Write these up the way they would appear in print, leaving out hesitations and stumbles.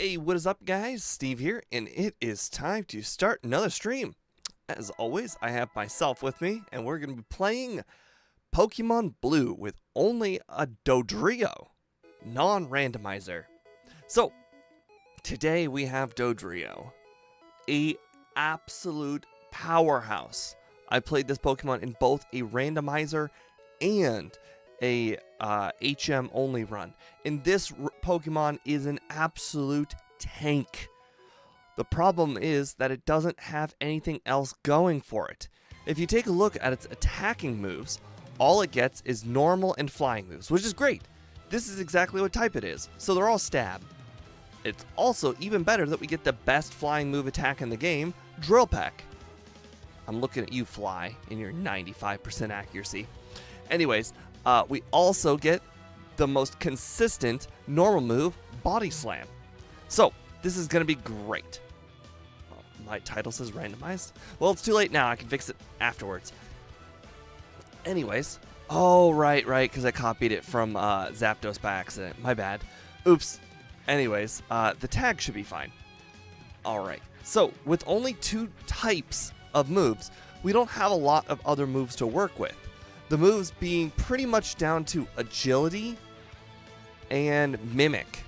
Hey, what is up, guys? Steve here, and it is time to start another stream. As always, I have myself with me, and we're going to be playing Pokemon Blue with only a Dodrio, non-randomizer. So, today we have Dodrio, a absolute powerhouse. I played this Pokemon in both a randomizer and a HM only run. And this Pokemon is an absolute tank. The problem is that it doesn't have anything else going for it. If you take a look at its attacking moves, all it gets is normal and flying moves, which is great. This is exactly what type it is, so they're all stab. It's also even better that we get the best flying move attack in the game, Drill Peck. I'm looking at you, Fly, in your 95% accuracy. Anyways, we also get the most consistent normal move, Body Slam. So, this is going to be great. Well, my title says randomized. Well, it's too late now. I can fix it afterwards. Anyways. Oh, right, because I copied it from Zapdos by accident. My bad. Oops. Anyways, the tag should be fine. Alright. So, with only 2 types of moves, we don't have a lot of other moves to work with. The moves being pretty much down to agility and mimic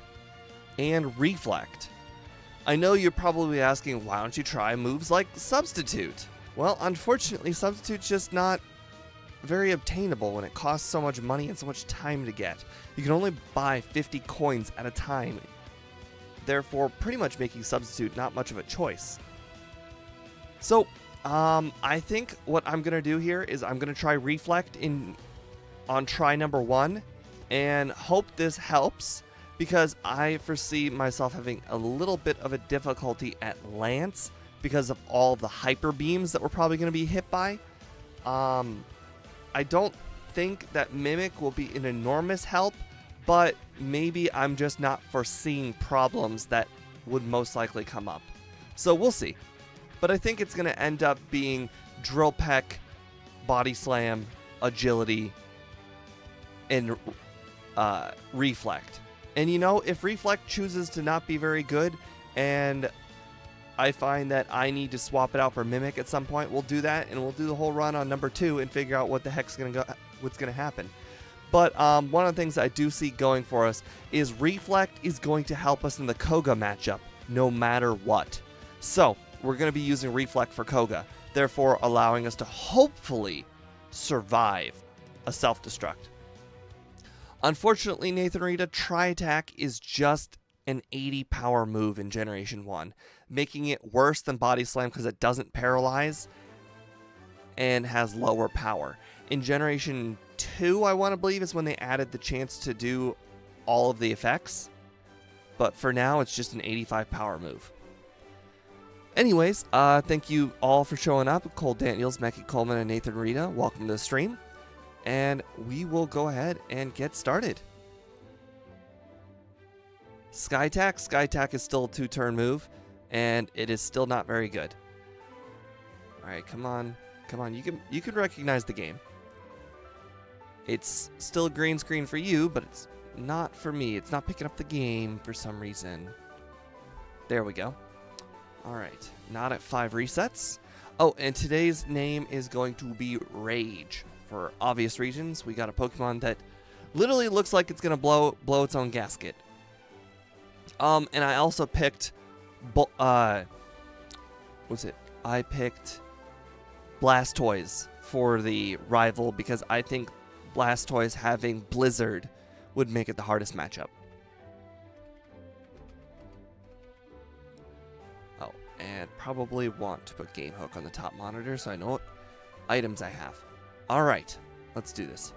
and reflect. I know you're probably asking, why don't you try moves like substitute? Well, unfortunately, substitute's just not very obtainable when it costs so much money and so much time to get. You can only buy 50 coins at a time, therefore pretty much making substitute not much of a choice. So, I think what I'm going to do here is I'm going to try Reflect on try number 1 and hope this helps, because I foresee myself having a little bit of a difficulty at Lance because of all the hyper beams that we're probably going to be hit by. I don't think that Mimic will be an enormous help, but maybe I'm just not foreseeing problems that would most likely come up. So we'll see. But I think it's going to end up being Drill Peck, Body Slam, Agility, and Reflect. And you know, if Reflect chooses to not be very good, and I find that I need to swap it out for Mimic at some point, we'll do that, and we'll do the whole wrun on number 2 and figure out what the heck's what's going to happen. But one of the things I do see going for us is Reflect is going to help us in the Koga matchup, no matter what. So, we're going to be using Reflect for Koga, therefore allowing us to hopefully survive a self-destruct. Unfortunately, Nathan Rita, Tri-Attack is just an 80 power move in Generation 1, making it worse than Body Slam because it doesn't paralyze and has lower power. In Generation 2, I want to believe, is when they added the chance to do all of the effects, but for now, it's just an 85 power move. Anyways, thank you all for showing up. Cole Daniels, Mackie Coleman, and Nathan Rita, welcome to the stream. And we will go ahead and get started. Sky Attack. Sky Attack is still a 2-turn move, and it is still not very good. Alright, come on. Come on, you can recognize the game. It's still a green screen for you, but it's not for me. It's not picking up the game for some reason. There we go. Alright, not at 5 resets. Oh, and today's name is going to be Rage. For obvious reasons, we got a Pokemon that literally looks like it's going to blow its own gasket. And I also picked, I picked Blastoise for the rival because I think Blastoise having Blizzard would make it the hardest matchup. And probably want to put Game Hook on the top monitor so I know what items I have. Alright, let's do this.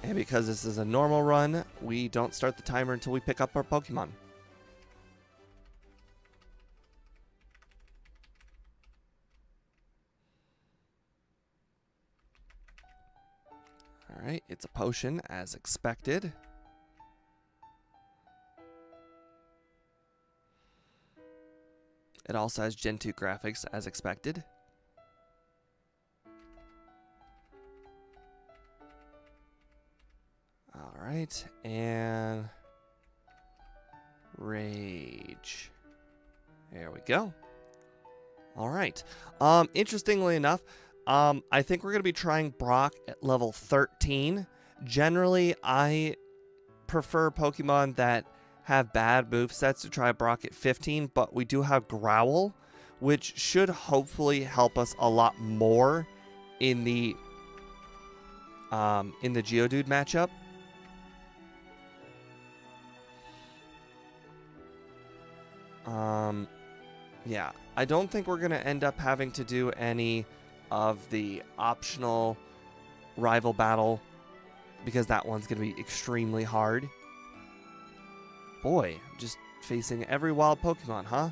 And because this is a normal run, we don't start the timer until we pick up our Pokemon. Alright, it's a potion as expected. It also has Gen 2 graphics as expected. right, and rage. There we go. All right. Interestingly enough, I think we're going to be trying Brock at level 13. Generally, I prefer Pokemon that have bad movesets to try Brock at 15, but we do have Growl, which should hopefully help us a lot more in the Geodude matchup. Yeah, I don't think we're going to end up having to do any of the optional rival battle because that one's going to be extremely hard. Boy, just facing every wild Pokemon, huh?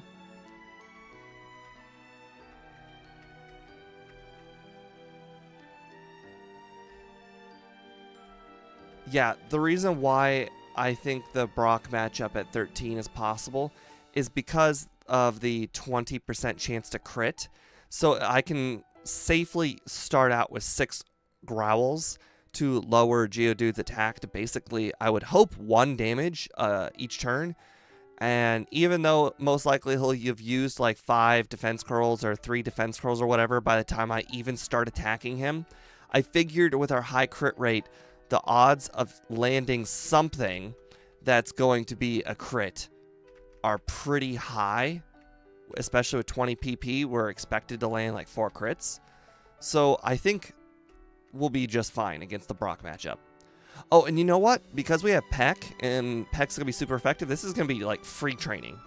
Yeah, the reason why I think the Brock matchup at 13 is possible is because of the 20% chance to crit. So I can safely start out with 6 Growls to lower Geodude's attack to basically, I would hope, 1 damage each turn. And even though most likely he'll have used like 5 defense curls or 3 defense curls or whatever by the time I even start attacking him, I figured with our high crit rate, the odds of landing something that's going to be a crit are pretty high, especially with 20 PP. We're expected to land like 4 crits. So I think we'll be just fine against the Brock matchup. Oh, and you know what? Because we have Peck, and Peck's going to be super effective, this is going to be like free training.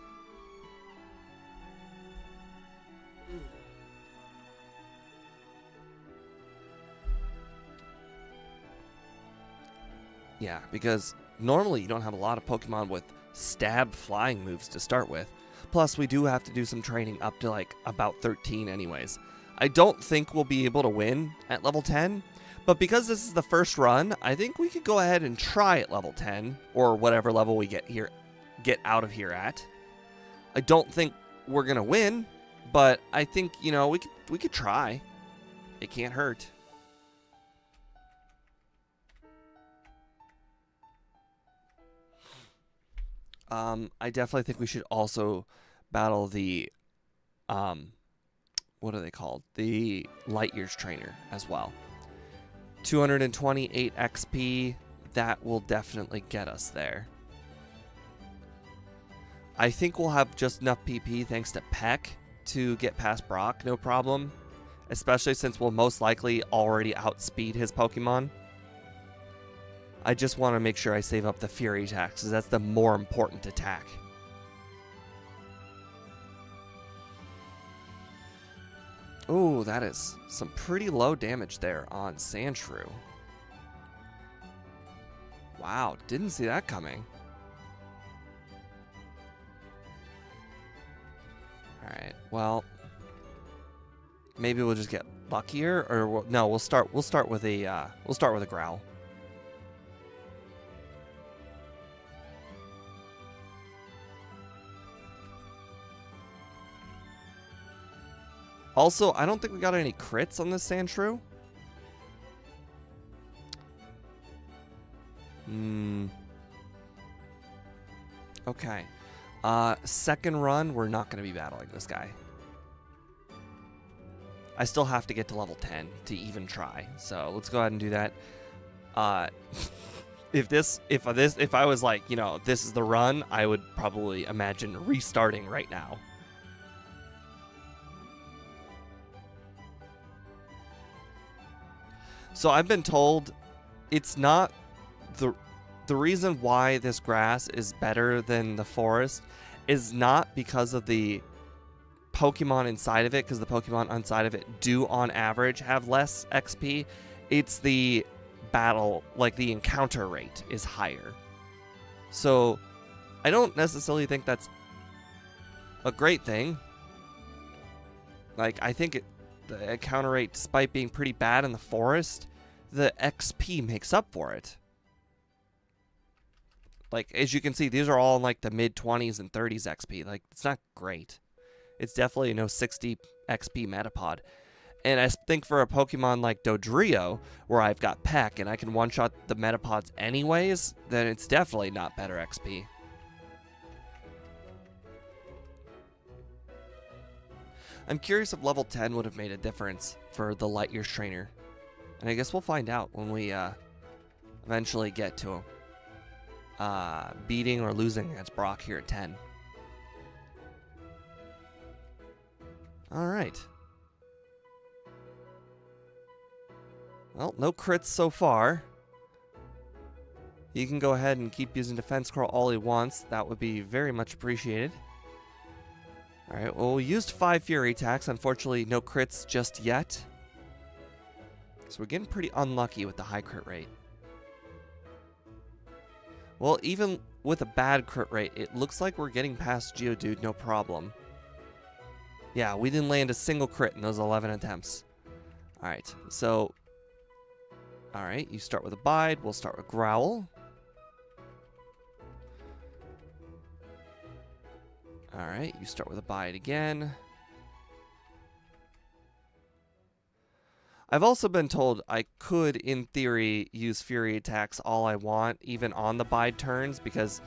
Yeah, because normally you don't have a lot of Pokemon with stab flying moves to start with. Plus, we do have to do some training up to like about 13 anyways. I don't think we'll be able to win at level 10, but because this is the first run, I think we could go ahead and try at level 10 or whatever level we get out of here at. I don't think we're going to win, but I think, you know, we could try. It can't hurt. I definitely think we should also battle the, what are they called? The Light Years Trainer as well. 228 XP, that will definitely get us there. I think we'll have just enough PP thanks to Peck to get past Brock, no problem. Especially since we'll most likely already outspeed his Pokemon. I just want to make sure I save up the Fury attacks, because that's the more important attack. Oh, that is some pretty low damage there on Sandshrew. Wow, didn't see that coming. Alright, well, maybe we'll just get luckier, or no, we'll start with a Growl. Also, I don't think we got any crits on this Sandshrew. Okay. Second run, we're not going to be battling this guy. I still have to get to level 10 to even try. So let's go ahead and do that. If I was like, you know, this is the run, I would probably imagine restarting right now. So I've been told it's not the reason why this grass is better than the forest is not because of the Pokemon inside of it, because the Pokemon inside of it do on average have less XP. It's the battle, like the encounter rate is higher. So I don't necessarily think that's a great thing. Like, I think the encounter rate, despite being pretty bad in the forest, the XP makes up for it. Like, as you can see, these are all in like the mid-20s and 30s XP. Like, it's not great. It's definitely no 60 XP Metapod. And I think for a Pokemon like Dodrio, where I've got Peck and I can one-shot the Metapods anyways, then it's definitely not better XP. I'm curious if level 10 would have made a difference for the Light Years trainer. And I guess we'll find out when we eventually get to him. Beating or losing against Brock here at 10. Alright. Well, no crits so far. He can go ahead and keep using Defense Curl all he wants. That would be very much appreciated. Alright, well, we used 5 Fury attacks. Unfortunately, no crits just yet. So we're getting pretty unlucky with the high crit rate. Well, even with a bad crit rate, it looks like we're getting past Geodude no problem. Yeah, we didn't land a single crit in those 11 attempts. Alright, so... Alright, you start with Abide. We'll start with Growl. Alright, you start with Abide again. I've also been told I could, in theory, use Fury attacks all I want, even on the Bide turns, because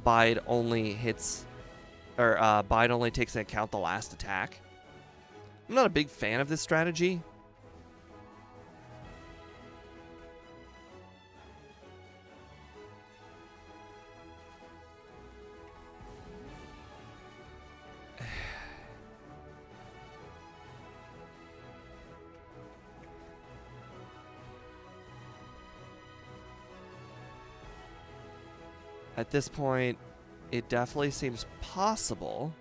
Bide only hits... Or, Bide only takes into account the last attack. I'm not a big fan of this strategy. At this point, it definitely seems possible.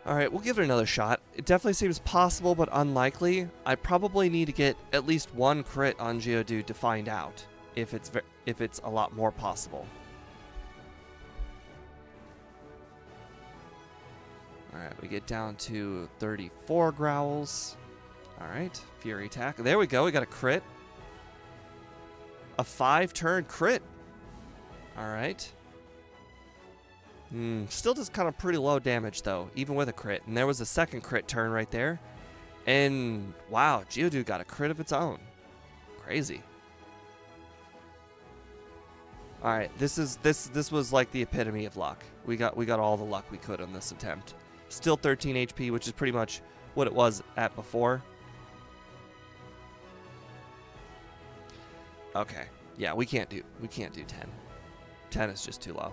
Alright, we'll give it another shot. It definitely seems possible, but unlikely. I probably need to get at least one crit on Geodude to find out if it's a lot more possible. Alright, we get down to 34 Growls. Alright, Fury attack. There we go, we got a crit. A 5-turn crit. Alright. Still just kind of pretty low damage, though, even with a crit. And there was a second crit turn right there. And, wow, Geodude got a crit of its own. Crazy. Alright, this was like the epitome of luck. We got all the luck we could on this attempt. Still 13 HP, which is pretty much what it was at before. Okay. Yeah, we can't do 10. 10 is just too low.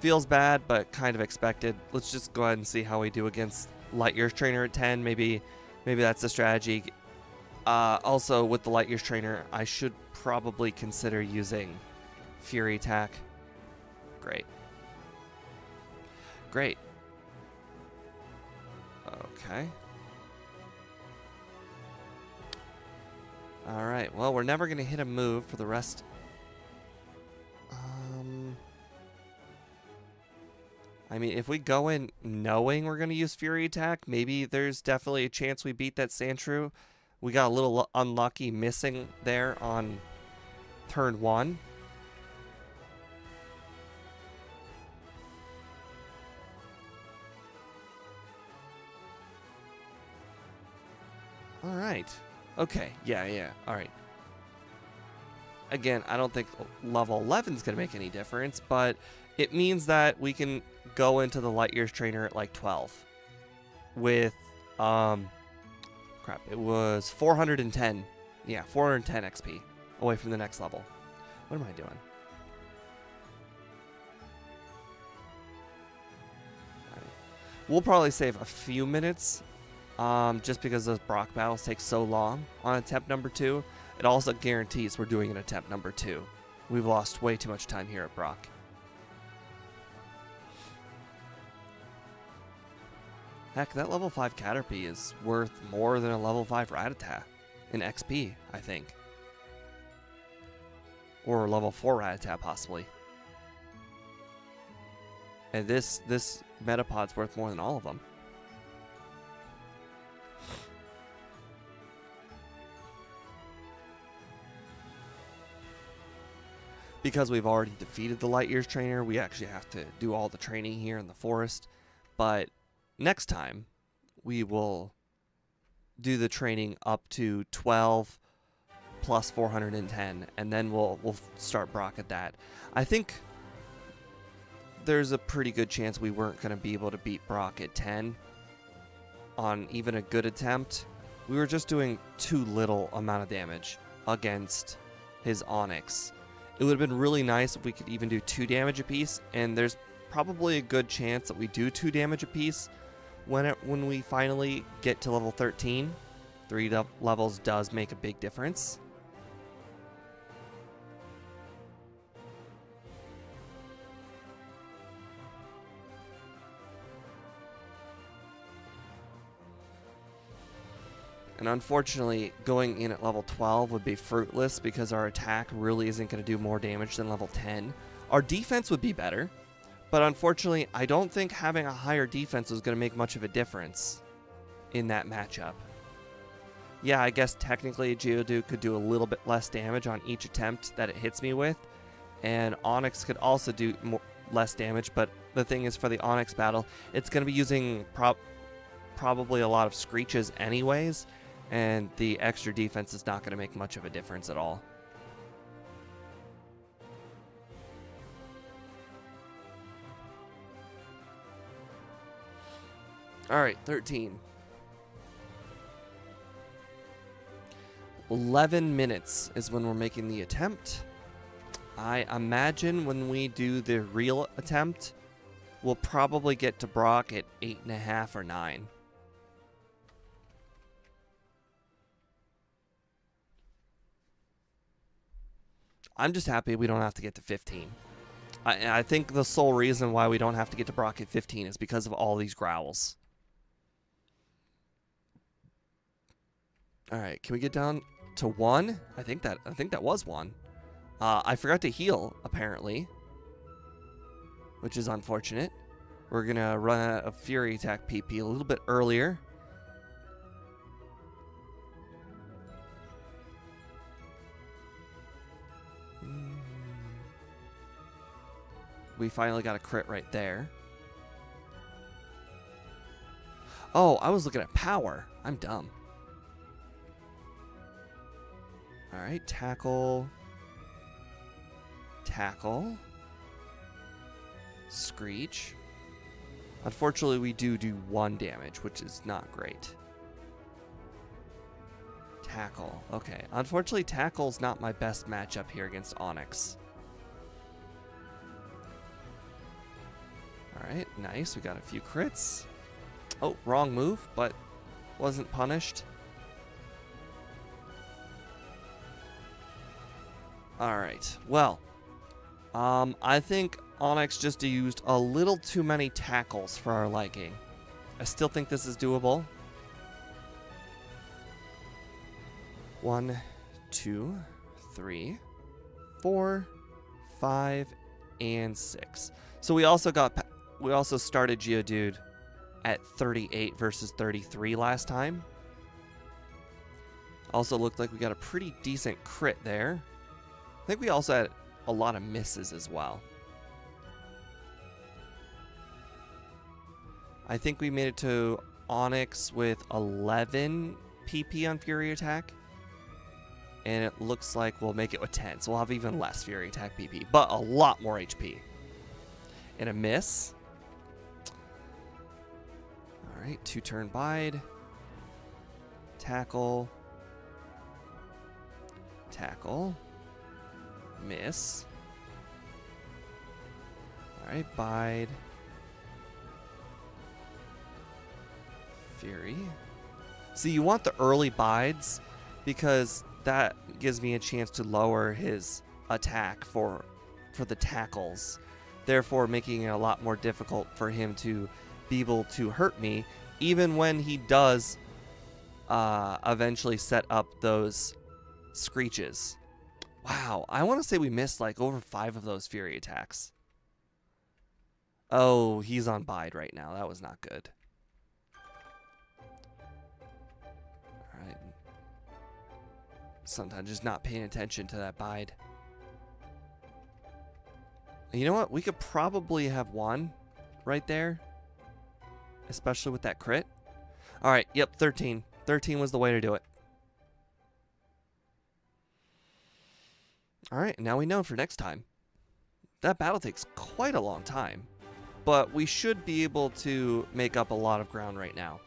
Feels bad, but kind of expected. Let's just go ahead and see how we do against Light Years Trainer at 10. Maybe that's the strategy. Also, with the Light Years Trainer, I should probably consider using Fury attack. Great. Great. Okay. Alright, well, we're never going to hit a move for the rest. I mean, if we go in knowing we're going to use Fury attack, maybe there's definitely a chance we beat that Sandshrew. We got a little unlucky missing there on turn 1. Alright. Okay, yeah, alright. Again, I don't think level 11 is going to make any difference, but it means that we can go into the Light Years Trainer at like 12 with, crap, it was 410. Yeah, 410 XP away from the next level. What am I doing? Right. We'll probably save a few minutes just because those Brock battles take so long on attempt number 2. It also guarantees we're doing an attempt number 2. We've lost way too much time here at Brock. Heck, that level 5 Caterpie is worth more than a level 5 Rattata in XP, I think. Or level 4 Rattata, possibly. And this Metapod's worth more than all of them. Because we've already defeated the Light Years Trainer, we actually have to do all the training here in the forest. But next time, we will do the training up to 12 plus 410, and then we'll start Brock at that. I think there's a pretty good chance we weren't going to be able to beat Brock at 10 on even a good attempt. We were just doing too little amount of damage against his Onyx. It would have been really nice if we could even do 2 damage apiece, and there's probably a good chance that we do 2 damage apiece when we finally get to level 13. 3 levels does make a big difference. And unfortunately, going in at level 12 would be fruitless because our attack really isn't going to do more damage than level 10. Our defense would be better, but unfortunately, I don't think having a higher defense is going to make much of a difference in that matchup. Yeah, I guess technically Geodude could do a little bit less damage on each attempt that it hits me with, and Onyx could also do less damage, but the thing is, for the Onyx battle, it's going to be using probably a lot of Screeches anyways, and the extra defense is not going to make much of a difference at all. Alright, 13. 11 minutes is when we're making the attempt. I imagine when we do the real attempt, we'll probably get to Brock at 8.5 or 9. I'm just happy we don't have to get to 15. I think the sole reason why we don't have to get to Brock at 15 is because of all these growls. All right, can we get down to 1? I think that was 1. I forgot to heal apparently, which is unfortunate. We're gonna run a Fury Attack PP a little bit earlier. We finally got a crit right there. Oh, I was looking at power. I'm dumb. Alright, tackle. Tackle. Screech. Unfortunately, we do 1 damage, which is not great. Tackle. Okay. Unfortunately, tackle's not my best matchup here against Onyx. Alright, nice. We got a few crits. Oh, wrong move, but wasn't punished. Alright, well, I think Onyx just used a little too many tackles for our liking. I still think this is doable. 1, 2, 3, 4, 5, and 6. So we also started Geodude at 38 versus 33 last time. Also looked like we got a pretty decent crit there. I think we also had a lot of misses as well. I think we made it to Onyx with 11 PP on Fury Attack. And it looks like we'll make it with 10. So we'll have even less Fury Attack PP, but a lot more HP. And a miss. Alright, 2-turn bide. Tackle. Tackle. Miss. Alright, bide. Fury. So you want the early bides because that gives me a chance to lower his attack for the tackles, therefore making it a lot more difficult for him to be able to hurt me, even when he does eventually set up those Screeches. Wow, I want to say we missed like over 5 of those Fury attacks. Oh, he's on bide right now. That was not good. Alright. Sometimes just not paying attention to that bide. You know what? We could probably have 1 right there. especially with that crit. All right, yep, 13. 13 was the way to do it. All right, now we know for next time. That battle takes quite a long time, but we should be able to make up a lot of ground right now.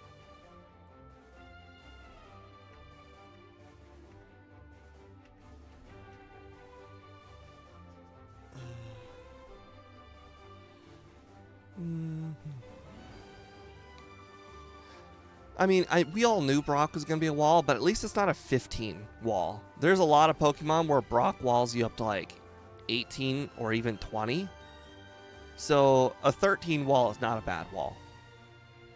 I mean, we all knew Brock was going to be a wall, but at least it's not a 15 wall. There's a lot of Pokemon where Brock walls you up to like 18 or even 20. So a 13 wall is not a bad wall.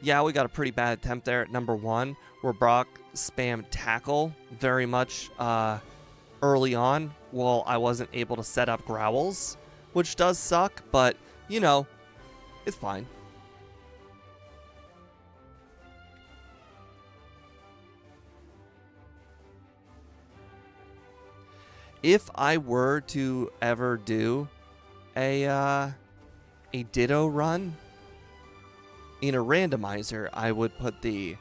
Yeah, we got a pretty bad attempt there at number 1, where Brock spammed tackle very much early on while I wasn't able to set up growls, which does suck, but, you know, it's fine. If I were to ever do a Ditto run in a randomizer, I would put the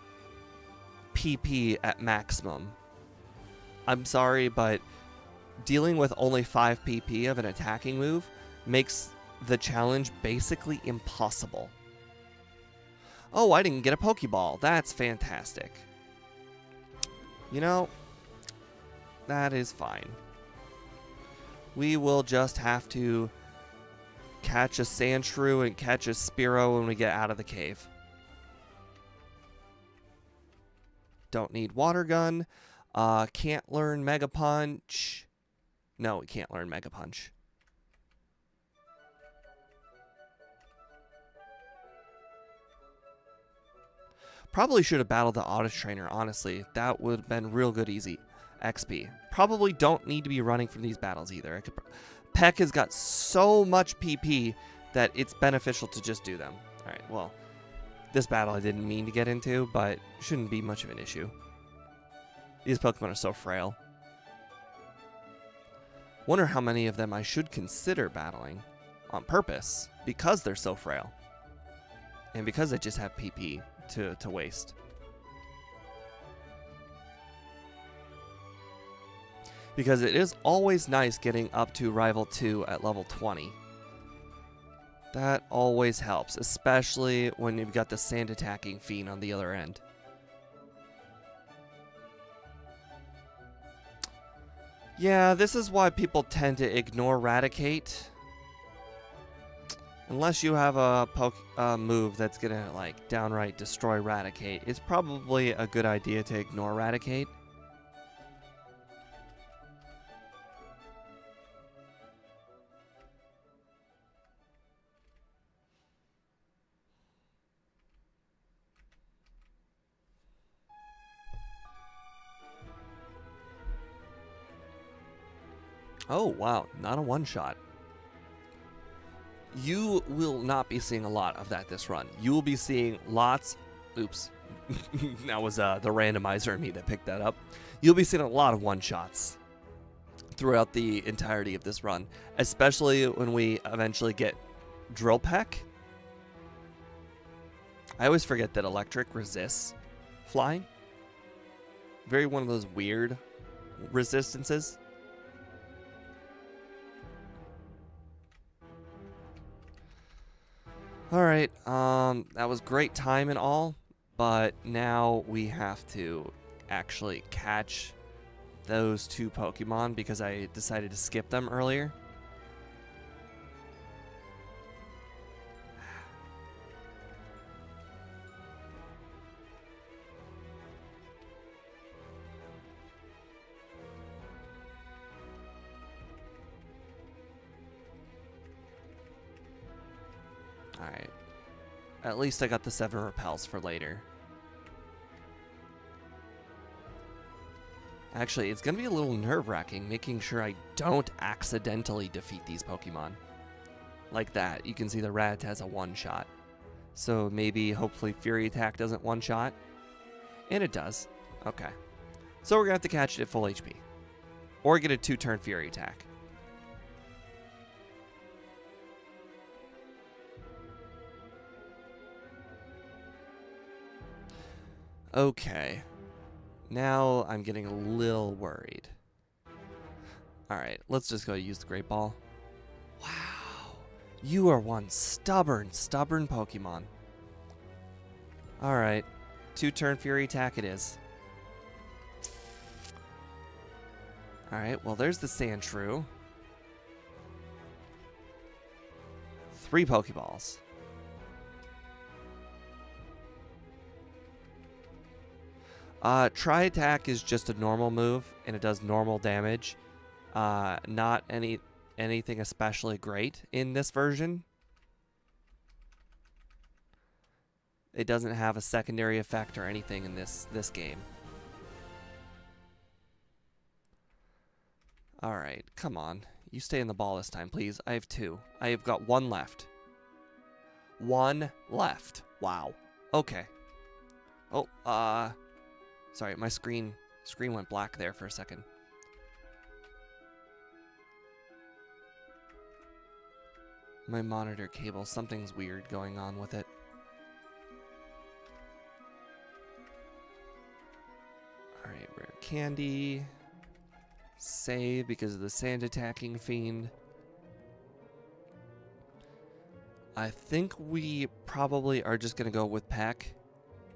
PP at maximum. I'm sorry, but dealing with only 5 PP of an attacking move makes the challenge basically impossible. Oh, I didn't get a Pokeball. That's fantastic. You know, that is fine. We will just have to catch a Sandshrew and catch a Spearow when we get out of the cave. Don't need Water Gun. Can't learn Mega Punch. No, we can't learn Mega Punch. Probably should have battled the Auto Trainer, honestly. That would have been real good easy XP. Probably don't need to be running from these battles either. Peck has got so much PP that it's beneficial to just do them. Alright, well, this battle I didn't mean to get into, but shouldn't be much of an issue. These Pokemon are so frail. Wonder how many of them I should consider battling on purpose because they're so frail. And because I just have PP to waste. Because it is always nice getting up to Rival 2 at level 20. That always helps, especially when you've got the sand attacking fiend on the other end. Yeah, this is why people tend to ignore Raticate. Unless you have a move that's gonna like downright destroy Raticate, it's probably a good idea to ignore Raticate. Oh, wow, not a one-shot. You will not be seeing a lot of that this run. You will be seeing lots... Oops. That was the randomizer in me that picked that up. You'll be seeing a lot of one-shots throughout the entirety of this run, especially when we eventually get Drill Peck. I always forget that electric resists flying. Very one of those weird resistances. Alright, that was great time and all, but now we have to actually catch those 2 Pokemon because I decided to skip them earlier. Alright. At least I got the 7 repels for later. Actually, it's going to be a little nerve-wracking making sure I don't accidentally defeat these Pokemon. Like that. You can see the Rattata has a one-shot. So maybe, hopefully, Fury Attack doesn't one-shot. And it does. Okay. So we're going to have to catch it at full HP. Or get a 2-turn Fury Attack. Okay. Now I'm getting a little worried. Alright, let's just go use the Great Ball. Wow. You are one stubborn Pokemon. Alright. 2-turn Fury attack it is. Alright, well there's the Sandshrew. 3 Pokeballs. Tri Attack is just a normal move, and it does normal damage. Not anything especially great in this version. It doesn't have a secondary effect or anything in this game. Alright, come on. You stay in the ball this time, please. I have 2. I have got 1 left. 1 left. Wow. Okay. Oh, sorry, my screen went black there for a second. My monitor cable, something's weird going on with it. Alright, rare candy. Save because of the sand attacking fiend. I think we probably are just going to go with Peck.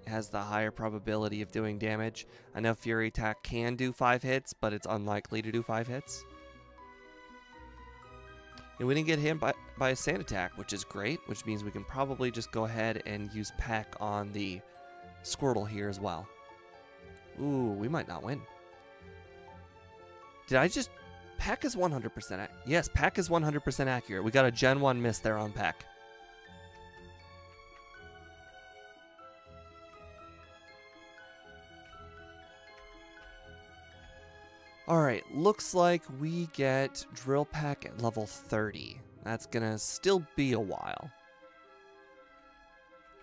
It has the higher probability of doing damage. I know Fury Attack can do 5 hits, but it's unlikely to do 5 hits. And we didn't get hit by a sand attack, which is great, which means we can probably just go ahead and use Peck on the Squirtle here as well. Ooh, we might not win. Did I just... Peck is 100%... Yes, Peck is 100% accurate. We got a Gen 1 miss there on Peck. Alright, looks like we get Drill Peck at level 30. That's gonna still be a while.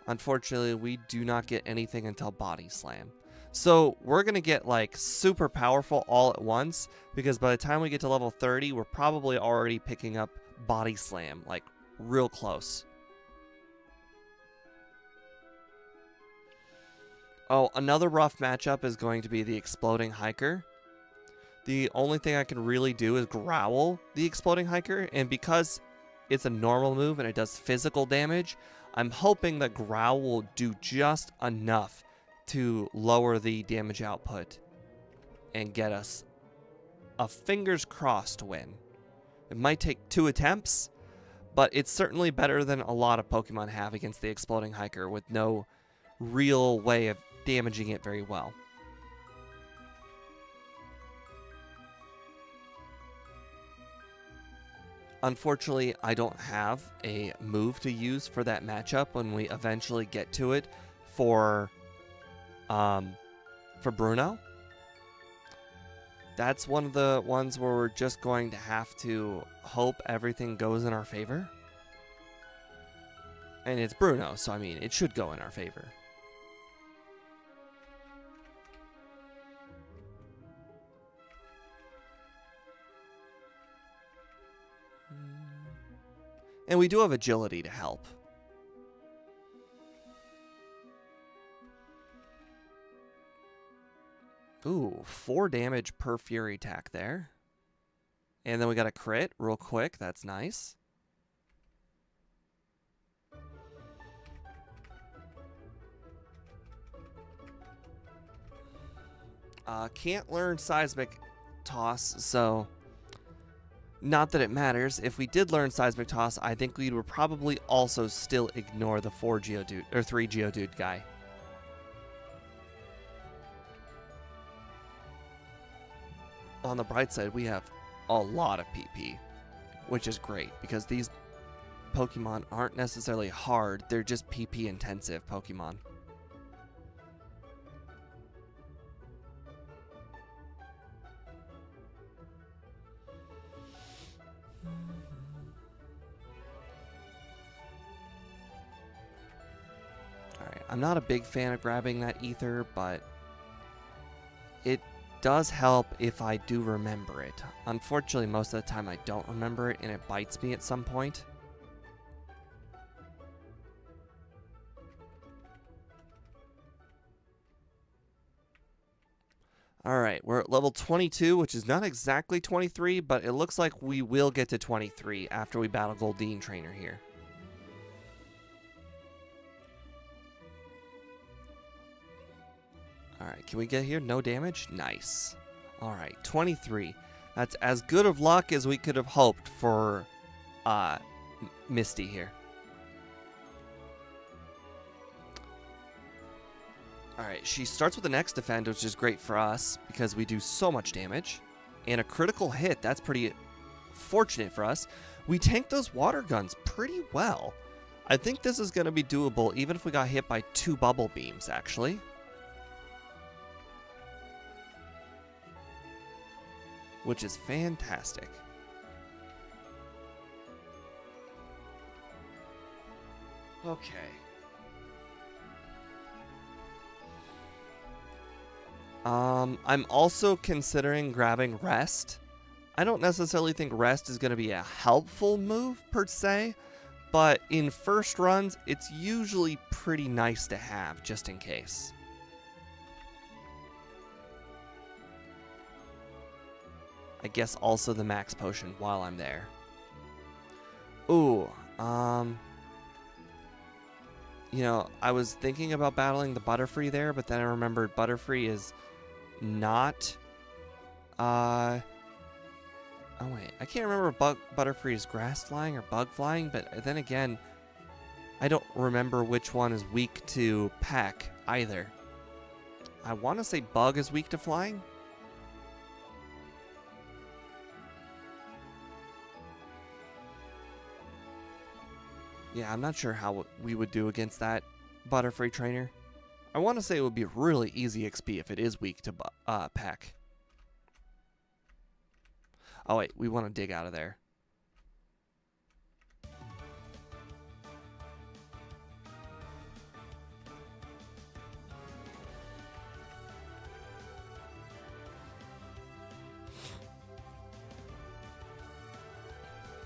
Unfortunately, we do not get anything until Body Slam. So we're going to get like super powerful all at once, because by the time we get to level 30, we're probably already picking up Body Slam, like real close. Oh, another rough matchup is going to be the Exploding Hiker. The only thing I can really do is growl the Exploding Hiker, and because it's a normal move and it does physical damage, I'm hoping that Growl will do just enough to lower the damage output and get us a fingers crossed win. It might take 2 attempts, but it's certainly better than a lot of Pokemon have against the Exploding Hiker with no real way of damaging it very well. Unfortunately, I don't have a move to use for that matchup when we eventually get to it for Bruno. That's one of the ones where we're just going to have to hope everything goes in our favor. And it's Bruno, so I mean, it should go in our favor. And we do have agility to help. Ooh, 4 damage per Fury attack there. And then we got a crit real quick. That's nice. Can't learn Seismic Toss, so... Not that it matters. If we did learn Seismic Toss, I think we would probably also still ignore the 3 Geodude guy. On the bright side, we have a lot of PP, which is great because these Pokemon aren't necessarily hard, they're just PP intensive Pokemon. Alright, I'm not a big fan of grabbing that ether, but it does help if I do remember it. Unfortunately, most of the time I don't remember it and it bites me at some point. Alright, we're at level 22, which is not exactly 23, but it looks like we will get to 23 after we battle Goldeen Trainer here. Alright, can we get here? No damage? Nice. Alright, 23. That's as good of luck as we could have hoped for Misty here. Alright, she starts with an X defend, which is great for us because we do so much damage. And a critical hit, that's pretty fortunate for us. We tank those water guns pretty well. I think this is going to be doable even if we got hit by 2 bubble beams, actually. Which is fantastic. Okay. I'm also considering grabbing Rest. I don't necessarily think Rest is going to be a helpful move per se, but in first runs, it's usually pretty nice to have just in case. I guess also the max potion while I'm there. Ooh, you know, I was thinking about battling the Butterfree there, but then I remembered Butterfree is not, oh wait, I can't remember if Butterfree is grass flying or bug flying, but then again, I don't remember which one is weak to Peck either. I want to say bug is weak to flying. Yeah, I'm not sure how we would do against that Butterfree trainer. I want to say it would be really easy XP if it is weak to Peck. Oh wait, we want to dig out of there.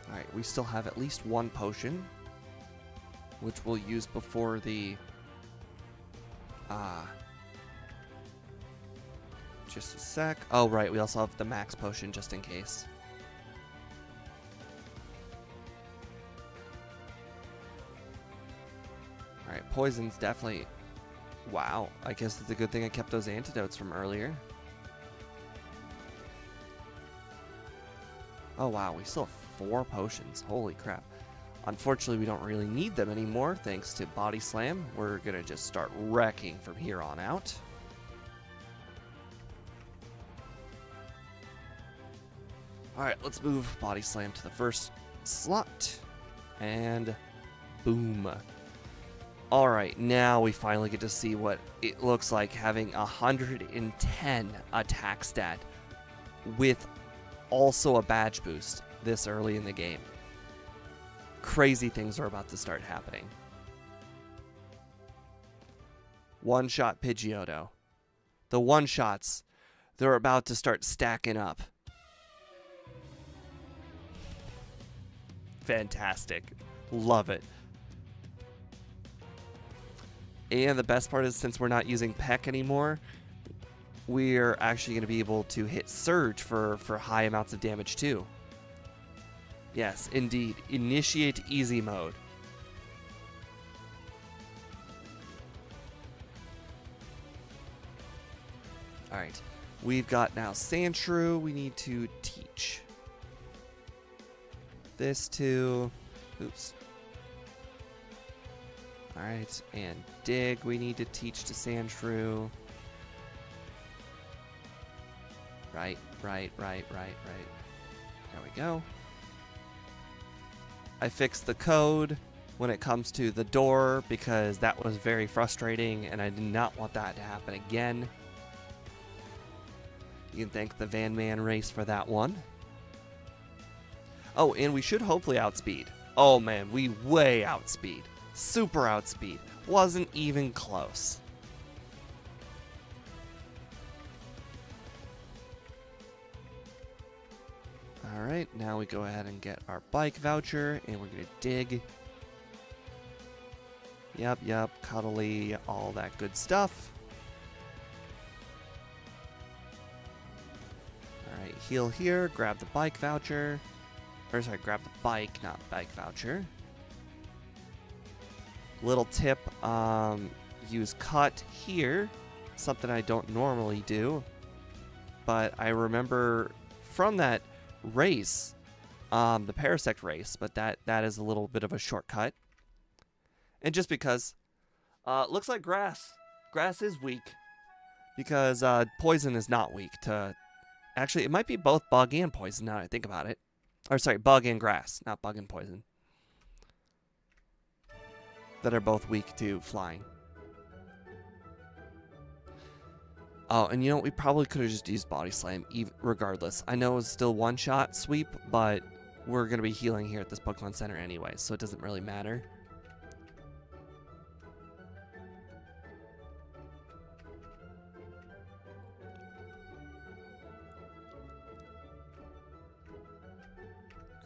Alright, we still have at least 1 potion, which we'll use before the just a sec. Oh right, we also have the max potion just in case. Alright, poison's definitely... Wow, I guess it's a good thing I kept those antidotes from earlier. Oh wow, we still have 4 potions. Holy crap. Unfortunately, we don't really need them anymore thanks to Body Slam. We're going to just start wrecking from here on out. Alright, let's move Body Slam to the first slot. And boom. Alright, now we finally get to see what it looks like having 110 attack stat with also a badge boost this early in the game. Crazy things are about to start happening. One-shot Pidgeotto. The one-shots, they're about to start stacking up. Fantastic. Love it. And the best part is, since we're not using Peck anymore, we're actually going to be able to hit Surge for high amounts of damage too. Yes, indeed. Initiate easy mode. Alright. We've got now Sandshrew we need to teach. This to... Oops. Alright, and Dig we need to teach to Sandshrew. Right. There we go. I fixed the code when it comes to the door because that was very frustrating and I did not want that to happen again. You can thank the Van Man race for that one. Oh, and we should hopefully outspeed. Oh man, we way outspeed. Super outspeed. Wasn't even close. Alright, now we go ahead and get our bike voucher, and we're going to dig. Yep, cuddly, all that good stuff. Alright, heal here, grab the bike voucher. Or sorry, grab the bike, not bike voucher. Little tip, use cut here. Something I don't normally do. But I remember from that race, the Parasect race, but that is a little bit of a shortcut. And just because, looks like grass. Grass is weak. Because poison is not weak to... Actually, it might be both bug and poison now that I think about it. Or sorry, bug and grass, not bug and poison. That are both weak to flying. Oh, and you know, we probably could have just used Body Slam, regardless. I know it's still one-shot sweep, but we're going to be healing here at this Pokemon Center anyway, so it doesn't really matter.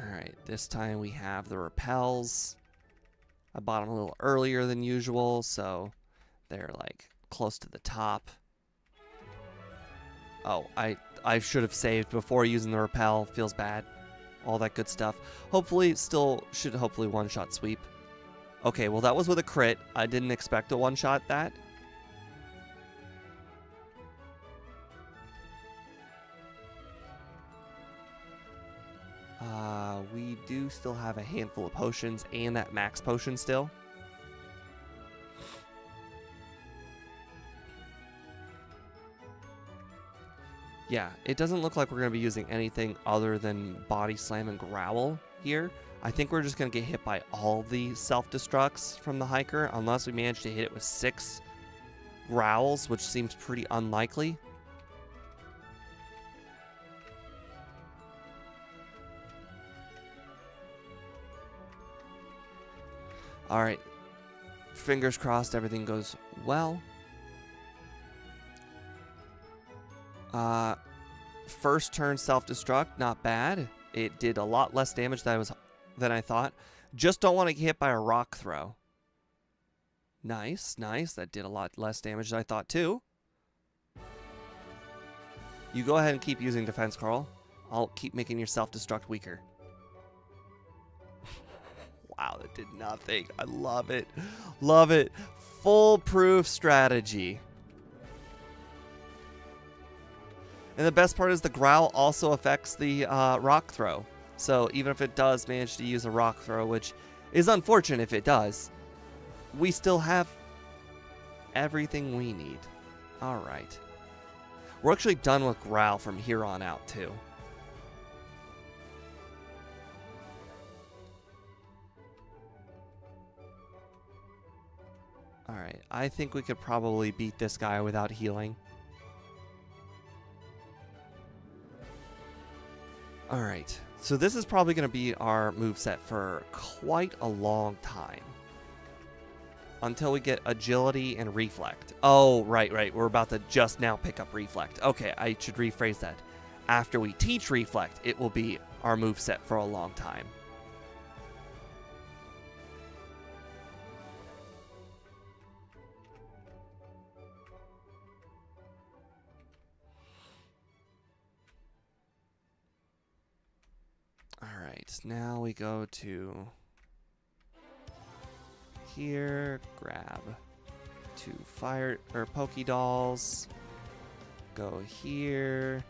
Alright, this time we have the repels. I bought them a little earlier than usual, so they're like close to the top. Oh, I should have saved before using the repel. Feels bad. All that good stuff. Hopefully, should hopefully one-shot sweep. Okay, well that was with a crit. I didn't expect a one-shot that. We do still have a handful of potions and that max potion still. Yeah, it doesn't look like we're going to be using anything other than Body Slam and Growl here. I think we're just going to get hit by all the self-destructs from the Hiker, unless we manage to hit it with 6 Growls, which seems pretty unlikely. Alright, fingers crossed everything goes well. First turn self-destruct, not bad. It did a lot less damage than I thought. Just don't want to get hit by a rock throw. Nice, nice. That did a lot less damage than I thought too. You go ahead and keep using Defense Curl. I'll keep making your self-destruct weaker. Wow, that did nothing. I love it. Love it. Foolproof strategy. And the best part is the Growl also affects the rock throw. So even if it does manage to use a rock throw, which is unfortunate if it does, we still have everything we need. All right. We're actually done with Growl from here on out, too. All right. I think we could probably beat this guy without healing. Alright, so this is probably going to be our moveset for quite a long time. Until we get Agility and Reflect. Oh, right. We're about to just now pick up Reflect. Okay, I should rephrase that. After we teach Reflect, it will be our moveset for a long time. Alright, now we go to here, grab 2 Pokedolls, go here.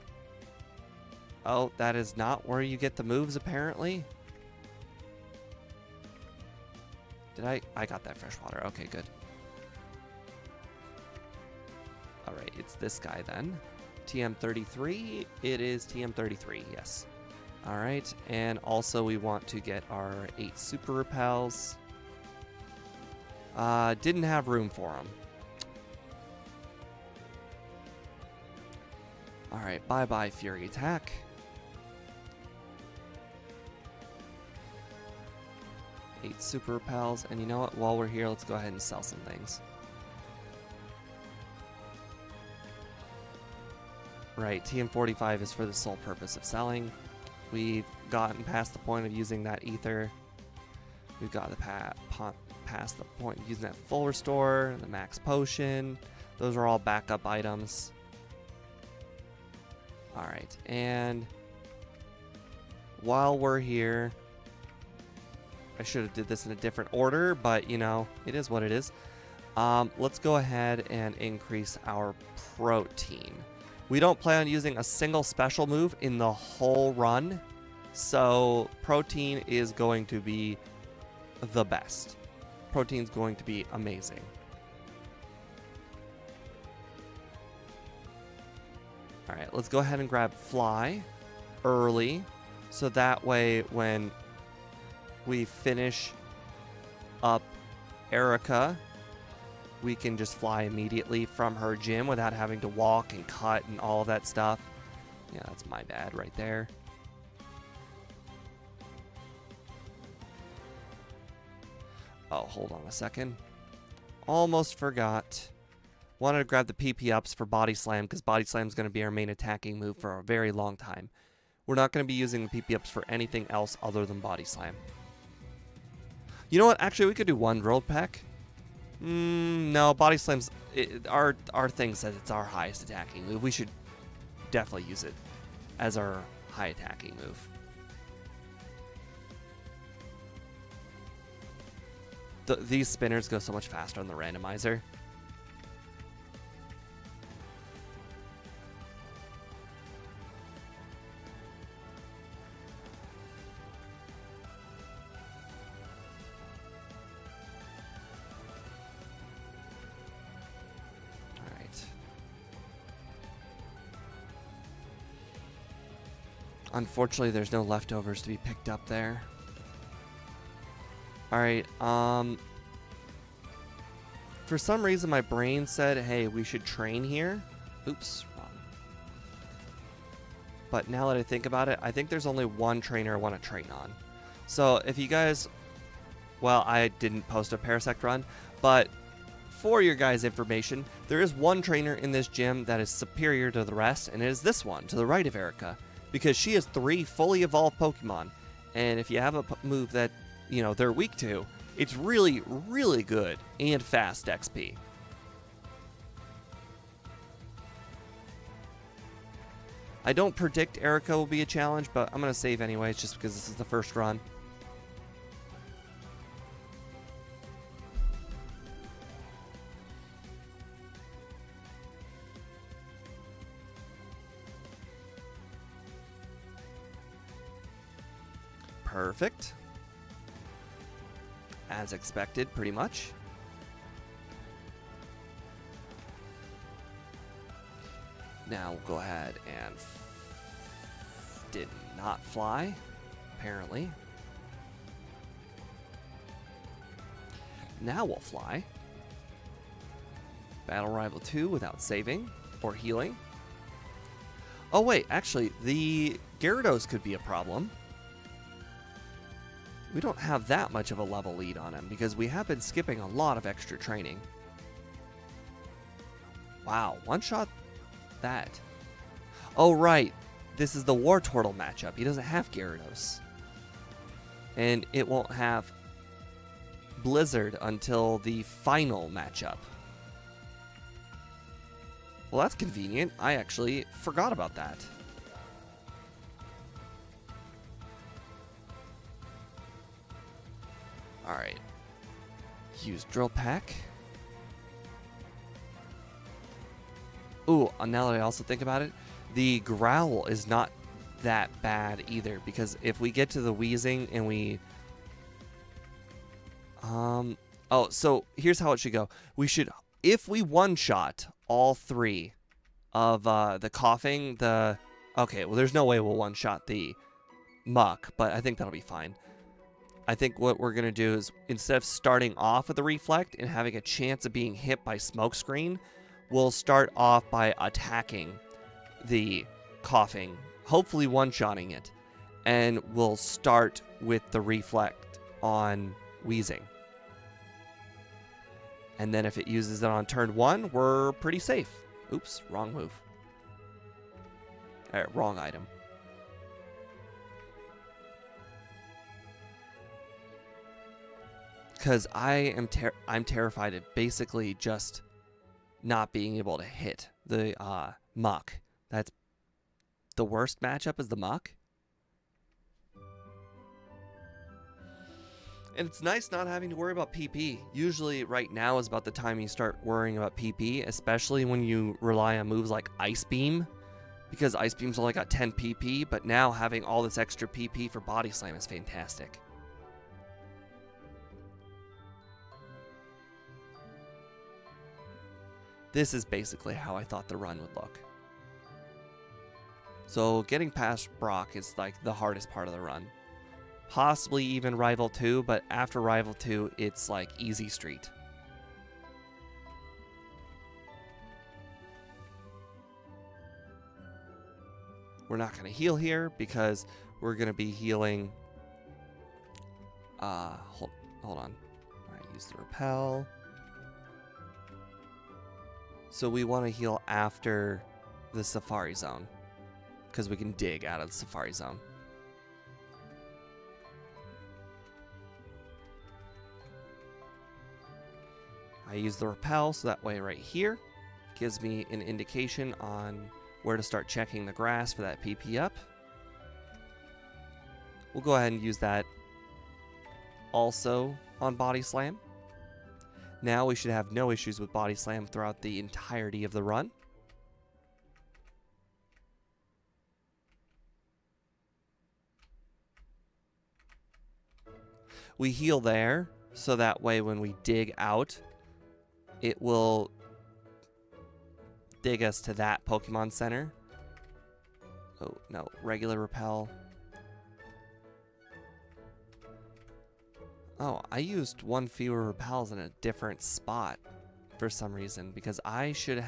Oh, that is not where you get the moves apparently. I got that freshwater. Okay, good. Alright, it's this guy then. TM33, it is TM33, yes. Alright, and also we want to get our 8 super repels. Didn't have room for them. Alright, bye-bye Fury Attack. Eight super repels, and you know what? While we're here, let's go ahead and sell some things. Right, TM45 is for the sole purpose of selling. We've gotten past the point of using that ether. We've got past the point of using that full restore, the max potion. Those are all backup items. Alright, and while we're here, I should have did this in a different order, but, you know, it is what it is. Let's go ahead and increase our protein. We don't plan on using a single special move in the whole run, so protein is going to be the best. Protein's going to be amazing. Alright, let's go ahead and grab Fly early, so that way when we finish up Erica, we can just fly immediately from her gym without having to walk and cut and all of that stuff. Yeah, that's my bad right there. Oh, hold on a second. Almost forgot. Wanted to grab the PP ups for Body Slam because Body Slam is going to be our main attacking move for a very long time. We're not going to be using the PP ups for anything else other than Body Slam. You know what? Actually, we could do one drill pack. No, Body Slam's... our thing says it's our highest attacking move. We should definitely use it as our high attacking move. These spinners go so much faster on the randomizer. Unfortunately, there's no leftovers to be picked up there. Alright, for some reason my brain said, hey, we should train here. Oops, wrong. But now that I think about it, I think there's only one trainer I want to train on. So if you guys... Well, I didn't post a Parasect run, but for your guys' information, there is one trainer in this gym that is superior to the rest, and it is this one, to the right of Erica. Because she has 3 fully evolved Pokemon. And if you have a move that, you know, they're weak to, it's really, really good and fast XP. I don't predict Erica will be a challenge, but I'm going to save anyways just because this is the first run. Perfect. As expected, pretty much. Now we'll go ahead and did not fly, apparently. Now we'll fly. Battle Rival 2 without saving or healing. Oh wait, actually, the Gyarados could be a problem. We don't have that much of a level lead on him because we have been skipping a lot of extra training. Wow, one-shot that. Oh, right. This is the Wartortle matchup. He doesn't have Gyarados. And it won't have Blizzard until the final matchup. Well, that's convenient. I actually forgot about that. Alright. Use Drill Pack. Ooh, now that I also think about it, the Growl is not that bad either, because if we get to the Wheezing and we... Oh, so here's how it should go. We should, if we one-shot all 3 of the Coughing, the... Okay, well, there's no way we'll one-shot the Muck, but I think that'll be fine. I think what we're going to do is, instead of starting off with the Reflect and having a chance of being hit by Smokescreen, we'll start off by attacking the Coughing, hopefully one-shotting it, and we'll start with the Reflect on Wheezing. And then if it uses it on turn 1, we're pretty safe. Oops, wrong move. Wrong item. Because I'm terrified of basically just not being able to hit the Muck. That's the worst matchup is the Muck. And it's nice not having to worry about PP. Usually right now is about the time you start worrying about PP, especially when you rely on moves like Ice Beam, because Ice Beam's only got 10 PP, but now having all this extra PP for Body Slam is fantastic. This is basically how I thought the run would look. So getting past Brock is like the hardest part of the run. Possibly even Rival 2, but after Rival 2, it's like easy street. We're not going to heal here because we're going to be healing. Hold on. All right, use the repel. So we want to heal after the Safari Zone because we can dig out of the Safari Zone. I use the repel, so that way right here gives me an indication on where to start checking the grass for that PP up. We'll go ahead and use that also on Body Slam. Now we should have no issues with Body Slam throughout the entirety of the run. We heal there, so that way when we dig out, it will dig us to that Pokemon Center. Oh, no. Regular repel. Oh, I used one fewer repels in a different spot for some reason, because I should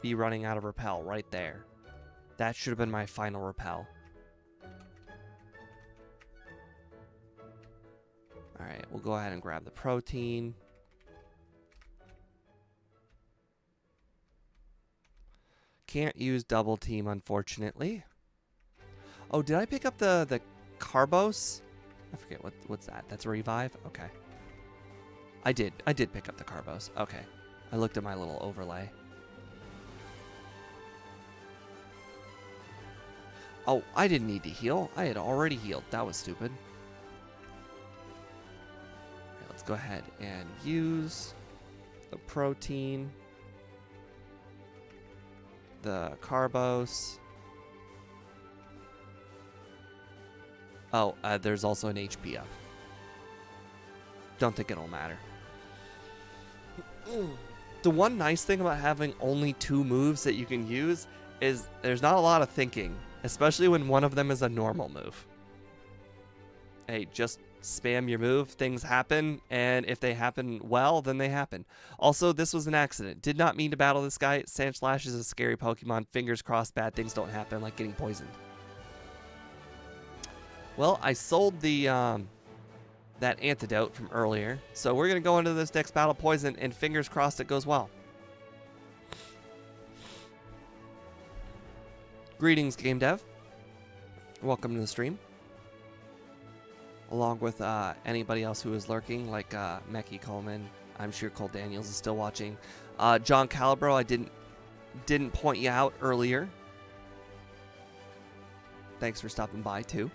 be running out of repel right there. That should have been my final repel. Alright, we'll go ahead and grab the protein. Can't use double team, unfortunately. Oh, did I pick up the Carbos? I forget what's that. That's a revive? Okay. I did pick up the Carbos. Okay. I looked at my little overlay. Oh, I didn't need to heal. I had already healed. That was stupid. Right, let's go ahead and use the protein. The Carbos. Oh, there's also an HP up. Don't think it'll matter. The one nice thing about having only 2 moves that you can use is there's not a lot of thinking, especially when one of them is a normal move. Hey, just spam your move, things happen, and if they happen well, then they happen. Also, this was an accident. Did not mean to battle this guy. Sandslash is a scary Pokemon. Fingers crossed bad things don't happen, like getting poisoned. Well, I sold the that antidote from earlier, so we're going to go into this next battle poison, and fingers crossed it goes well. Greetings, Game Dev. Welcome to the stream. Along with anybody else who is lurking, like Mecky Coleman. I'm sure Cole Daniels is still watching. John Calibro, I didn't point you out earlier. Thanks for stopping by, too.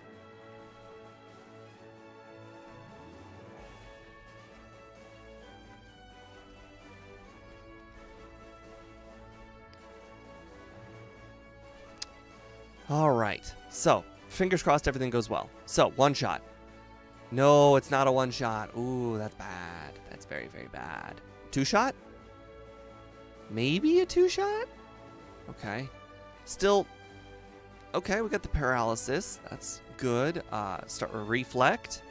All right, so fingers crossed everything goes well. So, one shot. No, it's not a one shot. Ooh, that's bad. That's very, very bad. 2 shot? Maybe a 2 shot? Okay. Still, okay, we got the paralysis. That's good. Start reflect.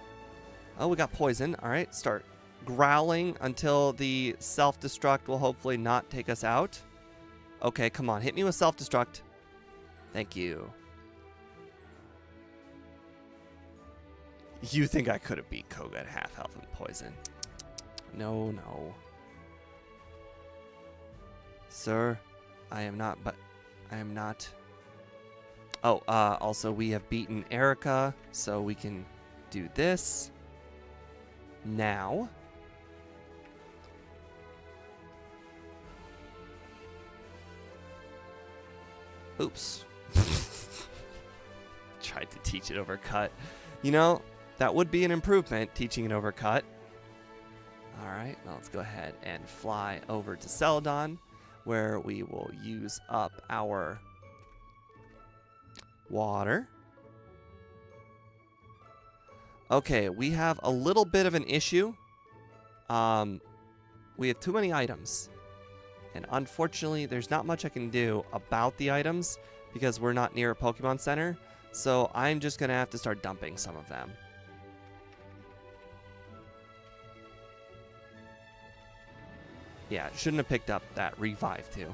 Oh, we got poison. All right, start growling until the self-destruct will hopefully not take us out. Okay, come on. Hit me with self-destruct. Thank you. You think I could have beat Koga at half health and poison? No, no. Sir, I am not, but I am not. Oh, also we have beaten Erica, so we can do this now. Oops. tried to teach it overcut. You know, that would be an improvement, teaching it overcut. Alright, now let's go ahead and fly over to Celadon, where we will use up our water. Okay, we have a little bit of an issue. We have too many items. And unfortunately, there's not much I can do about the items because we're not near a Pokemon Center. So I'm just going to have to start dumping some of them. Yeah, shouldn't have picked up that revive too.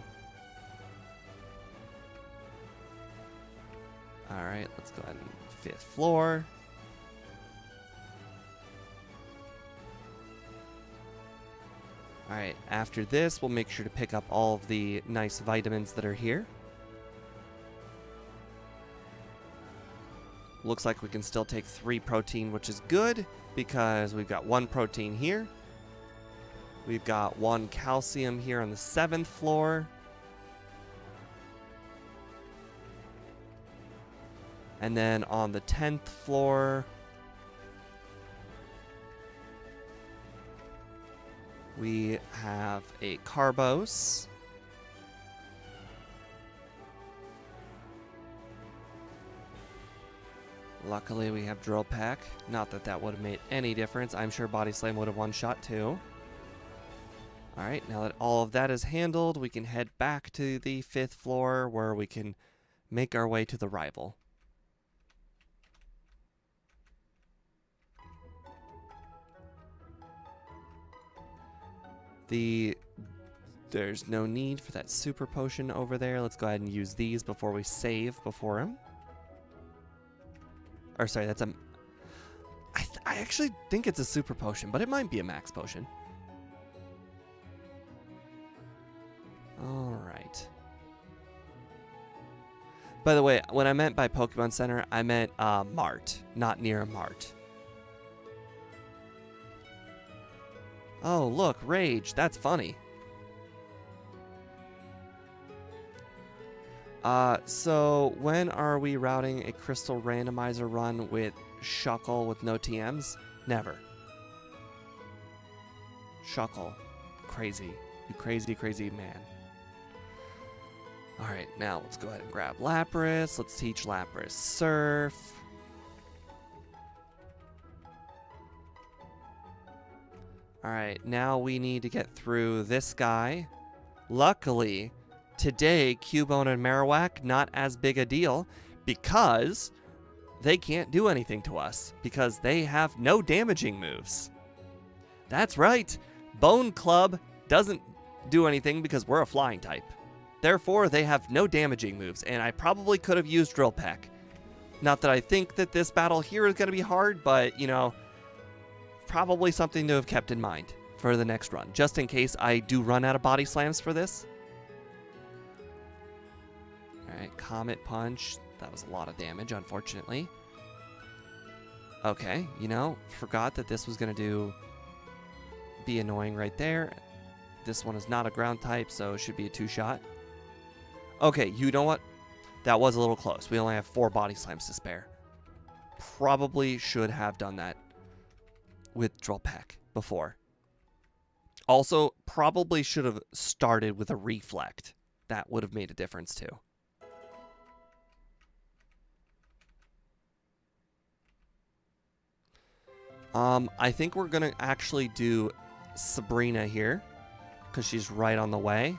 Alright, let's go ahead and 5th floor. Alright, after this, we'll make sure to pick up all of the nice vitamins that are here. Looks like we can still take 3 protein, which is good, because we've got 1 protein here. We've got 1 calcium here on the 7th floor. And then on the 10th floor, we have a Carbos. Luckily, we have Drill Peck. Not that that would have made any difference. I'm sure Body Slam would have one-shot too. Alright, now that all of that is handled, we can head back to the 5th floor where we can make our way to the rival. There's no need for that super potion over there. Let's go ahead and use these before we save before him. Or sorry, that's a... I actually think it's a super potion, but it might be a max potion. Alright. By the way, when I meant by Pokemon Center, I meant Mart, not near a Mart. Oh, look, Rage. That's funny. So when are we routing a Crystal Randomizer run with Shuckle with no TMs? Never. Shuckle. Crazy. You crazy, crazy man. Alright, now let's go ahead and grab Lapras. Let's teach Lapras Surf. Alright, now we need to get through this guy. Luckily, today, Cubone and Marowak, not as big a deal because they can't do anything to us because they have no damaging moves. That's right, Bone Club doesn't do anything because we're a flying type. Therefore, they have no damaging moves, and I probably could have used Drill Peck. Not that I think that this battle here is going to be hard, but, you know, probably something to have kept in mind for the next run, just in case I do run out of body slams for this. Alright, Comet Punch. That was a lot of damage, unfortunately. Okay, you know, forgot that this was going to be annoying right there. This one is not a ground type, so it should be a 2-shot. Okay, you know what? That was a little close. We only have 4 body slams to spare. Probably should have done that with Drill Peck before. Also, probably should have started with a Reflect. That would have made a difference too. I think we're going to actually do Sabrina here because she's right on the way.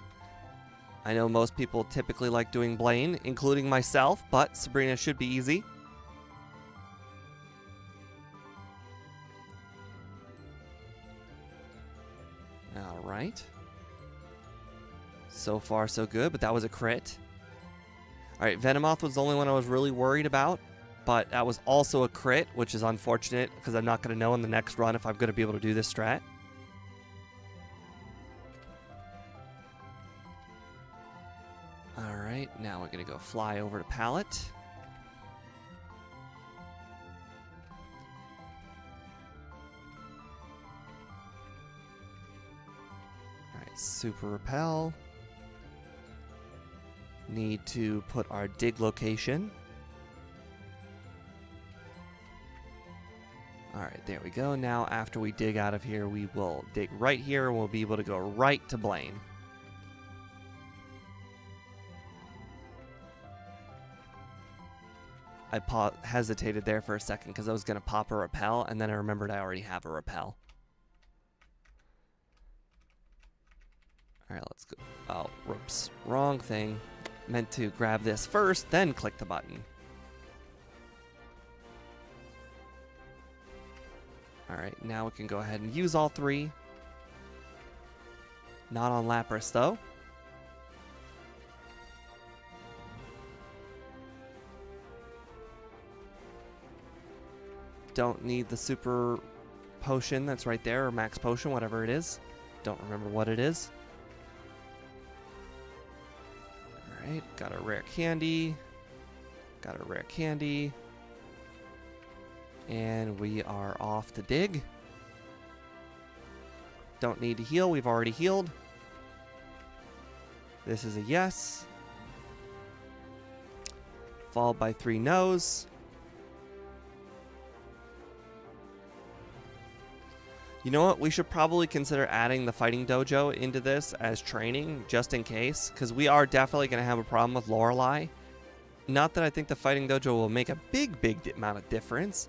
I know most people typically like doing Blaine, including myself, but Sabrina should be easy. Alright. So far, so good, but that was a crit. Alright, Venomoth was the only one I was really worried about, but that was also a crit, which is unfortunate because I'm not going to know in the next run if I'm going to be able to do this strat. Alright, now we're going to go fly over to Pallet. Alright, Super Repel. Need to put our dig location. Alright, there we go. Now, after we dig out of here, we will dig right here, and we'll be able to go right to Blaine. I hesitated there for a second because I was going to pop a repel, and then I remembered I already have a repel. Alright, let's go. Oh, whoops. Wrong thing. Meant to grab this first, then click the button. Alright, now we can go ahead and use all three. Not on Lapras, though. Don't need the super potion that's right there, or max potion, whatever it is. Don't remember what it is. Alright, got a rare candy. Got a rare candy. And we are off to dig. Don't need to heal, we've already healed. This is a yes. Followed by 3 no's. You know what? We should probably consider adding the fighting dojo into this as training, just in case, because we are definitely going to have a problem with Lorelei. Not that I think the fighting dojo will make a big amount of difference,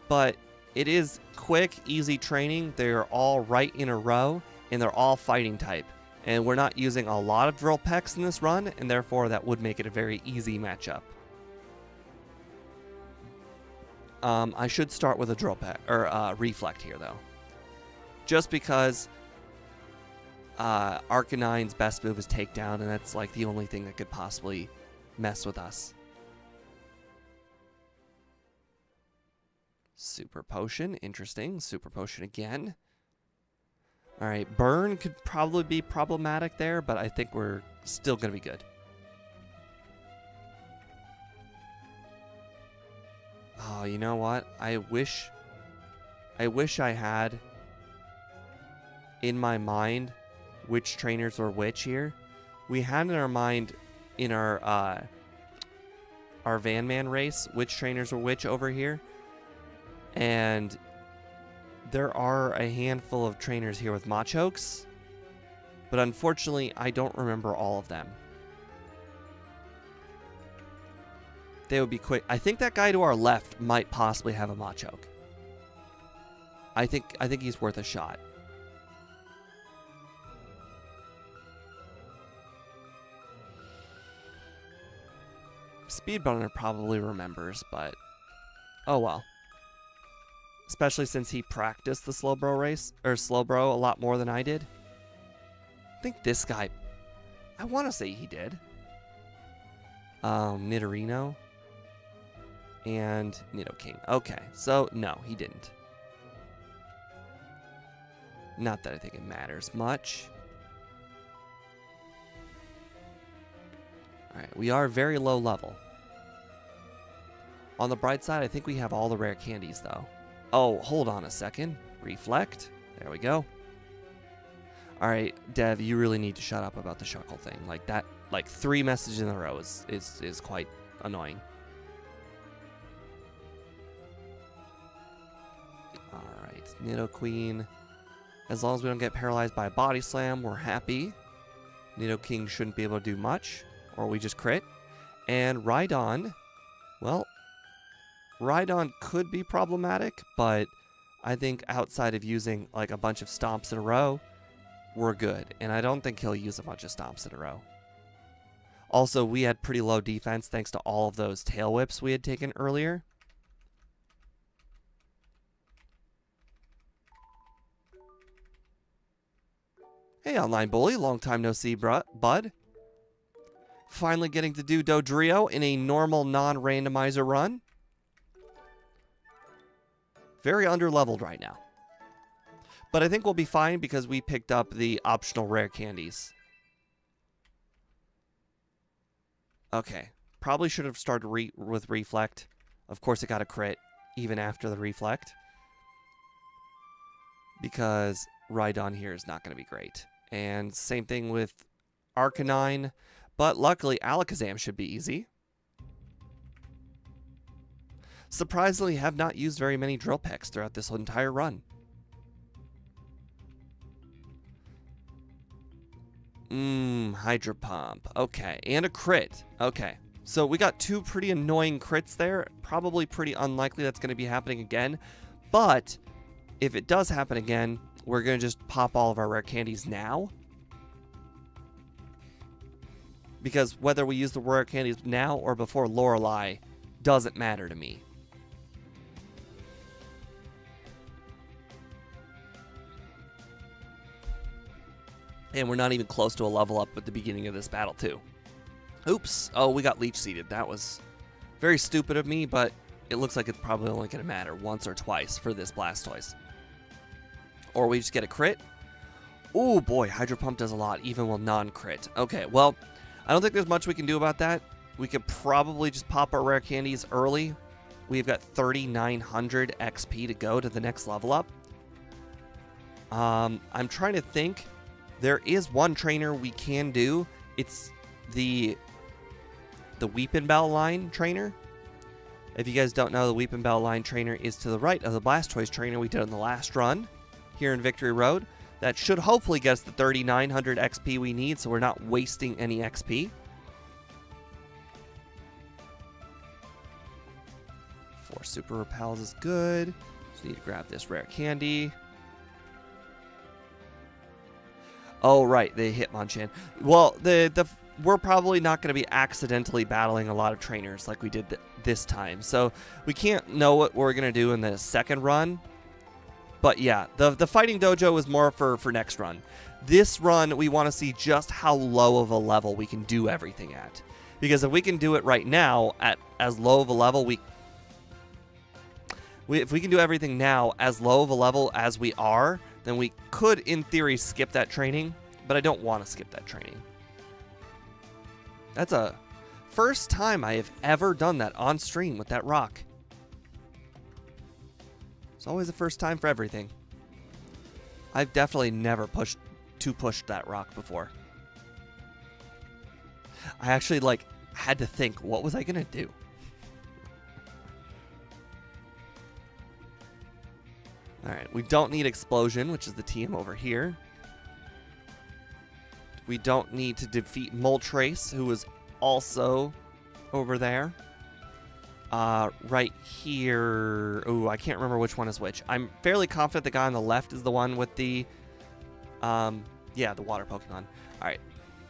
but it is quick, easy training. They're all right in a row, and they're all fighting type. And we're not using a lot of drill pecks in this run, and therefore that would make it a very easy matchup. I should start with a drill peck, or reflect here, though. Just because Arcanine's best move is takedown, and that's like the only thing that could possibly mess with us. Super Potion, interesting. Super Potion again. Alright, Burn could probably be problematic there, but I think we're still going to be good. Oh, you know what? I wish I had in my mind which trainers were which here. We had in our mind in our Van Man race which trainers were which over here. And there are a handful of trainers here with Machokes, but unfortunately I don't remember all of them. They would be quick. I think that guy to our left might possibly have a Machoke. I think he's worth a shot. Speedrunner probably remembers, but oh well. Especially since he practiced the Slowbro race, or Slowbro, a lot more than I did. I think this guy, I want to say he did. Nidorino and Nidoking. Okay, so no, he didn't. Not that I think it matters much. Alright, we are very low level. On the bright side, I think we have all the rare candies, though. Oh, hold on a second. Reflect. There we go. Alright, Dev, you really need to shut up about the Shuckle thing. Like that, like 3 messages in a row is quite annoying. Alright, Nidoqueen. As long as we don't get paralyzed by a Body Slam, we're happy. Nidoking shouldn't be able to do much, or we just crit. And Rhydon, well, Rhydon could be problematic, but I think outside of using like a bunch of stomps in a row, we're good. And I don't think he'll use a bunch of stomps in a row. Also, we had pretty low defense thanks to all of those tail whips we had taken earlier. Hey, online bully, long time no see, bud. Finally getting to do Dodrio in a normal non-randomizer run. Very under-leveled right now. But I think we'll be fine because we picked up the optional rare candies. Okay. Probably should have started with Reflect. Of course it got a crit even after the Reflect. Because Rhydon here is not going to be great. And same thing with Arcanine. But luckily Alakazam should be easy. surprisingly have not used very many drill pecks throughout this entire run. Hydro Pump. Okay, and a crit. Okay, so we got 2 pretty annoying crits there. Probably pretty unlikely that's going to be happening again. But if it does happen again, we're going to just pop all of our rare candies now. Because whether we use the rare candies now or before Lorelei doesn't matter to me. And we're not even close to a level up at the beginning of this battle, too. Oops. Oh, we got leech seeded. That was very stupid of me, but it looks like it's probably only going to matter once or twice for this Blastoise. Or we just get a crit. Oh, boy. Hydro Pump does a lot, even with non-crit. Okay, well, I don't think there's much we can do about that. We could probably just pop our rare candies early. We've got 3,900 XP to go to the next level up. I'm trying to think. There is one trainer we can do. It's the Weepinbell line trainer. If you guys don't know, the Weepinbell line trainer is to the right of the Blastoise trainer we did on the last run here in Victory Road. That should hopefully get us the 3,900 XP we need, so we're not wasting any XP. 4 Super Repels is good. Just need to grab this rare candy. Oh, right, the Hitmonchan. Well, we're probably not going to be accidentally battling a lot of trainers like we did this time. So we can't know what we're going to do in the second run. But yeah, the Fighting Dojo is more for next run. This run, we want to see just how low of a level we can do everything at. Because if we can do it right now at as low of a level, if we can do everything now as low of a level as we are, then we could, in theory, skip that training. But I don't want to skip that training. That's a first time I have ever done that on stream with that rock. It's always the first time for everything. I've definitely never pushed that rock before. I actually had to think, what was I gonna do? Alright, we don't need Explosion, which is the TM over here. We don't need to defeat Moltres, who is also over there. Right here. Ooh, I can't remember which one is which. I'm fairly confident the guy on the left is the one with the, yeah, the water Pokemon. Alright,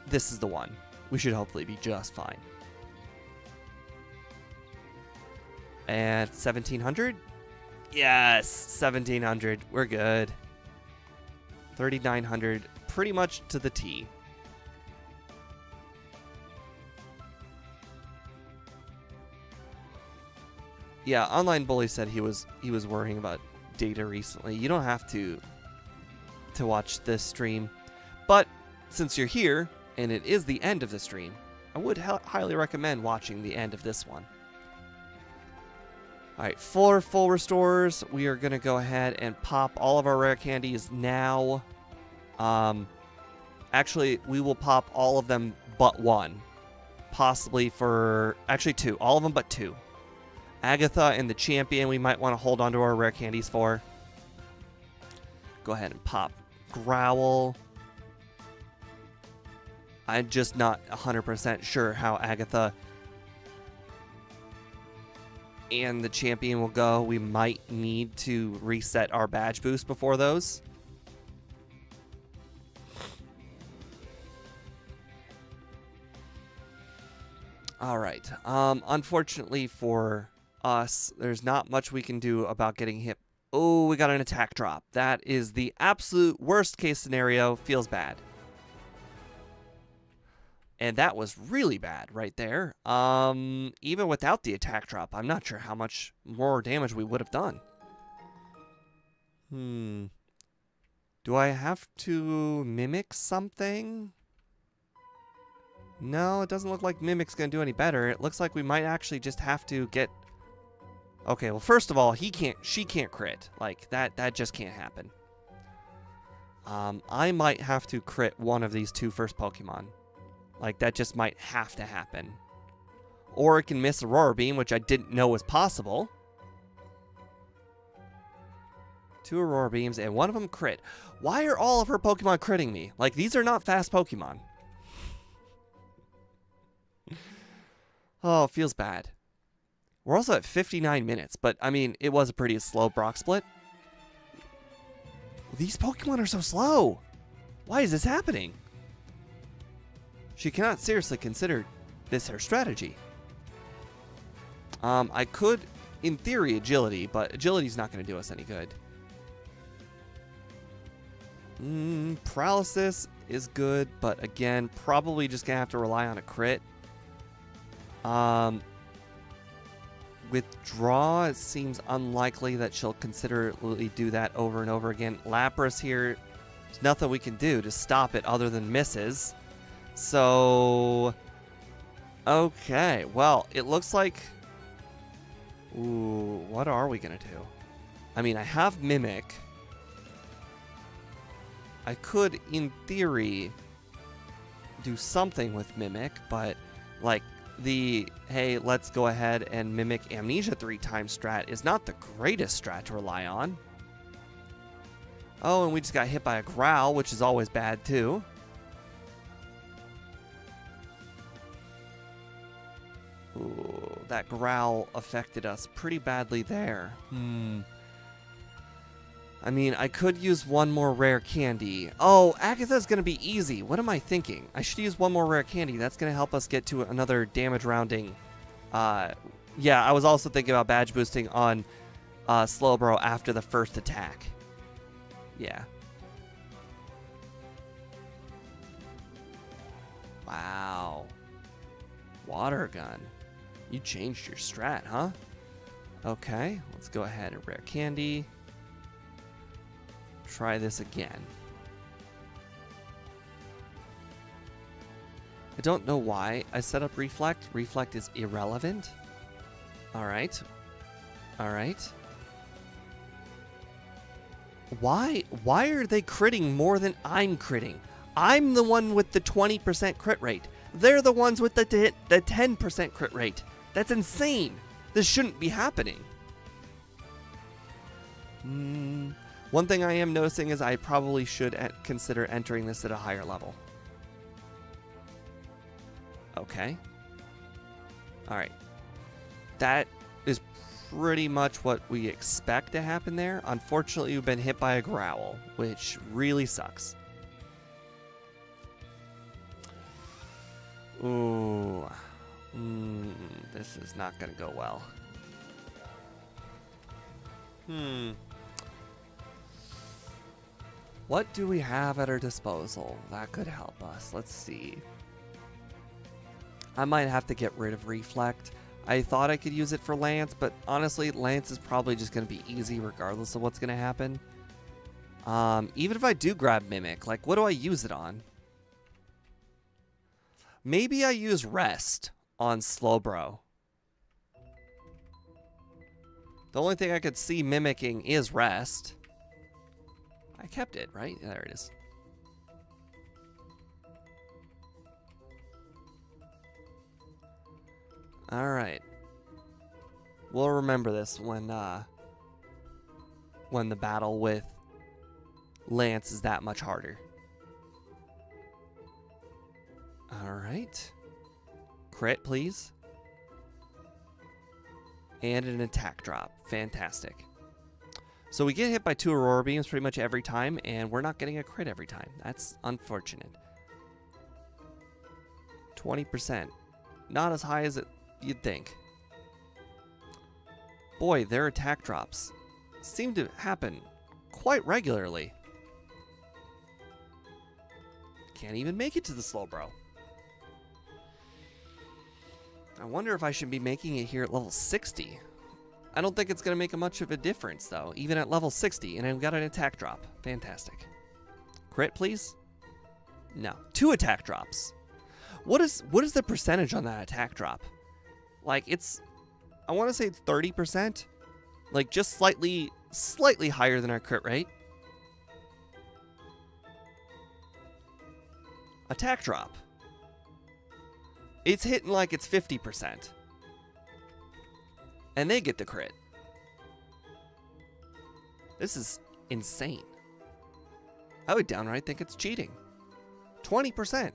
this is the one. We should hopefully be just fine. And 1,700? Yes, 1,700. We're good. 3,900, pretty much to the T. Yeah, Online Bully said he was worrying about data recently. You don't have to watch this stream, but since you're here and it is the end of the stream, I would highly recommend watching the end of this one. All right, for full restores, we are gonna go ahead and pop all of our rare candies now. Actually, we will pop all of them but one, possibly for actually 2, all of them but 2. Agatha and the champion we might want to hold on to our rare candies for. Go ahead and pop Growl. I'm just not 100% sure how Agatha and the champion will go. We might need to reset our badge boost before those. All right. Unfortunately for us, there's not much we can do about getting hit. Oh, we got an attack drop. That is the absolute worst case scenario. Feels bad. And that was really bad right there. Even without the attack drop, I'm not sure how much more damage we would have done. Do I have to mimic something? No, it doesn't look like Mimic's going to do any better. It looks like we might actually just have to get... Okay, well, first of all, she can't crit. Like, that just can't happen. I might have to crit one of these 2 first Pokemon. Like, that just might have to happen. Or it can miss Aurora Beam, which I didn't know was possible. 2 Aurora Beams, and one of them crit. Why are all of her Pokemon critting me? Like, these are not fast Pokemon. Oh, it feels bad. We're also at 59 minutes, but, I mean, it was a pretty slow Brock split. These Pokemon are so slow. Why is this happening? She cannot seriously consider this her strategy. I could, in theory, agility, but agility's not going to do us any good. Paralysis is good, but again, probably just going to have to rely on a crit. Withdraw, it seems unlikely that she'll considerably do that over and over again. Lapras here, there's nothing we can do to stop it other than misses. So, okay, well, it looks like, ooh, what are we going to do? I mean, I have Mimic. I could, in theory, do something with Mimic, but, like, the, hey, let's go ahead and Mimic Amnesia 3 times strat is not the greatest strat to rely on. Oh, and we just got hit by a Growl, which is always bad, too. Ooh, that Growl affected us pretty badly there. I mean, I could use one more rare candy. Oh, Agatha's going to be easy. What am I thinking? I should use one more rare candy. That's going to help us get to another damage rounding. Yeah, I was also thinking about badge boosting on Slowbro after the first attack. Yeah. Wow. Water gun. You changed your strat, huh? Okay, let's go ahead and rare candy. Try this again. I don't know why I set up Reflect. Reflect is irrelevant. Alright. Alright. Why are they critting more than I'm critting? I'm the one with the 20% crit rate. They're the ones with the 10% crit rate. That's insane. This shouldn't be happening. One thing I am noticing is I probably should consider entering this at a higher level. Okay. Alright. That is pretty much what we expect to happen there. Unfortunately, we've been hit by a Growl, which really sucks. Ooh. This is not going to go well. What do we have at our disposal that could help us? Let's see. I might have to get rid of Reflect. I thought I could use it for Lance, but honestly, Lance is probably just going to be easy regardless of what's going to happen. Even if I do grab Mimic, like, what do I use it on? Maybe I use Rest on Slowbro. The only thing I could see mimicking is Rest. I kept it, right? There it is. Alright. We'll remember this when the battle with Lance is that much harder. Alright. Crit, please. And an attack drop. Fantastic. So we get hit by 2 Aurora Beams pretty much every time, and we're not getting a crit every time. That's unfortunate. 20%. Not as high as you'd think. Boy, their attack drops seem to happen quite regularly. Can't even make it to the Slowbro. I wonder if I should be making it here at level 60. I don't think it's going to make much of a difference, though, even at level 60, and I've got an attack drop. Fantastic. Crit, please? No. 2 attack drops. What is the percentage on that attack drop? Like, it's... I want to say it's 30%. Like, just slightly higher than our crit rate. Attack drop. It's hitting like it's 50%. And they get the crit. This is insane. I would downright think it's cheating. 20%.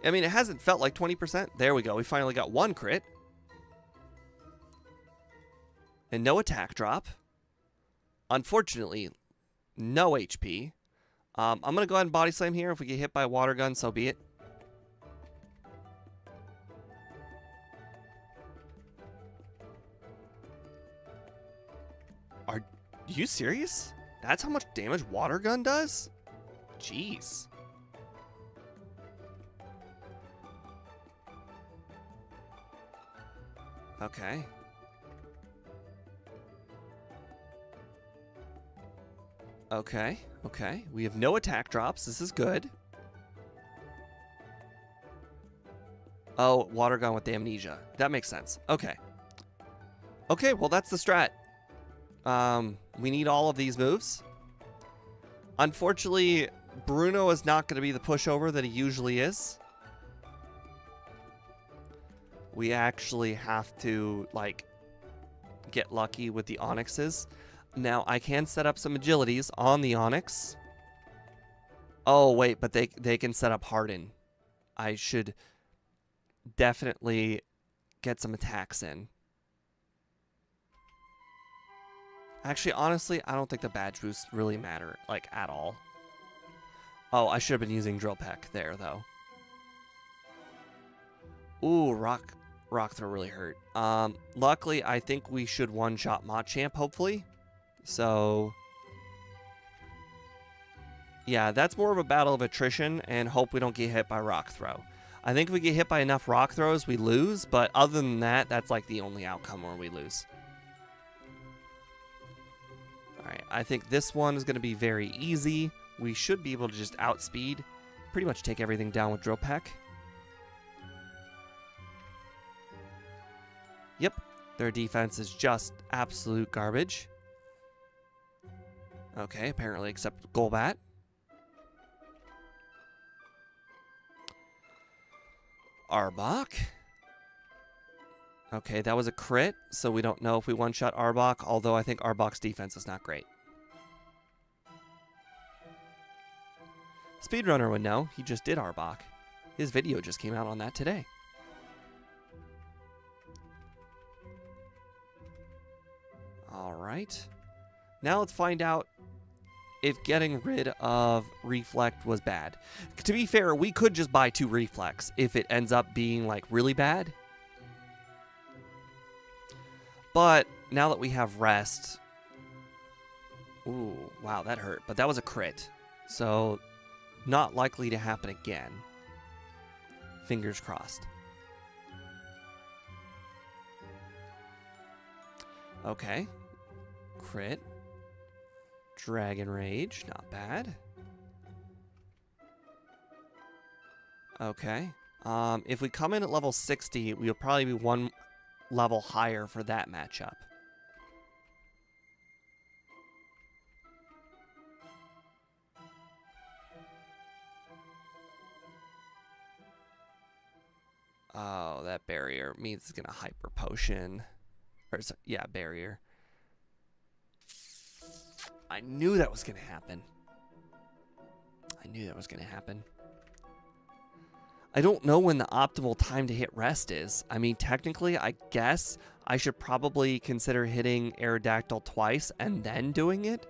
I mean, it hasn't felt like 20%. There we go. We finally got one crit. And no attack drop. Unfortunately, no HP. I'm going to go ahead and body slam here. If we get hit by a water gun, so be it. Are you serious? That's how much damage water gun does? Jeez. Okay. Okay, okay. We have no attack drops. This is good. Oh, water gun with the amnesia. That makes sense. Okay. Okay, well, that's the strat. We need all of these moves. Unfortunately, Bruno is not going to be the pushover that he usually is. We actually have to, like, get lucky with the Onyxes. Now, I can set up some agilities on the Onyx. Oh, wait, but they can set up Harden. I should definitely get some attacks in. Actually, honestly, I don't think the badge boosts really matter, like, at all. Oh, I should have been using Drill Peck there, though. Ooh, Rock Throw really hurt. Luckily, I think we should one-shot Machamp, hopefully. So, yeah, that's more of a battle of attrition, and hope we don't get hit by Rock Throw. I think if we get hit by enough Rock Throws, we lose, but other than that, that's like the only outcome where we lose. Alright, I think this one is going to be very easy. We should be able to just outspeed, pretty much take everything down with Drill Peck. Yep, their defense is just absolute garbage. Okay, apparently except Golbat. Arbok. Okay, that was a crit, so we don't know if we one-shot Arbok, although I think Arbok's defense is not great. Speedrunner would know. He just did Arbok. His video just came out on that today. Alright. Now let's find out if getting rid of Reflect was bad. To be fair, we could just buy 2 Reflex if it ends up being, like, really bad. But now that we have Rest... Ooh, wow, that hurt. But that was a crit. So, not likely to happen again. Fingers crossed. Okay. Crit. Dragon Rage, not bad. Okay. If we come in at level 60, we'll probably be 1 level higher for that matchup. Oh, that barrier means it's gonna hyper potion. Or, yeah, barrier. I knew that was going to happen. I knew that was going to happen. I don't know when the optimal time to hit Rest is. I mean, technically, I guess I should probably consider hitting Aerodactyl twice and then doing it.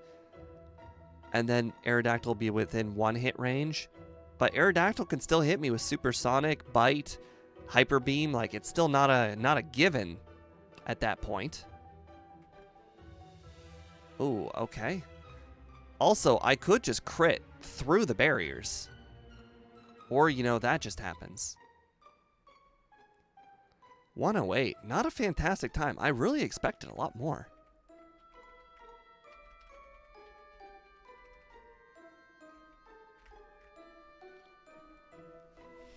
And then Aerodactyl will be within 1 hit range. But Aerodactyl can still hit me with Supersonic, Bite, Hyper Beam. Like, it's still not a given at that point. Ooh, okay. Also, I could just crit through the barriers. Or, you know, that just happens. 108. Not a fantastic time. I really expected a lot more.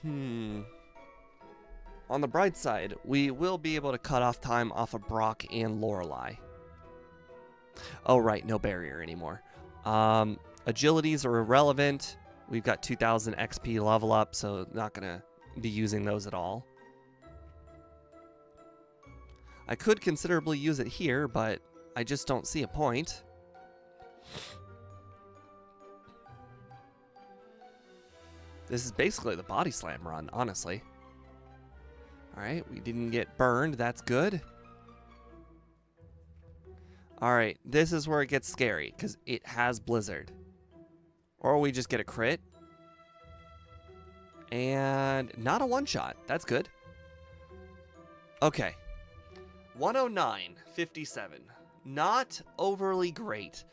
On the bright side, we will be able to cut off time off of Brock and Lorelei. Oh, right, no barrier anymore. Agilities are irrelevant. We've got 2,000 XP level up, so not going to be using those at all. I could considerably use it here, but I just don't see a point. This is basically the body slam run, honestly. Alright, we didn't get burned. That's good. Alright, this is where it gets scary, because it has Blizzard. Or we just get a crit. And not a one-shot. That's good. Okay. 109.57. Not overly great.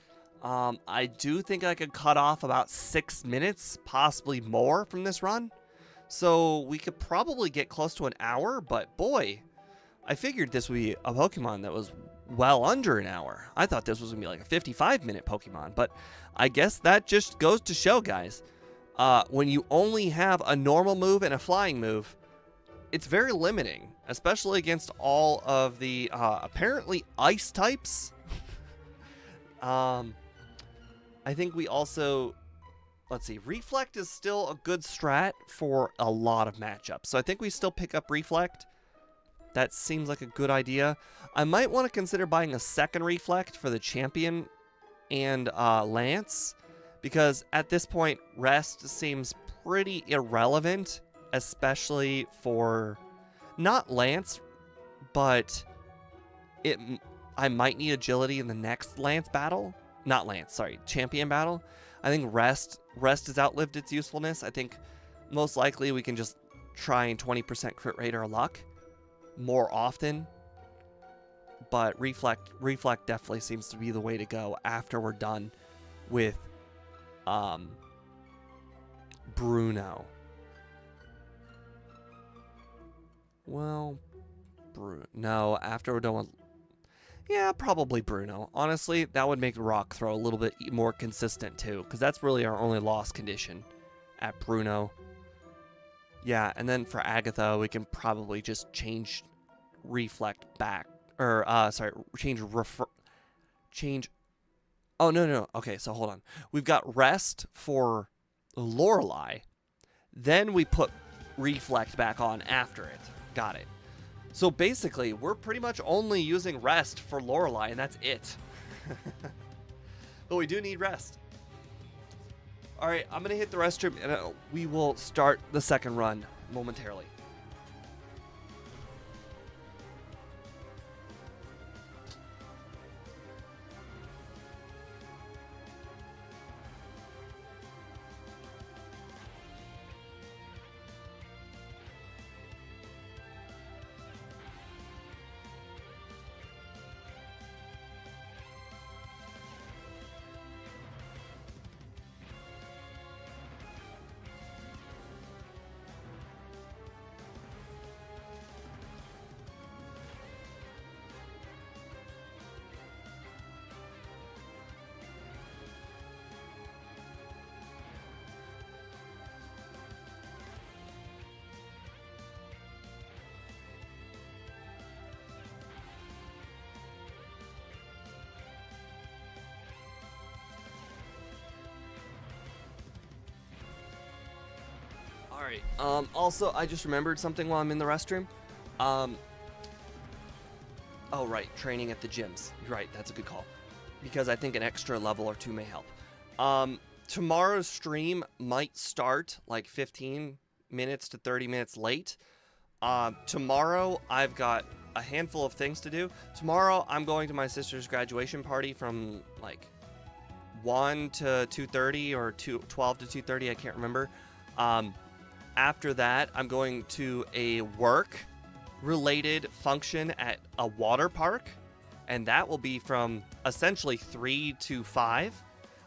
I do think I could cut off about 6 minutes, possibly more, from this run. So we could probably get close to an hour, but boy, I figured this would be a Pokemon that was well under an hour. I thought this was going to be like a 55-minute Pokemon, but I guess that just goes to show, guys. When you only have a normal move and a flying move, it's very limiting, especially against all of the apparently ice types. I think we also, let's see, Reflect is still a good strat for a lot of matchups. So I think we still pick up Reflect. That seems like a good idea. I might want to consider buying a second Reflect for the Champion and Lance, because at this point, Rest seems pretty irrelevant, especially for not Lance, but I might need agility in the next Lance battle. Not Lance, sorry, Champion battle. I think Rest has outlived its usefulness. I think most likely we can just try and 20% crit rate our luck more often. But Reflect definitely seems to be the way to go after we're done with Bruno. Well, no, after we're done with... Yeah, probably Bruno. Honestly, that would make Rock Throw a little bit more consistent too, because that's really our only loss condition at Bruno. Yeah, and then for Agatha, we can probably just change Reflect back. Or, sorry, change... Oh, no. Okay, so hold on. We've got Rest for Lorelei. Then we put Reflect back on after it. Got it. So basically, we're pretty much only using Rest for Lorelei, and that's it. But we do need Rest. Alright, I'm going to hit the restroom, and we will start the second run momentarily. Alright, also, I just remembered something while I'm in the restroom. Oh, right, training at the gyms. You're right, that's a good call. Because I think an extra level or two may help. Tomorrow's stream might start like 15 minutes to 30 minutes late. Tomorrow, I've got a handful of things to do. Tomorrow, I'm going to my sister's graduation party from like 1 to 2:30 or 12 to 2:30, I can't remember. After that, I'm going to a work-related function at a water park, and that will be from essentially 3 to 5.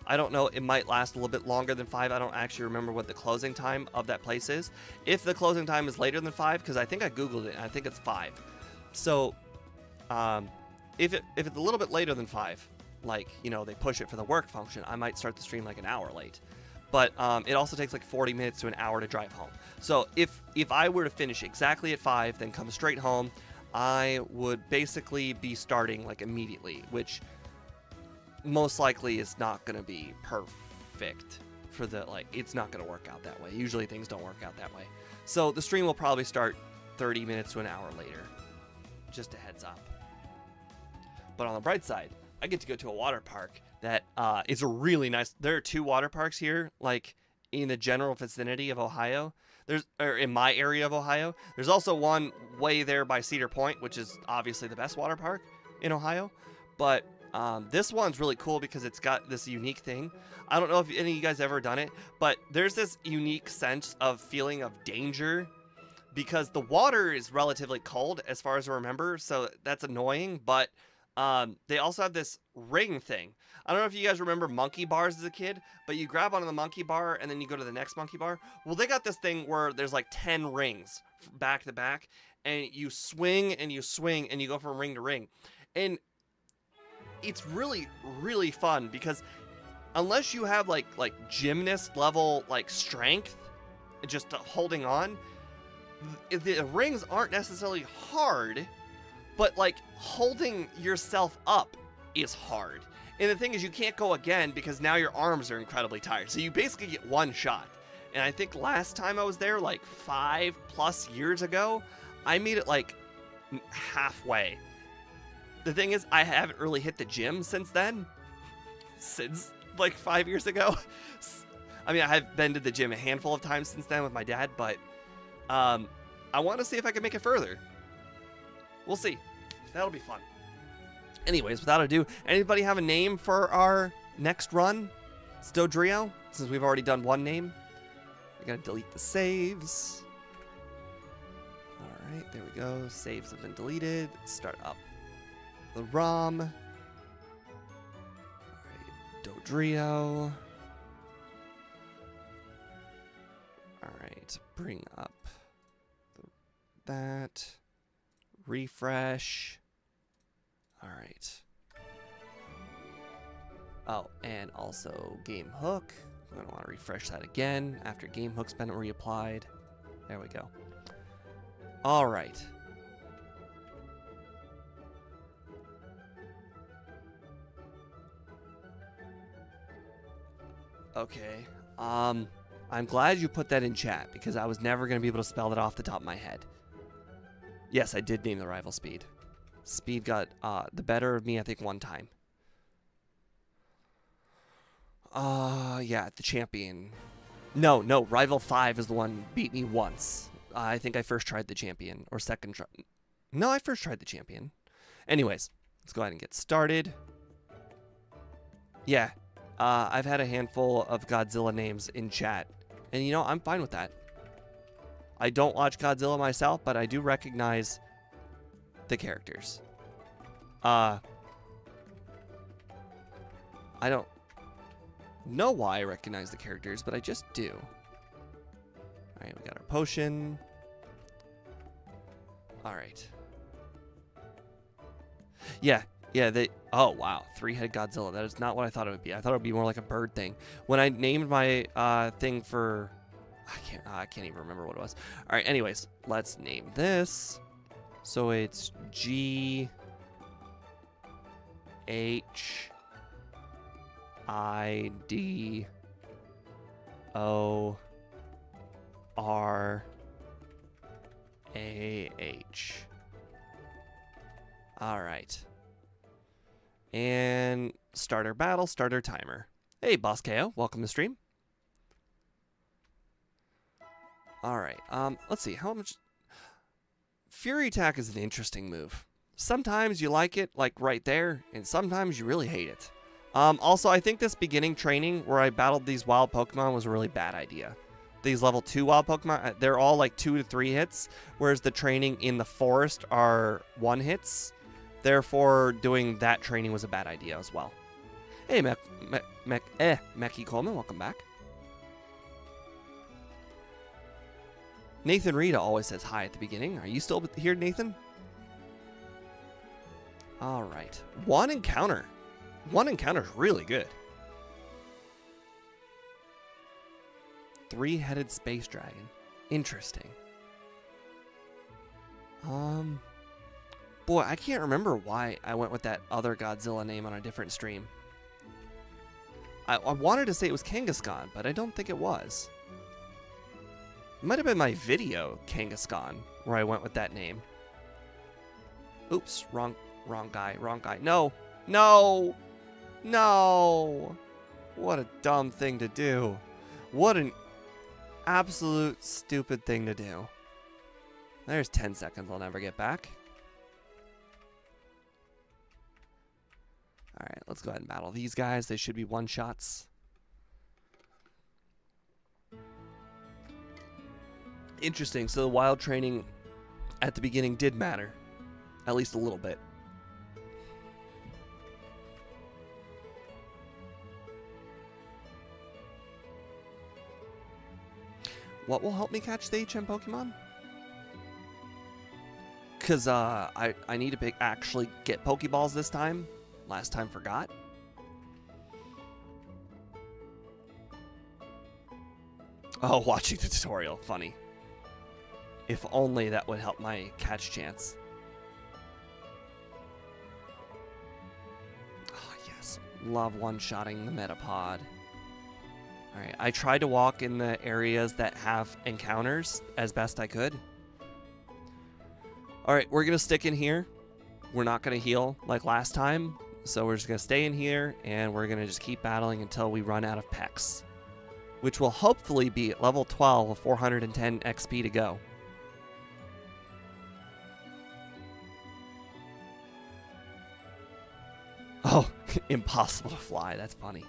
I don't know, it might last a little bit longer than 5. I don't actually remember what the closing time of that place is. If the closing time is later than 5, because I think I Googled it, and I think it's 5. So, if it's a little bit later than 5, like, you know, they push it for the work function, I might start the stream like an hour late. But it also takes like 40 minutes to an hour to drive home. So if I were to finish exactly at 5, then come straight home, I would basically be starting like immediately, which most likely is not going to be perfect for the, like, it's not going to work out that way. Usually things don't work out that way. So the stream will probably start 30 minutes to an hour later. Just a heads up. But on the bright side, I get to go to a water park that is a really nice. There are 2 water parks here, like in the general vicinity of Ohio. Or in my area of Ohio. There's also one way there by Cedar Point, which is obviously the best water park in Ohio. But this one's really cool because it's got this unique thing. I don't know if any of you guys ever done it, but there's this unique sense of feeling of danger because the water is relatively cold as far as I remember, so that's annoying, but they also have this ring thing. I don't know if you guys remember monkey bars as a kid, but you grab onto the monkey bar and then you go to the next monkey bar. Well, they got this thing where there's like 10 rings back to back, and you swing and you swing and you go from ring to ring. And it's really, really fun because unless you have like gymnast level like strength, just holding on, the rings aren't necessarily hard, but like holding yourself up is hard. And the thing is, you can't go again because now your arms are incredibly tired. So you basically get one shot. And I think last time I was there, like 5+ years ago, I made it like halfway. The thing is, I haven't really hit the gym since then. Since like 5 years ago. I mean, I have been to the gym a handful of times since then with my dad, but I want to see if I can make it further. We'll see. That'll be fun. Anyways, without ado, anybody have a name for our next run? It's Dodrio, since we've already done one name. We gotta delete the saves. Alright, there we go. Saves have been deleted. Start up the ROM. Alright, Dodrio. Alright, bring up that. Refresh. Alright. Oh, and also game hook. I'm going to want to refresh that again after game hook's been reapplied. There we go. Alright. Okay. I'm glad you put that in chat because I was never going to be able to spell that off the top of my head. Yes, I did name the rival Speed. Speed got the better of me, I think, one time. Yeah, the champion. No, Rival 5 is the one who beat me once. I think I first tried the champion, or second try. No, I first tried the champion. Anyways, let's go ahead and get started. Yeah, I've had a handful of Godzilla names in chat, and you know, I'm fine with that. I don't watch Godzilla myself, but I do recognize the characters. I don't know why I recognize the characters, but I just do. Alright, we got our potion. Alright. Yeah, they... Oh, wow. 3-headed Godzilla. That is not what I thought it would be. I thought it would be more like a bird thing. When I named my thing for... I can't even remember what it was. Alright, anyways. Let's name this. So it's G... H... I... D... O... R... A... H. Alright. And starter battle, starter timer. Hey, Boss KO, welcome to stream. Alright, let's see, how much... Fury Attack is an interesting move. Sometimes you like it, like right there, and sometimes you really hate it. Also, I think this beginning training where I battled these wild Pokemon was a really bad idea. These level 2 wild Pokemon, they're all like 2 to 3 hits, whereas the training in the forest are 1 hits. Therefore, doing that training was a bad idea as well. Hey, Mecky Coleman, welcome back. Nathan Rita always says hi at the beginning. Are you still here, Nathan? Alright. One encounter. One encounter is really good. 3-headed space dragon. Interesting. Boy, I can't remember why I went with that other Godzilla name on a different stream. I wanted to say it was Kangaskhan, but I don't think it was. It might have been my video, Kangaskhan, where I went with that name. Oops, wrong guy. No, No! No! What a dumb thing to do. What an absolute stupid thing to do. There's 10 seconds I'll never get back. Alright, let's go ahead and battle these guys. They should be one-shots. Interesting. So the wild training at the beginning did matter. At least a little bit. What will help me catch the HM Pokemon? Because I need to actually get Pokeballs this time. Last time forgot. Oh, watching the tutorial. Funny. If only that would help my catch chance. Oh, yes. Love one-shotting the Metapod. Alright, I tried to walk in the areas that have encounters as best I could. Alright, we're going to stick in here. We're not going to heal like last time. So we're just going to stay in here, and we're going to just keep battling until we run out of Pex. Which will hopefully be at level 12 with 410 XP to go. Oh, impossible to fly. That's funny.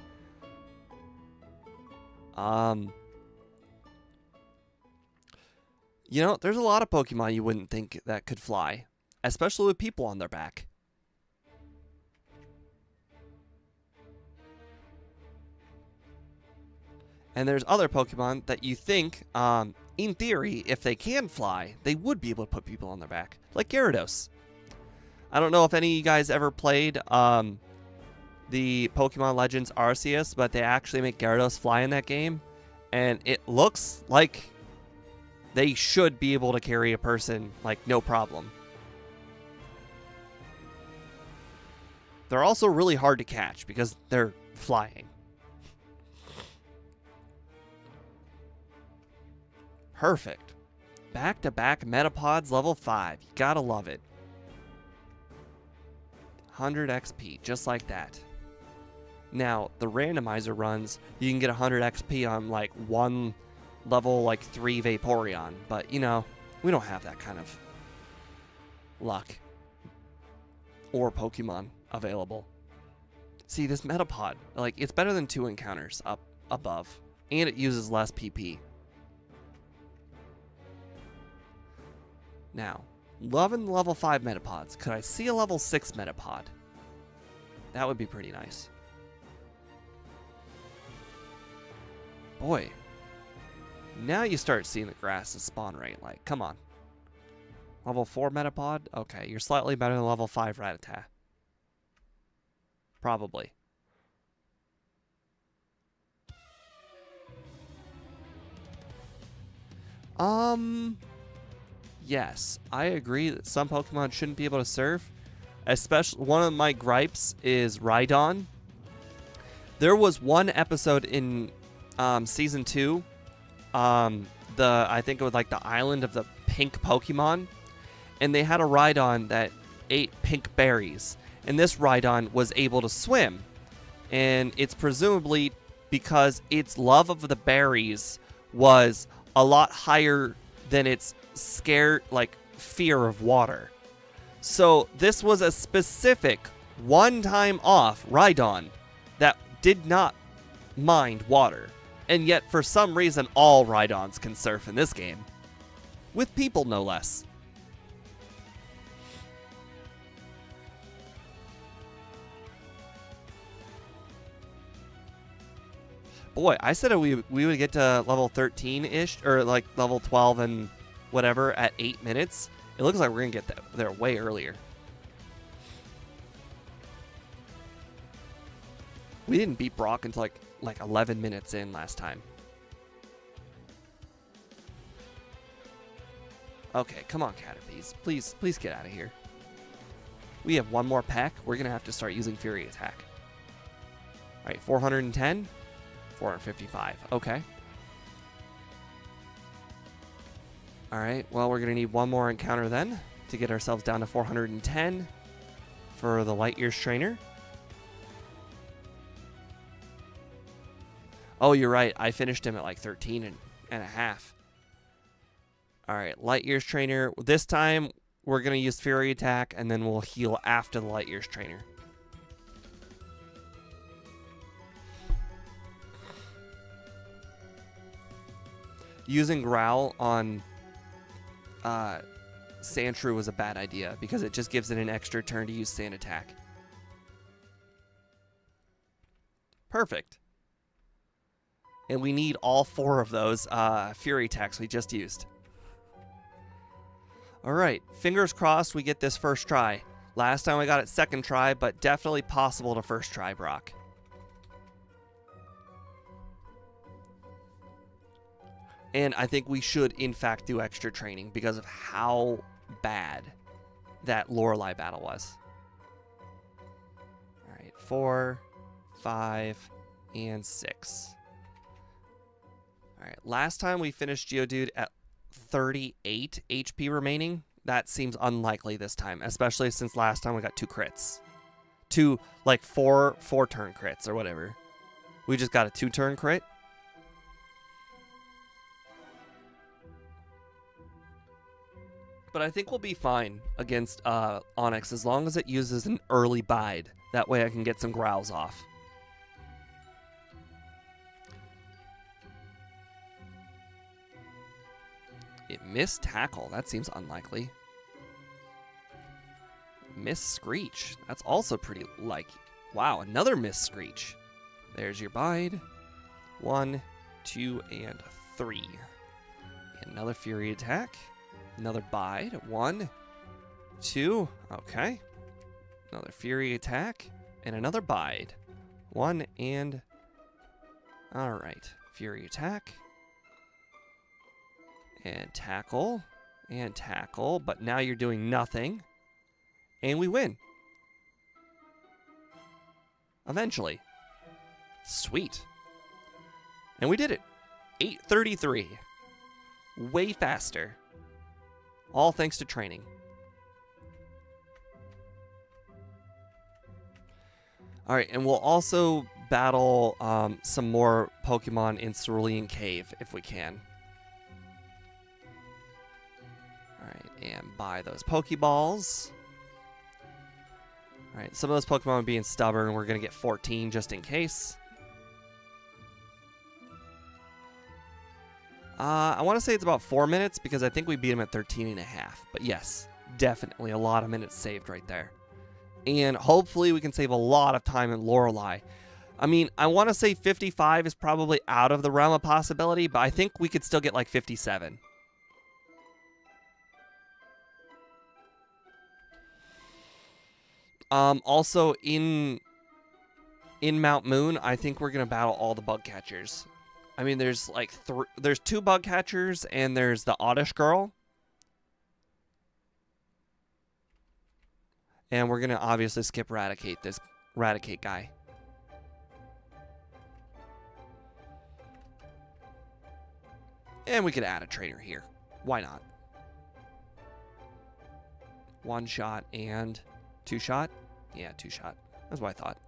You know, there's a lot of Pokemon you wouldn't think that could fly. Especially with people on their back. And there's other Pokemon that you think, in theory, if they can fly, they would be able to put people on their back. Like Gyarados. I don't know if any of you guys ever played the Pokemon Legends Arceus, but they actually make Gyarados fly in that game. And it looks like they should be able to carry a person, like, no problem. They're also really hard to catch because they're flying. Perfect. Back-to-back Metapods level 5. You gotta love it. 100 XP, just like that. Now, the randomizer runs, you can get 100 XP on, like, one level, like, 3 Vaporeon. But, you know, we don't have that kind of luck. Or Pokemon available. See, this Metapod, like, it's better than 2 encounters up above. And it uses less PP. Now, loving the level 5 Metapods. Could I see a level 6 Metapod? That would be pretty nice. Boy. Now you start seeing the grass's spawn rate. Like, come on. Level 4 Metapod? Okay, you're slightly better than level 5 Rattata. Probably. Yes, I agree that some Pokemon shouldn't be able to surf. Especially, one of my gripes is Rhydon. There was one episode in Season 2. I think it was like the Island of the Pink Pokemon. And they had a Rhydon that ate pink berries. And this Rhydon was able to swim. And it's presumably because its love of the berries was a lot higher than its fear of water. So this was a specific one-time off Rhydon that did not mind water. And yet, for some reason, all Rhydons can surf in this game. With people, no less. Boy, I said we would get to level 13-ish, or like level 12 and whatever at 8 minutes. It looks like we're going to get there way earlier. We didn't beat Brock until like 11 minutes in last time. Okay, come on, Caterpies. Please get out of here. We have one more pack. We're going to have to start using Fury Attack. All right, 410. 455. Okay. Alright, well, we're going to need one more encounter then to get ourselves down to 410 for the Light Years Trainer. Oh, you're right. I finished him at like 13 and a half. All right, Light Years Trainer. This time, we're going to use Fury Attack, and then we'll heal after the Light Years Trainer. Using Growl on Sandshrew was a bad idea because it just gives it an extra turn to use Sand Attack. Perfect. And we need all 4 of those Fury Attacks we just used. All right, fingers crossed we get this first try. Last time I got it second try, but definitely possible to first try, Brock. And I think we should, in fact, do extra training because of how bad that Lorelei battle was. All right, 4, 5, and 6. All right, last time we finished Geodude at 38 HP remaining. That seems unlikely this time, especially since last time we got 2 crits. 2, like 4-turn crits or whatever. We just got a 2-turn crit. But I think we'll be fine against Onix as long as it uses an early bide. That way I can get some growls off. It missed Tackle. That seems unlikely. Miss Screech. That's also pretty like... Wow, another Miss Screech. There's your bide. 1, 2, and 3. Another Fury Attack. Another bide. 1, 2. Okay. Another Fury Attack. And another bide. 1 and... Alright. Fury Attack. And tackle. And tackle. But now you're doing nothing. And we win. Eventually. Sweet. And we did it. 8:33. Way faster. All thanks to training. Alright, and we'll also battle some more Pokemon in Cerulean Cave if we can. Alright, and buy those Pokeballs. Alright, some of those Pokemon being stubborn, we're going to get 14 just in case. I want to say it's about 4 minutes because I think we beat him at 13.5. But yes, definitely a lot of minutes saved right there. And hopefully we can save a lot of time in Lorelei. I mean, I want to say 55 is probably out of the realm of possibility, but I think we could still get like 57. Also, in Mount Moon, I think we're going to battle all the bug catchers. I mean, there's like there's 2 bug catchers, and there's the Oddish girl. And we're going to obviously skip this Raticate guy. And we could add a trainer here. Why not? 1 shot and 2 shot? Yeah, 2 shot. That's what I thought.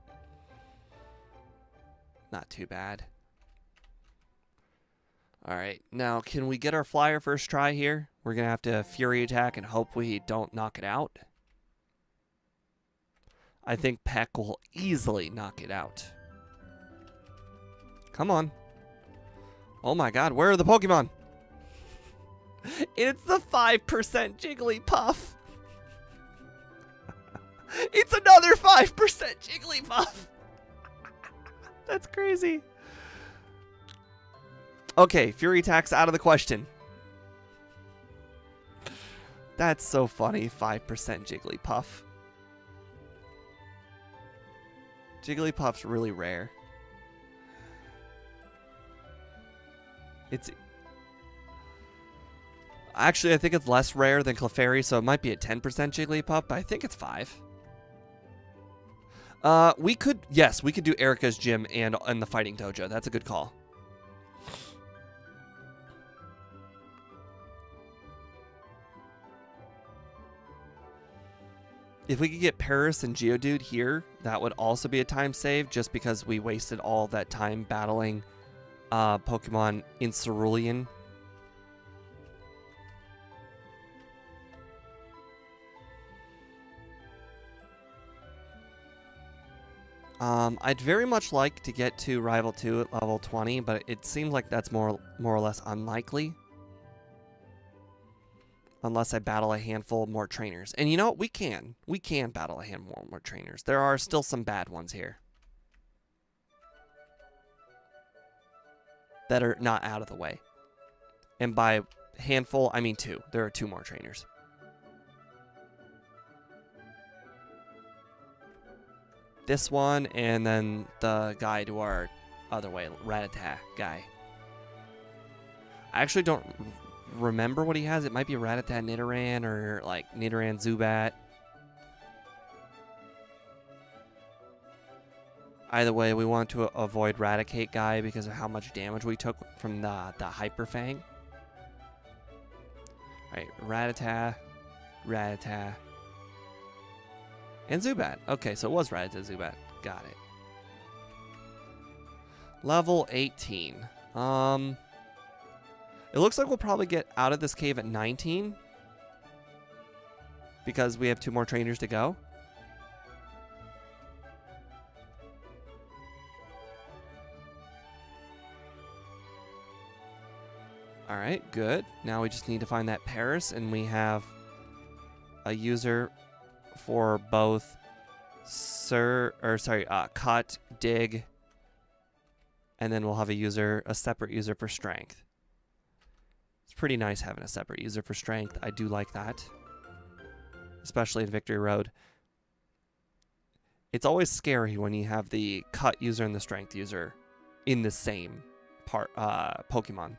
Not too bad. Alright, now can we get our flyer first try here? We're going to have to Fury Attack and hope we don't knock it out. I think Peck will easily knock it out. Come on. Oh my god, where are the Pokemon? It's the 5% Jigglypuff. It's another 5% Jigglypuff. That's crazy. Okay, Fury Attack's out of the question. That's so funny, 5% Jigglypuff. Jigglypuff's really rare. It's... Actually, I think it's less rare than Clefairy, so it might be a 10% Jigglypuff, but I think it's 5. We could do Erica's gym and the Fighting Dojo. That's a good call. If we could get Paris and Geodude here, that would also be a time save, just because we wasted all that time battling Pokemon in Cerulean. I'd very much like to get to Rival 2 at level 20, but it seems like that's more or less unlikely. Unless I battle a handful more trainers. And you know what? We can. We can battle a handful more trainers. There are still some bad ones here that are not out of the way. And by handful, I mean 2. There are 2 more trainers. This one, and then the guy to our other way, Rattata guy. I actually don't remember what he has. It might be Rattata Nidoran or like Nidoran Zubat. Either way, we want to avoid Raticate guy because of how much damage we took from the Hyper Fang. Alright, Rattata, and Zubat. Okay, so it was Rattata Zubat. Got it. Level 18. It looks like we'll probably get out of this cave at 19. Because we have 2 more trainers to go. Alright, good. Now we just need to find that Paris, and we have a user for both cut, dig, and then we'll have a separate user for strength. It's pretty nice having a separate user for strength. I do like that, especially in Victory Road. It's always scary when you have the cut user and the strength user in the same Pokemon.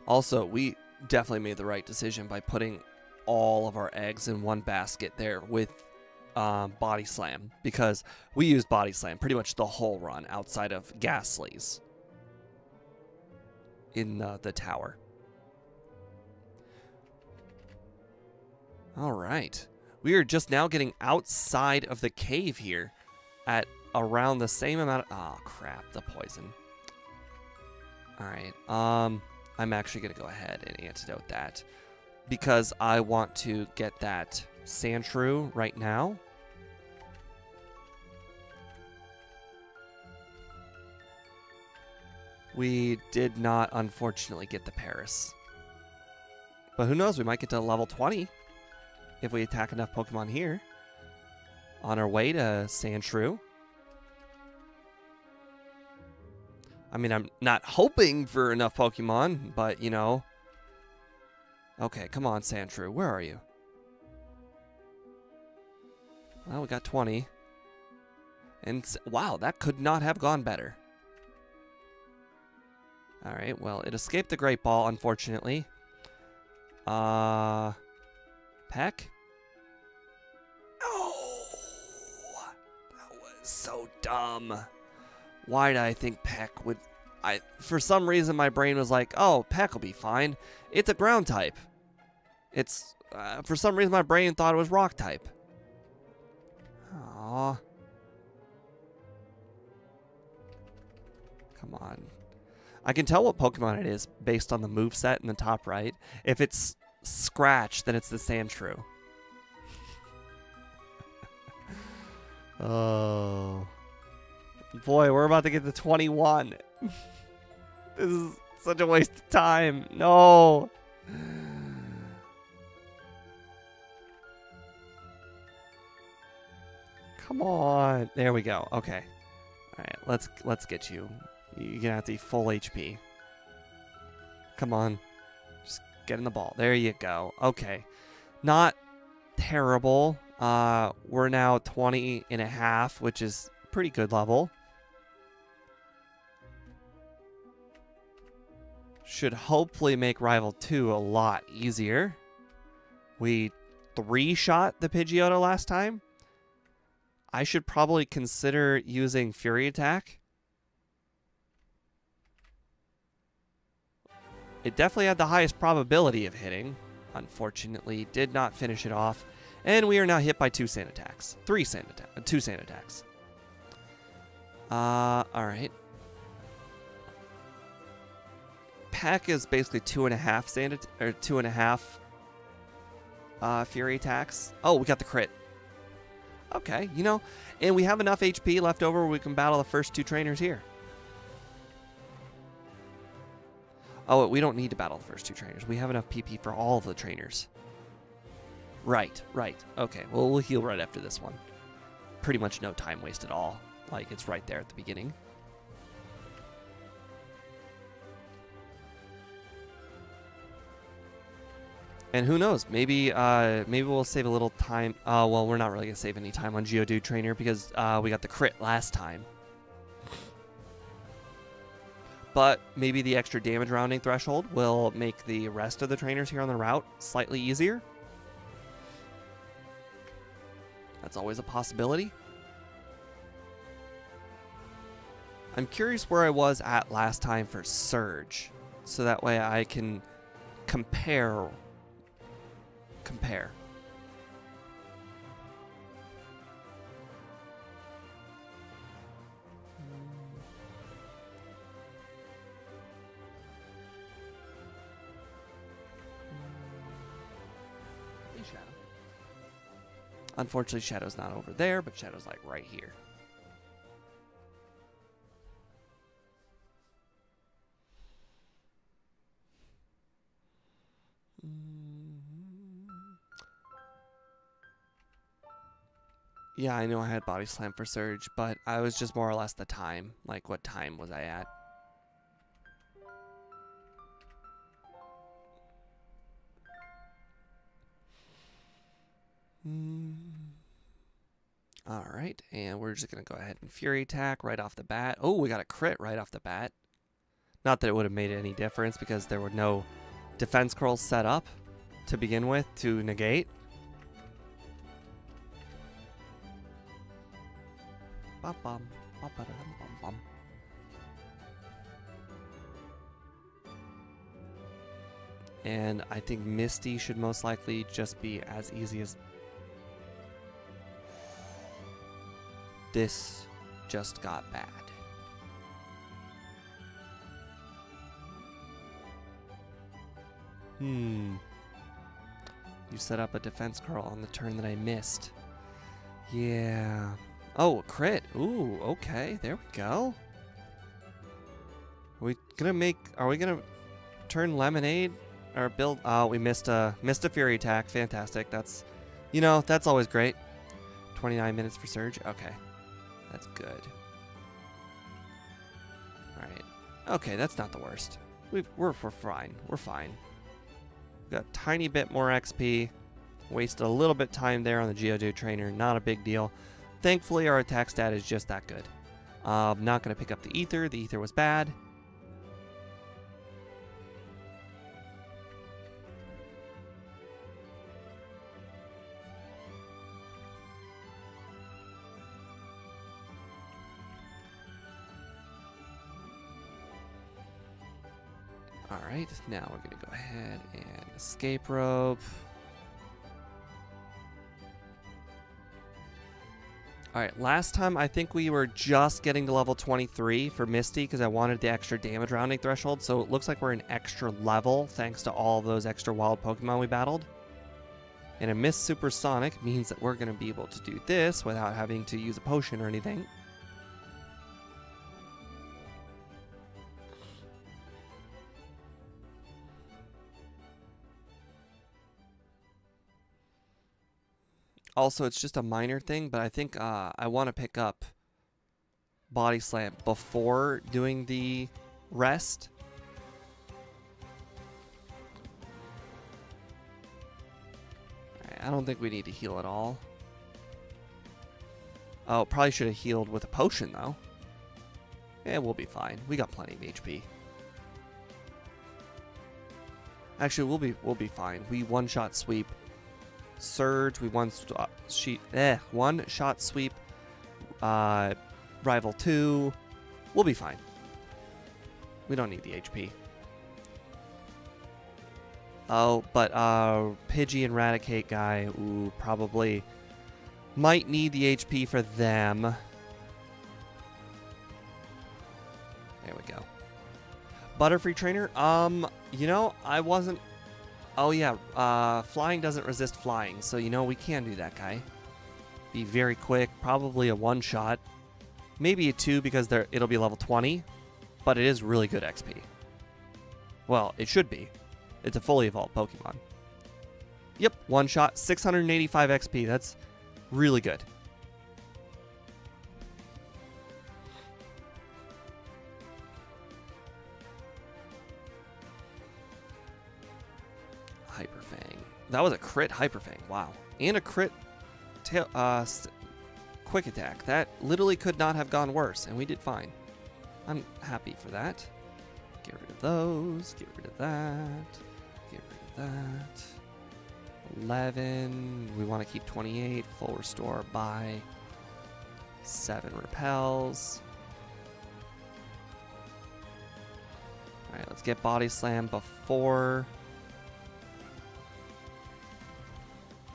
Also, we definitely made the right decision by putting all of our eggs in one basket there with Body Slam, because we used Body Slam pretty much the whole run outside of Ghastly's in the tower. All right. We are just now getting outside of the cave here at around the same amount of... Oh, crap. The poison. All right. I'm actually going to go ahead and antidote that because I want to get that Sandshrew right now. We did not, unfortunately, get the Paris. But who knows? We might get to level 20 if we attack enough Pokemon here. On our way to Sandshrew. I mean, I'm not hoping for enough Pokemon, but, you know. Okay, come on, Sandshrew. Where are you? Well, we got 20. And, wow, that could not have gone better. Alright, well, it escaped the Great Ball, unfortunately. Peck? Oh! That was so dumb. Why did I think Peck would... For some reason, my brain was like, oh, Peck will be fine. It's a ground type. It's... for some reason, my brain thought it was rock type. Aww. Come on. I can tell what Pokemon it is based on the moveset in the top right. If it's Scratch, then it's the Sandshrew. Oh... Boy, we're about to get to 21. This is such a waste of time. No. Come on. There we go. Okay. All right, let's get you. You're gonna have to be full HP. Come on. Just get in the ball. There you go. Okay. Not terrible. We're now 20 and a half, which is pretty good level. Should hopefully make Rival 2 a lot easier. We 3-shot the Pidgeotto last time. I should probably consider using Fury Attack. It definitely had the highest probability of hitting. Unfortunately, did not finish it off. And we are now hit by 2 sand attacks. 2 sand attacks. Alright. Peck is basically 2.5 sand or 2.5 fury attacks. Oh, we got the crit. Okay, you know, and we have enough HP left over where we can battle the first 2 trainers here. Oh, we don't need to battle the first 2 trainers. We have enough PP for all of the trainers. Right. Okay, well, we'll heal right after this one. Pretty much no time waste at all. Like, it's right there at the beginning. And who knows? Maybe we'll save a little time. Well, we're not really going to save any time on Geodude Trainer because we got the crit last time. But maybe the extra damage rounding threshold will make the rest of the trainers here on the route slightly easier. That's always a possibility. I'm curious where I was at last time for Surge, so that way I can compare. Shadow. Unfortunately, Shadow's not over there, but Shadow's like right here. Yeah, I know I had Body Slam for Surge, but I was just more or less the time. Like, what time was I at? Alright, and we're just going to go ahead and Fury Attack right off the bat. Oh, we got a crit right off the bat. Not that it would have made any difference because there were no defense curls set up to begin with to negate. And I think Misty should most likely just be as easy as... This just got bad. You set up a defense curl on the turn that I missed. Yeah. Oh, a crit. Ooh, okay. There we go. Are we gonna turn Lemonade or build? Oh, we missed a Fury Attack. Fantastic. That's, you know, that's always great. 29 minutes for Surge. Okay. That's good. Alright. Okay, that's not the worst. We're fine. We're fine. We got a tiny bit more XP. Wasted a little bit time there on the Geodude Trainer. Not a big deal. Thankfully, our attack stat is just that good. Not going to pick up the Ether. The Ether was bad. Alright, now we're going to go ahead and Escape Rope. Alright, last time I think we were just getting to level 23 for Misty because I wanted the extra damage rounding threshold, so it looks like we're an extra level thanks to all of those extra wild Pokemon we battled. And a Miss Supersonic means that we're going to be able to do this without having to use a potion or anything. Also, it's just a minor thing, but I think I want to pick up Body Slam before doing the rest. I don't think we need to heal at all. Oh, probably should have healed with a potion, though. Yeah, we'll be fine. We got plenty of HP. Actually, we'll be fine. We one-shot sweep Surge, we one-shot sweep Rival 2. We'll be fine. We don't need the HP. Oh, but Pidgey and Raticate guy, ooh, probably might need the HP for them. There we go. Butterfree trainer, you know, I wasn't, oh yeah, flying doesn't resist flying, so you know, we can do that guy. Be very quick, probably a one-shot. Maybe a 2 because it'll be level 20, but it is really good XP. Well, it should be. It's a fully evolved Pokemon. Yep, one shot, 685 XP. That's really good. Hyper Fang. That was a crit Hyper Fang. Wow. And a crit quick attack. That literally could not have gone worse, and we did fine. I'm happy for that. Get rid of those. Get rid of that. Get rid of that. 11. We want to keep 28. Full restore by 7 repels. Alright, let's get Body Slam before.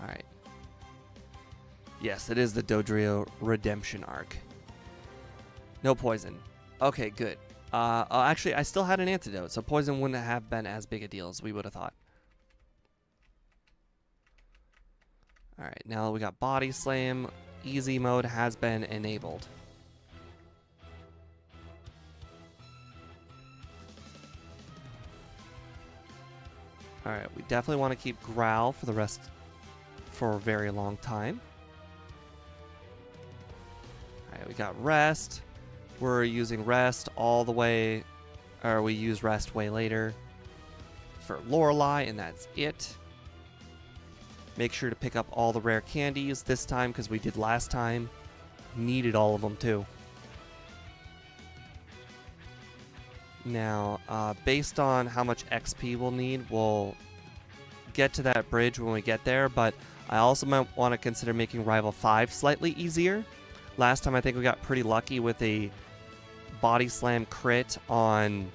Alright. Yes, it is the Dodrio Redemption arc. No poison. Okay, good. Actually, I still had an antidote, so poison wouldn't have been as big a deal as we would have thought. Alright, now we got Body Slam. Easy mode has been enabled. Alright, we definitely want to keep Growl for the rest for a very long time. Alright, we got Rest. We're using Rest all the way, or we use Rest way later for Lorelei, and that's it. Make sure to pick up all the rare candies this time, because we did last time. Needed all of them too. Now, based on how much XP we'll need, we'll get to that bridge when we get there, but I also might want to consider making Rival 5 slightly easier. Last time I think we got pretty lucky with a Body Slam crit on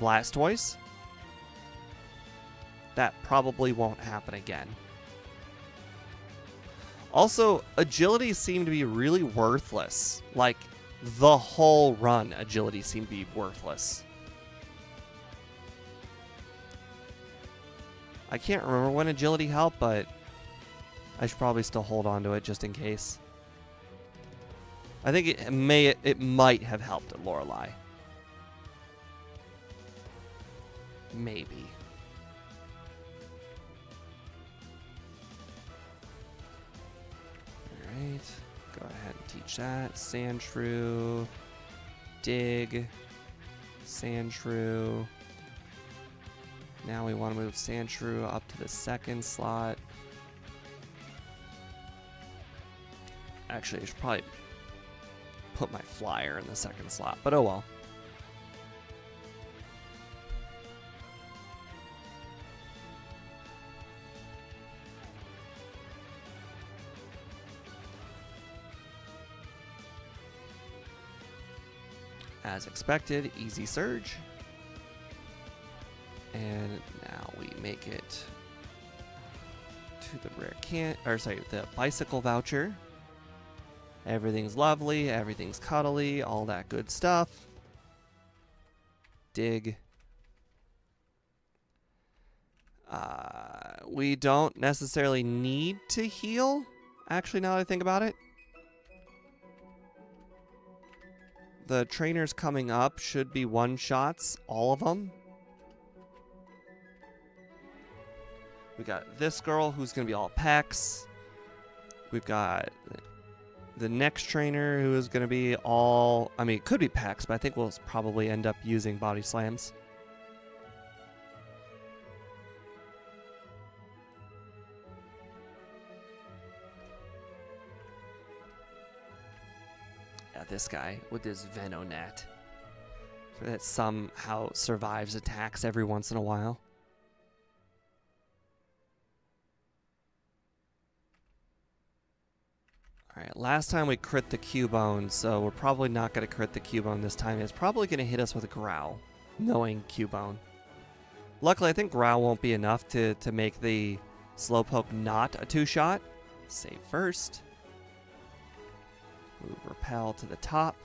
Blastoise. That probably won't happen again. Also, agility seemed to be really worthless. Like, the whole run, agility seemed to be worthless. I can't remember when agility helped, but I should probably still hold on to it just in case. I think it might have helped at Lorelei. Maybe. Alright. Go ahead and teach that. Sandshrew. Dig. Sandshrew. Now we want to move Sandshrew up to the second slot. Actually, I should probably put my flyer in the second slot, but oh well. As expected, easy surge. And now we make it to the the bicycle voucher. Everything's lovely, everything's cuddly, all that good stuff. Dig. We don't necessarily need to heal, actually, now that I think about it. The trainers coming up should be one-shots, all of them. We got this girl who's going to be all Pex. We've got the next trainer who is going to be all... I mean, it could be Pex, but I think we'll probably end up using Body Slams. Yeah, this guy with his Venonat. That somehow survives attacks every once in a while. Alright, last time we crit the Cubone, so we're probably not going to crit the Cubone this time. It's probably going to hit us with a Growl, knowing Cubone. Luckily, I think Growl won't be enough to make the Slowpoke not a two-shot. Save first. Move Repel to the top.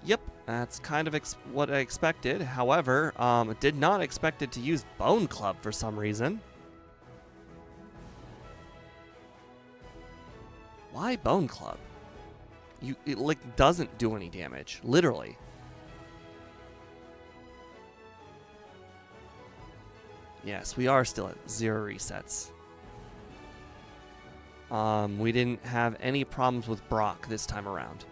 Yep, that's kind of what I expected. However, did not expect it to use Bone Club for some reason. Why Bone Club? It like doesn't do any damage, literally. Yes, we are still at 0 resets. We didn't have any problems with Brock this time around.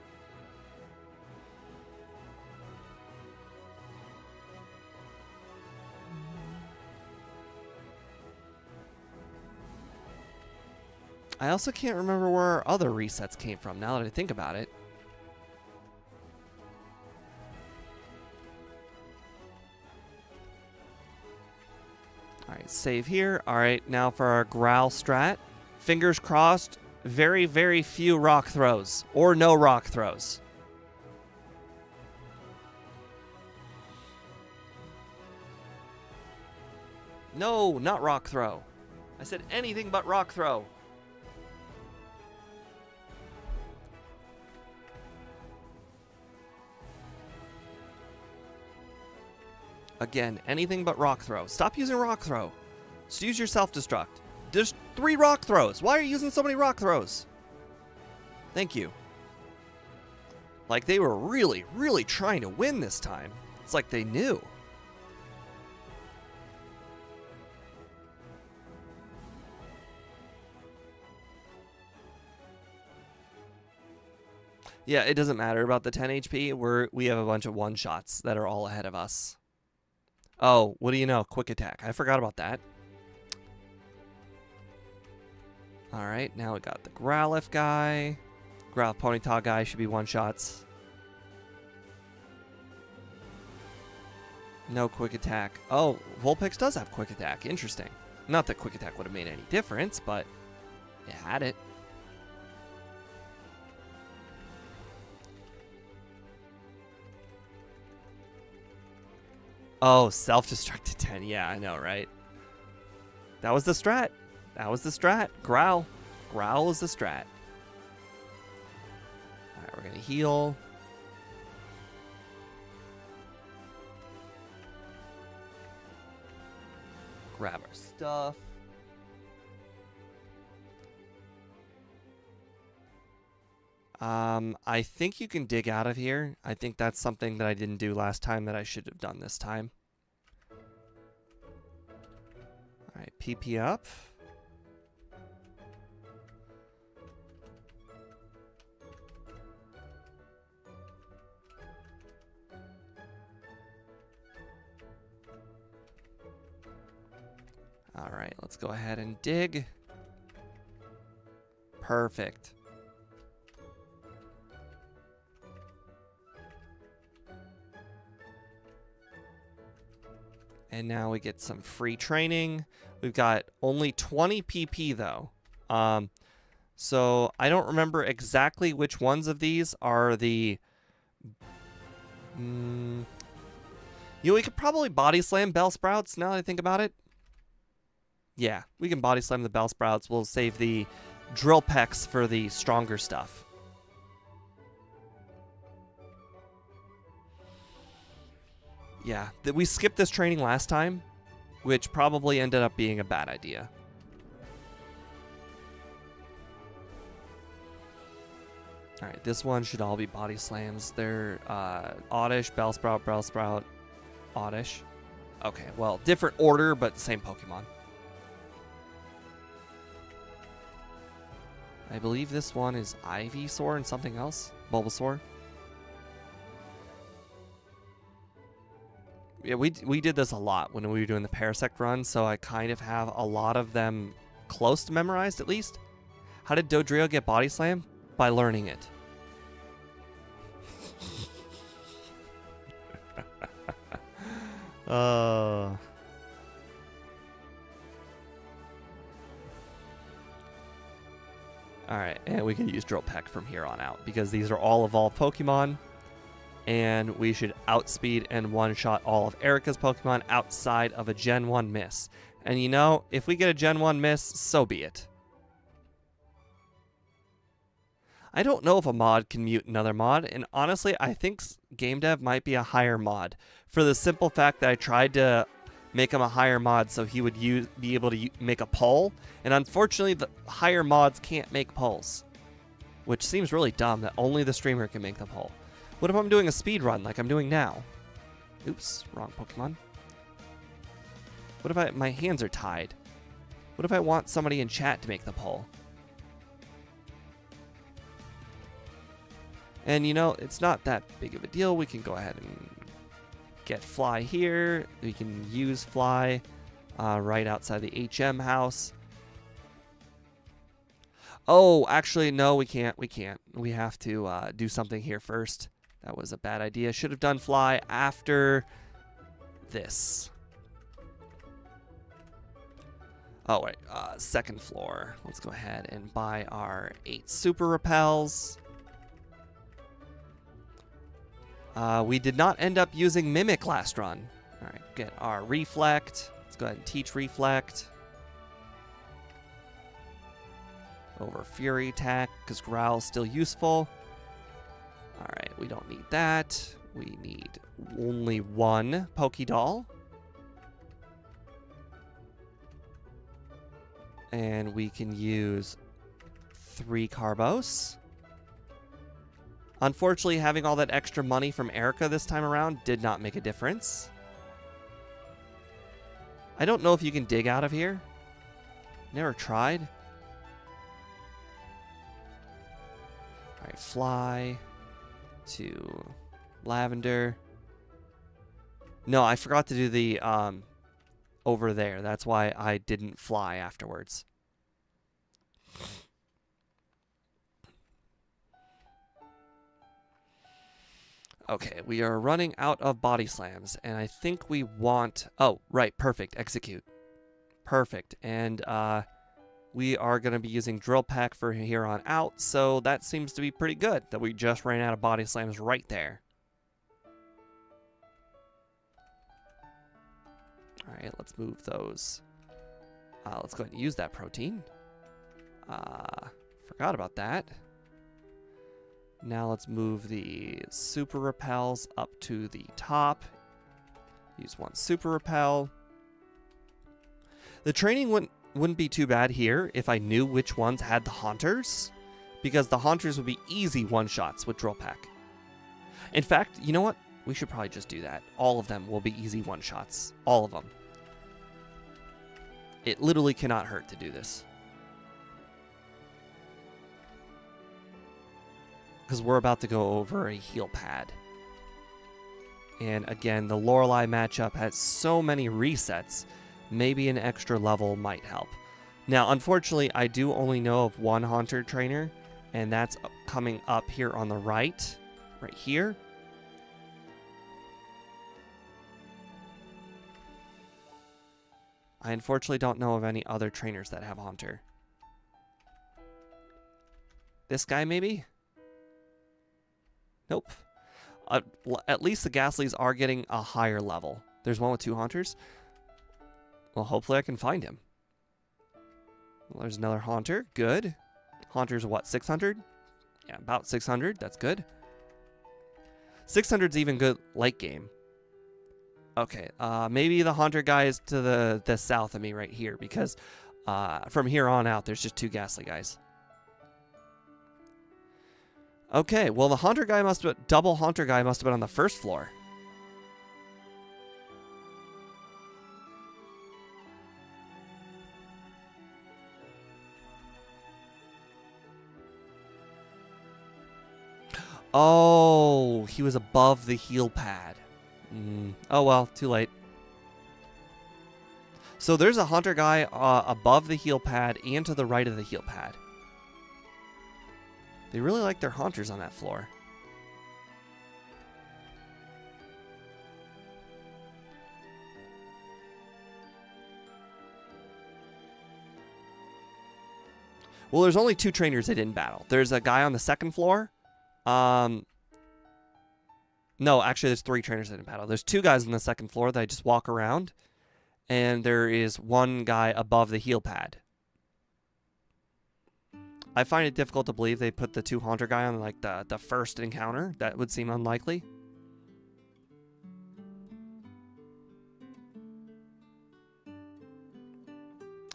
I also can't remember where our other resets came from now that I think about it. Alright, save here. Alright, now for our Growl strat. Fingers crossed, very, very few rock throws. Or no rock throws. No, not rock throw. I said anything but rock throw. Again, anything but rock throw. Stop using rock throw. Just use your self-destruct. There's 3 rock throws. Why are you using so many rock throws? Thank you. Like, they were really, really trying to win this time. It's like they knew. Yeah, it doesn't matter about the 10 HP. We have a bunch of one-shots that are all ahead of us. Oh, what do you know? Quick attack. I forgot about that. Alright, now we got the Growlithe guy. Growlithe Ponyta guy should be one-shots. No quick attack. Oh, Vulpix does have quick attack. Interesting. Not that quick attack would have made any difference, but it had it. Oh, self-destructed 10. Yeah, I know, right? That was the strat. That was the strat. Growl. Growl is the strat. Alright, we're going to heal. Grab our stuff. I think you can dig out of here. I think that's something that I didn't do last time that I should have done this time. Alright, PP up. Alright, let's go ahead and dig. Perfect. And now we get some free training. We've got only 20 PP though. So I don't remember exactly which ones of these are the... You know, we could probably body slam Bellsprouts now that I think about it. Yeah, we can body slam the Bellsprouts. We'll save the Drill Pecks for the stronger stuff. Yeah, we skipped this training last time, which probably ended up being a bad idea. Alright, this one should all be body slams. They're Oddish, Bellsprout, Oddish. Okay, well, different order, but the same Pokemon. I believe this one is Ivysaur and something else. Bulbasaur. Yeah, we did this a lot when we were doing the Parasect run, so I kind of have a lot of them close to memorized, at least. How did Dodrio get Body Slam? By learning it. Alright, and we can use Drill Peck from here on out because these are all evolved Pokemon. And we should outspeed and one-shot all of Erica's Pokemon outside of a Gen 1 miss. And you know, if we get a Gen 1 miss, so be it. I don't know if a mod can mute another mod, and honestly, I think Game Dev might be a higher mod. For the simple fact that I tried to make him a higher mod so he would be able to make a poll, and unfortunately, the higher mods can't make polls. Which seems really dumb that only the streamer can make the poll. What if I'm doing a speed run like I'm doing now? Oops, wrong Pokemon. What if my hands are tied? What if I want somebody in chat to make the poll? And you know, it's not that big of a deal. We can go ahead and get Fly here. We can use Fly right outside the HM house. Oh, actually, no, we can't. We can't. We have to do something here first. That was a bad idea. Should have done Fly after this. Oh, wait. Second floor. Let's go ahead and buy our 8 Super Repels. We did not end up using Mimic last run. All right, get our Reflect. Let's go ahead and teach Reflect. Over Fury attack, because Growl's still useful. All right, we don't need that. We need only 1 Pokédoll. And we can use 3 Carbos. Unfortunately, having all that extra money from Erica this time around did not make a difference. I don't know if you can dig out of here. Never tried. Alright, Fly to Lavender. No, I forgot to do the over there. That's why I didn't fly afterwards. Okay, we are running out of body slams, and I think we want... Oh, right, perfect, execute. Perfect, and we are going to be using Drill Peck for here on out, so that seems to be pretty good, that we just ran out of body slams right there. Alright, let's move those. Let's go ahead and use that protein. Forgot about that. Now let's move the Super Repels up to the top. Use 1 Super Repel. The training wouldn't be too bad here if I knew which ones had the Haunters, because the Haunters would be easy one-shots with Drill Peck. In fact, you know what? We should probably just do that. All of them will be easy one-shots. All of them. It literally cannot hurt to do this. Because we're about to go over a heal pad. And again, the Lorelei matchup has so many resets, maybe an extra level might help. Now, unfortunately, I do only know of 1 Haunter trainer, and that's coming up here on the right here. I unfortunately don't know of any other trainers that have Haunter. This guy, maybe? Nope. At least the Ghastlies are getting a higher level. There's one with 2 Haunters. Well, hopefully I can find him. Well, there's another Haunter. Good. Haunter's what, 600? Yeah, about 600. That's good. 600's even good late game. Okay, maybe the Haunter guy is to the south of me right here, because from here on out, there's just 2 Ghastly guys. Okay, well, the Haunter guy double Haunter guy must have been on the first floor. Oh, he was above the heal pad. Oh well, too late. So there's a Haunter guy above the heal pad and to the right of the heal pad. They really like their Haunters on that floor. Well, there's only 2 trainers that didn't battle. There's a guy on the 2nd floor. No, actually, there's 3 trainers that didn't battle. There's 2 guys on the 2nd floor that I just walk around. And there is 1 guy above the heal pad. I find it difficult to believe they put the 2 Haunter guy on like the first encounter. That would seem unlikely.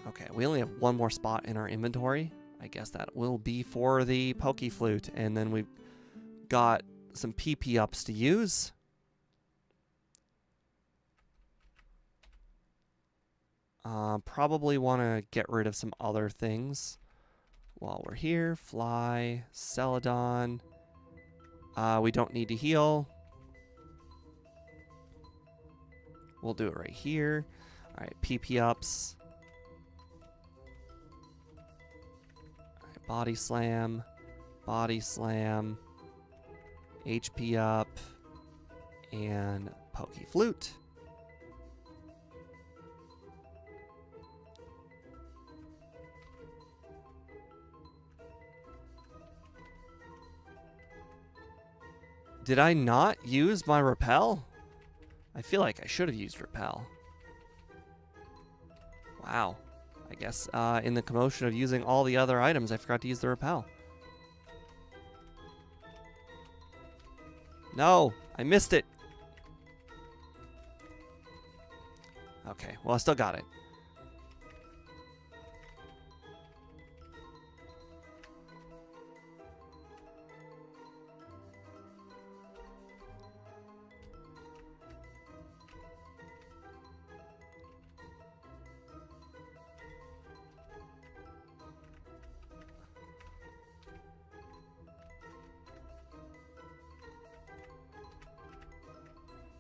Okay, we only have 1 more spot in our inventory. I guess that will be for the Poke Flute. And then we've got some PP ups to use. Probably want to get rid of some other things while we're here. Fly, Celadon. We don't need to heal. We'll do it right here. All right, PP ups. All right, body slam, HP up, and Poke Flute. Did I not use my repel? I feel like I should have used repel. Wow. I guess in the commotion of using all the other items, I forgot to use the repel. No, I missed it. Okay, well, I still got it.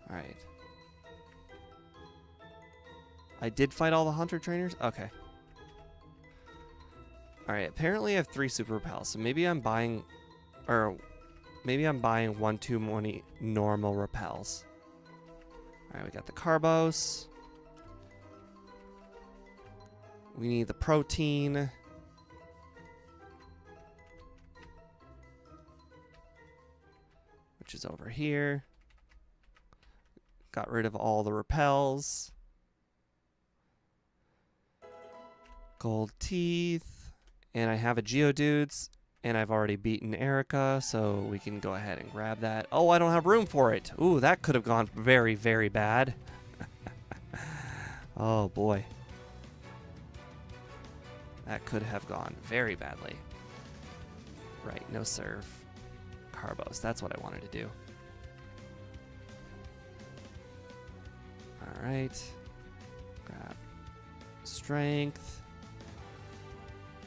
All right. I did fight all the hunter trainers? Okay. All right, apparently I have 3 super repels, so maybe I'm buying, or maybe I'm buying 1 too many normal repels. All right, we got the Carbos. We need the protein. Which is over here. Got rid of all the repels. Gold teeth. And I have a Geodudes. And I've already beaten Erica, so we can go ahead and grab that. Oh, I don't have room for it. Ooh, that could have gone very, very bad. Oh, boy. That could have gone very badly. Right, no serve. Carbos, that's what I wanted to do. Alright. Grab strength.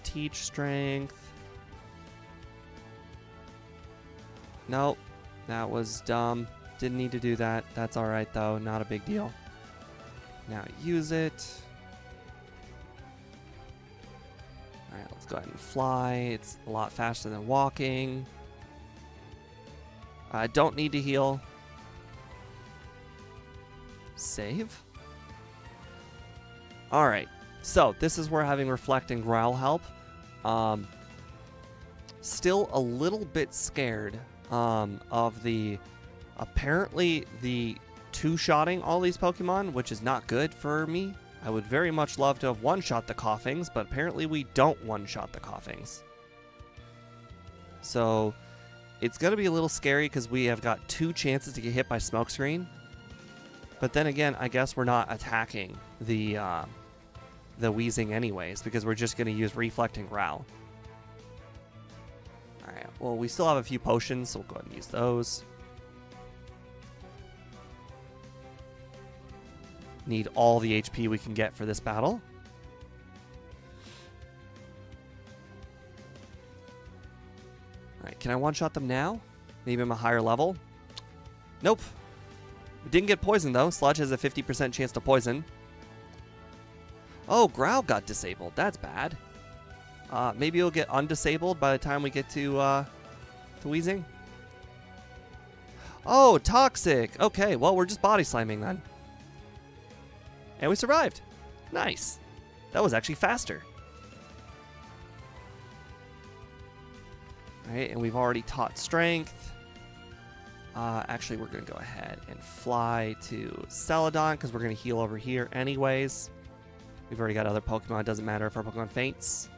Teach strength. Nope. That was dumb. Didn't need to do that. That's alright though. Not a big deal. Now use it. Alright, let's go ahead and fly. It's a lot faster than walking. I don't need to heal. Save. Alright, so this is where having Reflect and Growl help. Still a little bit scared of the, apparently the two-shotting all these Pokemon, which is not good for me. I would very much love to have one-shot the Coughings, but apparently we don't one-shot the Coughings. So it's going to be a little scary because we have got 2 chances to get hit by Smokescreen. But then again, I guess we're not attacking the Weezing anyways, because we're just going to use Reflect and Growl. Alright, well, we still have a few potions, so we'll go ahead and use those. Need all the HP we can get for this battle. Alright, can I one-shot them now? Maybe I'm a higher level? Nope. Didn't get poisoned, though. Sludge has a 50% chance to poison. Oh, Growl got disabled. That's bad. Maybe it'll get undisabled by the time we get to Weezing. Oh, Toxic. Okay, well, we're just body slamming then. And we survived. Nice. That was actually faster. Alright, and we've already taught strength. Actually, we're going to go ahead and fly to Celadon because we're going to heal over here anyways. We've already got other Pokemon. It doesn't matter if our Pokemon faints.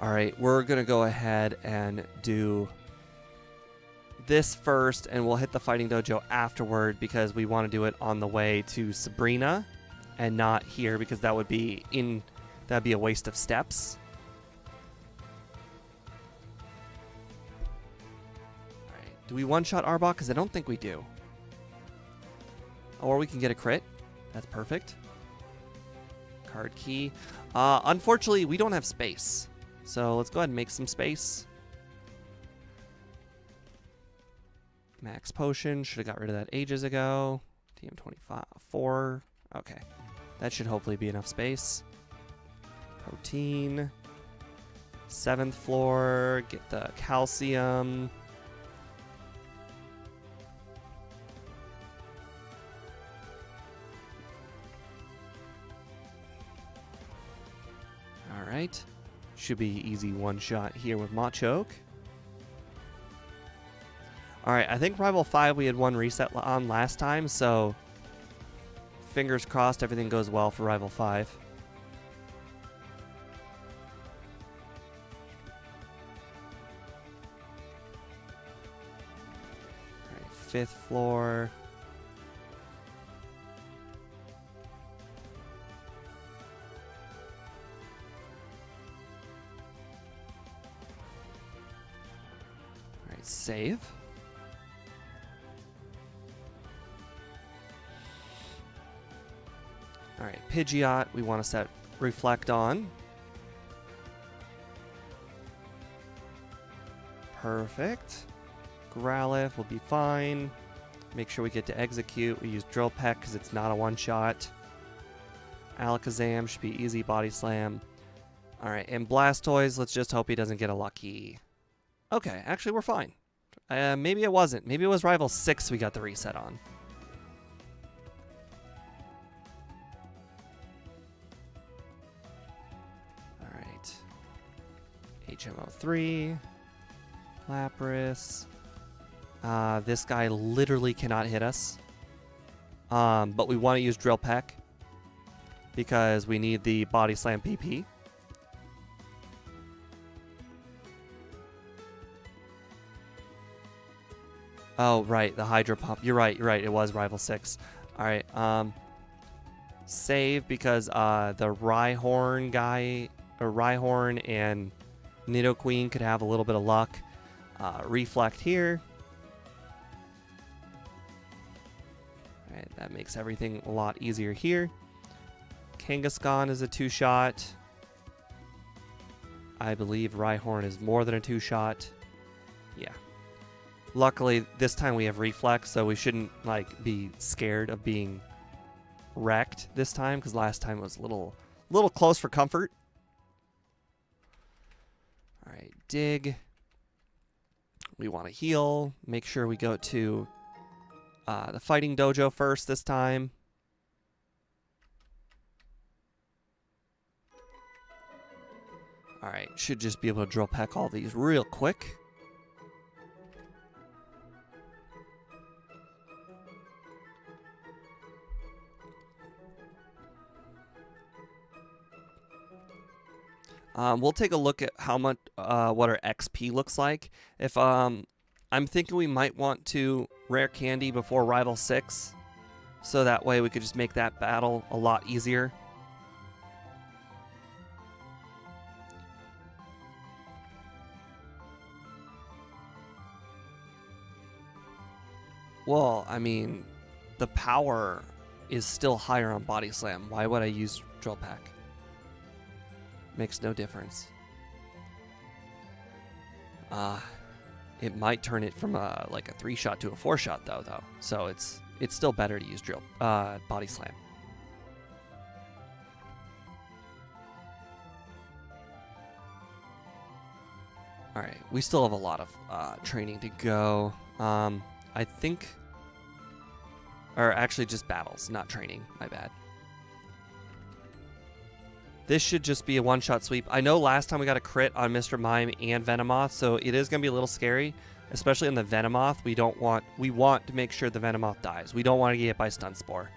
Alright, we're going to go ahead and do this first, and we'll hit the Fighting Dojo afterward because we want to do it on the way to Sabrina and not here because that'd be a waste of steps. Alright, do we one-shot Arbok? Because I don't think we do. Or we can get a crit. That's perfect. Card key. Unfortunately, we don't have space. So let's go ahead and make some space. Max potion. Should have got rid of that ages ago. TM24. Okay. That should hopefully be enough space. Protein. 7th floor. Get the calcium. Alright. Should be easy one shot here with Machoke. Alright, I think Rival 5 we had one reset on last time, so fingers crossed everything goes well for Rival 5. Alright, 5th floor. Alright, save. Alright, Pidgeot, we want to set Reflect on. Perfect. Growlithe will be fine. Make sure we get to Execute. We use Drill Peck because it's not a one-shot. Alakazam should be easy Body Slam. Alright, and Blastoise, let's just hope he doesn't get a lucky. Okay, actually we're fine. Maybe it wasn't. Maybe it was Rival 6 we got the reset on. HMO3, Lapras. This guy literally cannot hit us. But we want to use Drill Peck because we need the Body Slam PP. Oh, right, the Hydro Pump. You're right, it was Rival 6. Alright, save because the Rhyhorn guy, or Rhyhorn and Nidoqueen could have a little bit of luck. Reflect here. Alright, that makes everything a lot easier here. Kangaskhan is a 2-shot. I believe Rhyhorn is more than a 2-shot. Yeah. Luckily, this time we have Reflect, so we shouldn't be scared of being wrecked this time, because last time it was a little close for comfort. Alright, dig. We want to heal. Make sure we go to the Fighting Dojo first this time. Alright, should just be able to Drill Peck all these real quick. We'll take a look at how much what our XP looks like. If I'm thinking we might want to rare candy before Rival 6, so that way we could just make that battle a lot easier. Well, I mean, the power is still higher on Body Slam. Why would I use Drill Peck? Makes no difference. It might turn it from a 3-shot to a 4-shot though. So it's still better to use Body Slam. All right, we still have a lot of training to go. I think, or actually just battles, not training. My bad. This should just be a one-shot sweep. I know last time we got a crit on Mr. Mime and Venomoth, so it is going to be a little scary, especially on the Venomoth. We want to make sure the Venomoth dies. We don't want to get hit by Stun Spore.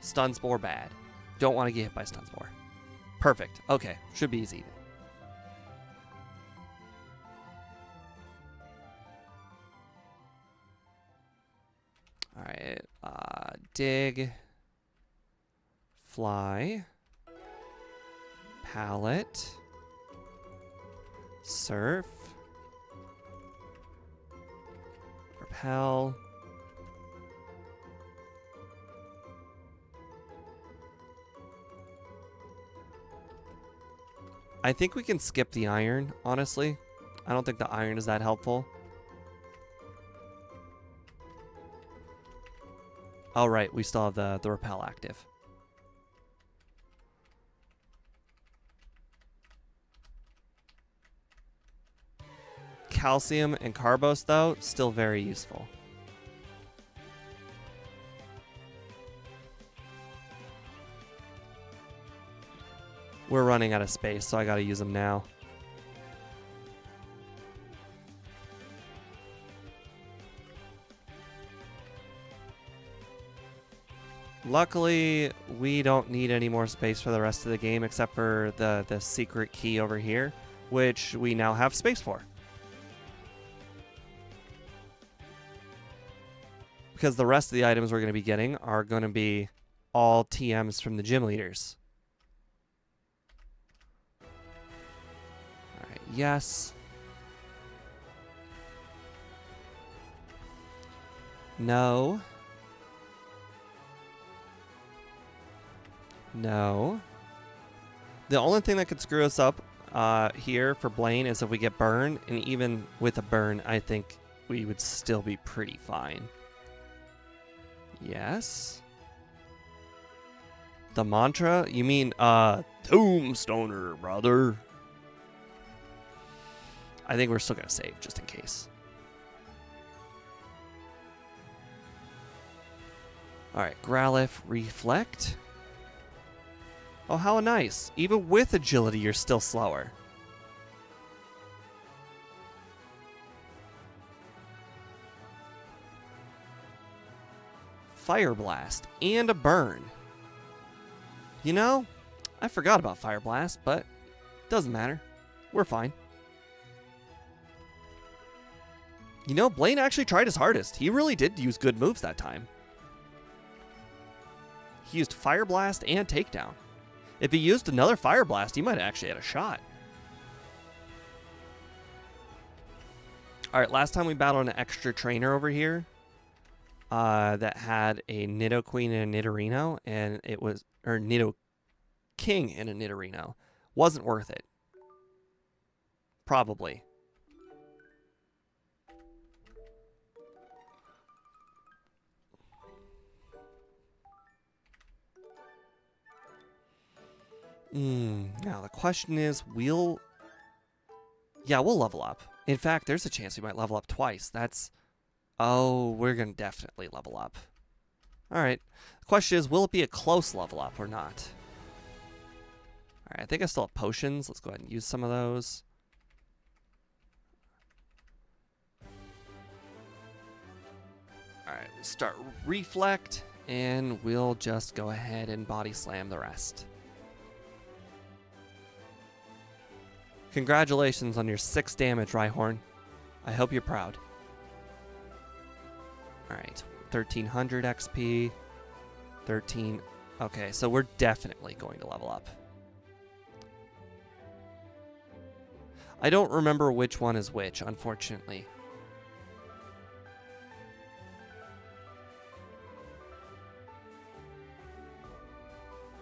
Stun Spore bad. Don't want to get hit by Stun Spore. Perfect. Okay, should be easy. All right, dig, fly, pallet, surf, repel, I think we can skip the iron, honestly. I don't think the iron is that helpful. Oh, right, we still have the repel active. Calcium and Carbos, though, still very useful. We're running out of space, so I gotta use them now. Luckily, we don't need any more space for the rest of the game except for the secret key over here, which we now have space for. Because the rest of the items we're going to be getting are going to be all TMs from the gym leaders. Alright, yes. No. No. The only thing that could screw us up here for Blaine is if we get burn, and even with a burn, I think we would still be pretty fine. Yes. The mantra? You mean, Tombstoner, brother. I think we're still gonna save, just in case. Alright, Growlithe, Reflect. Oh, how nice. Even with agility, you're still slower. Fire Blast and a burn. You know, I forgot about Fire Blast, but doesn't matter. We're fine. You know, Blaine actually tried his hardest. He really did use good moves that time. He used Fire Blast and Takedown. If he used another Fire Blast, he might have actually had a shot. Alright, last time we battled an extra trainer over here that had a Nidoqueen and a Nidorino, and it was, or Nidoking and a Nidorino. Wasn't worth it. Probably. Now the question is, we'll level up. In fact, there's a chance we might level up twice. We're going to definitely level up. Alright. The question is, will it be a close level up or not? Alright, I think I still have potions. Let's go ahead and use some of those. Alright, we'll start Reflect, and we'll just go ahead and Body Slam the rest. Congratulations on your 6 damage, Rhyhorn. I hope you're proud. Alright, 1300 XP. 13. Okay, so we're definitely going to level up. I don't remember which one is which, unfortunately.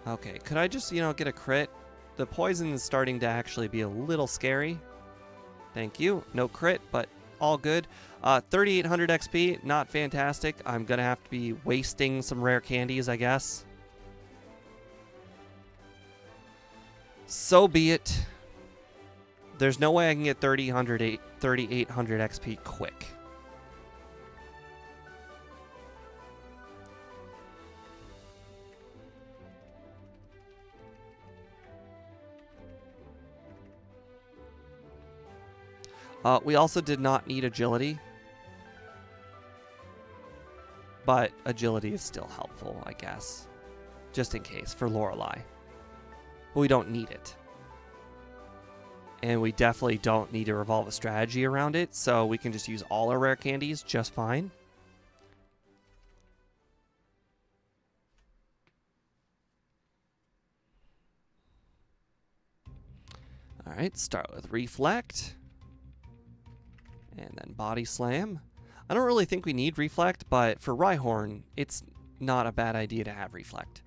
Okay, could I just, get a crit? The poison is starting to actually be a little scary. Thank you. No crit, but all good. 3,800 XP, not fantastic. I'm going to have to be wasting some rare candies, I guess. So be it. There's no way I can get 3,800 XP quick. We also did not need agility. But agility is still helpful, I guess. Just in case, for Lorelei. But we don't need it. And we definitely don't need to revolve a strategy around it, so we can just use all our rare candies just fine. Alright, start with Reflect. And then Body Slam. I don't really think we need Reflect, but for Rhyhorn, it's not a bad idea to have Reflect.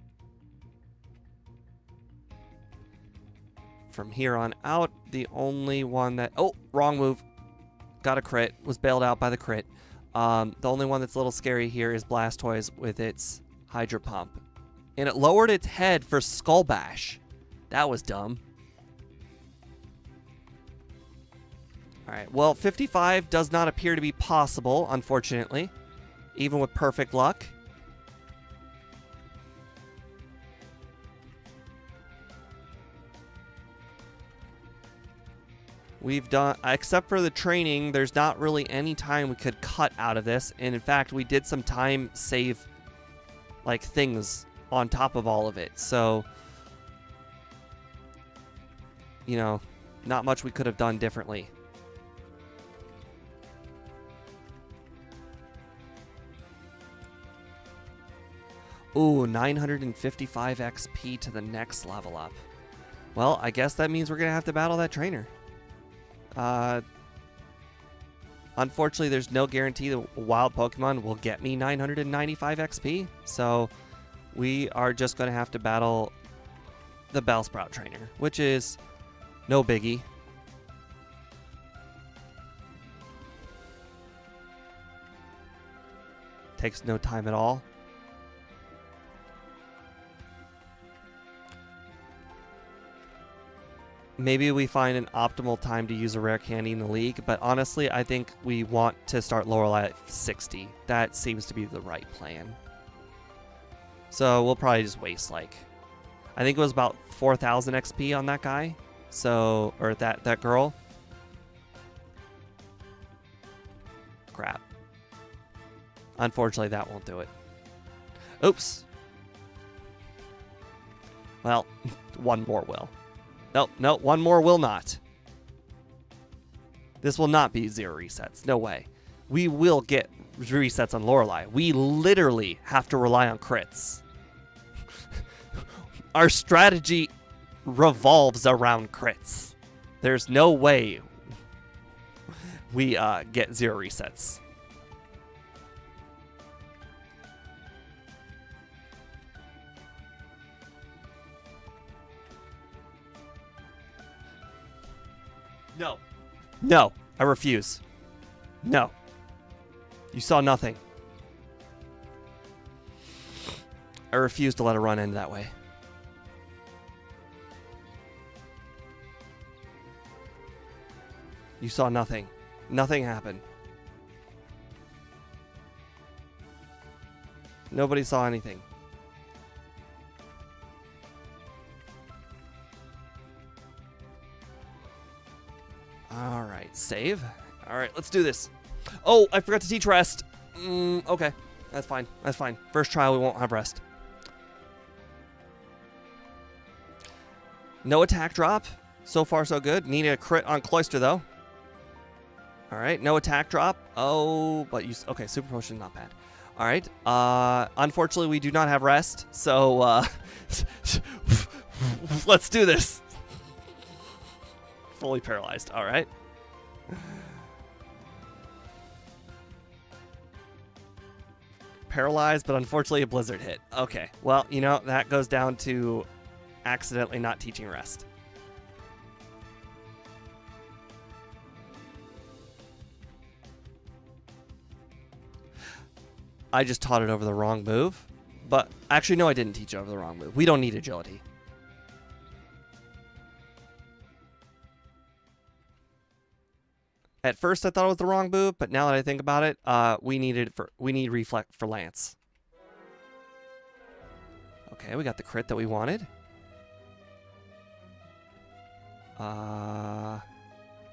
From here on out, the only one that... Oh, wrong move. Got a crit. Was bailed out by the crit. The only one that's a little scary here is Blastoise with its Hydro Pump. And it lowered its head for Skull Bash. That was dumb. Alright, well, 55 does not appear to be possible, unfortunately. Even with perfect luck. We've done, except for the training, there's not really any time we could cut out of this. And in fact, we did some time save, like, things on top of all of it. So, you know, not much we could have done differently. Ooh, 955 XP to the next level up. Well, I guess that means we're going to have to battle that trainer. Unfortunately, there's no guarantee that a wild Pokemon will get me 995 XP. So we are just going to have to battle the Bellsprout trainer, which is no biggie. Takes no time at all. Maybe we find an optimal time to use a rare candy in the league, but honestly, I think we want to start Lorelei at 60. That seems to be the right plan. So we'll probably just waste, like, I think it was about 4,000 XP on that guy. So, or that girl. Crap. Unfortunately, that won't do it. Oops. Well, one more will. Nope, no, one more will not. This will not be 0 resets. No way. We will get resets on Lorelei. We literally have to rely on crits. Our strategy revolves around crits. There's no way we get 0 resets. No. No. I refuse. No. You saw nothing. I refuse to let a run end that way. You saw nothing. Nothing happened. Nobody saw anything. Alright, save. Alright, let's do this. Oh, I forgot to teach rest. Okay, that's fine. That's fine. First trial, we won't have rest. No attack drop. So far, so good. Need a crit on Cloyster, though. Alright, no attack drop. Oh, but you... Okay, Super Potion, not bad. Alright, unfortunately, we do not have rest, so, let's do this. Fully paralyzed. All right. Paralyzed, but unfortunately a blizzard hit. Okay. Well, you know, that goes down to accidentally not teaching rest. I just taught it over the wrong move. But actually, no, I didn't teach it over the wrong move. We don't need agility. At first, I thought it was the wrong move, but now that I think about it, we need Reflect for Lance. Okay, we got the crit that we wanted.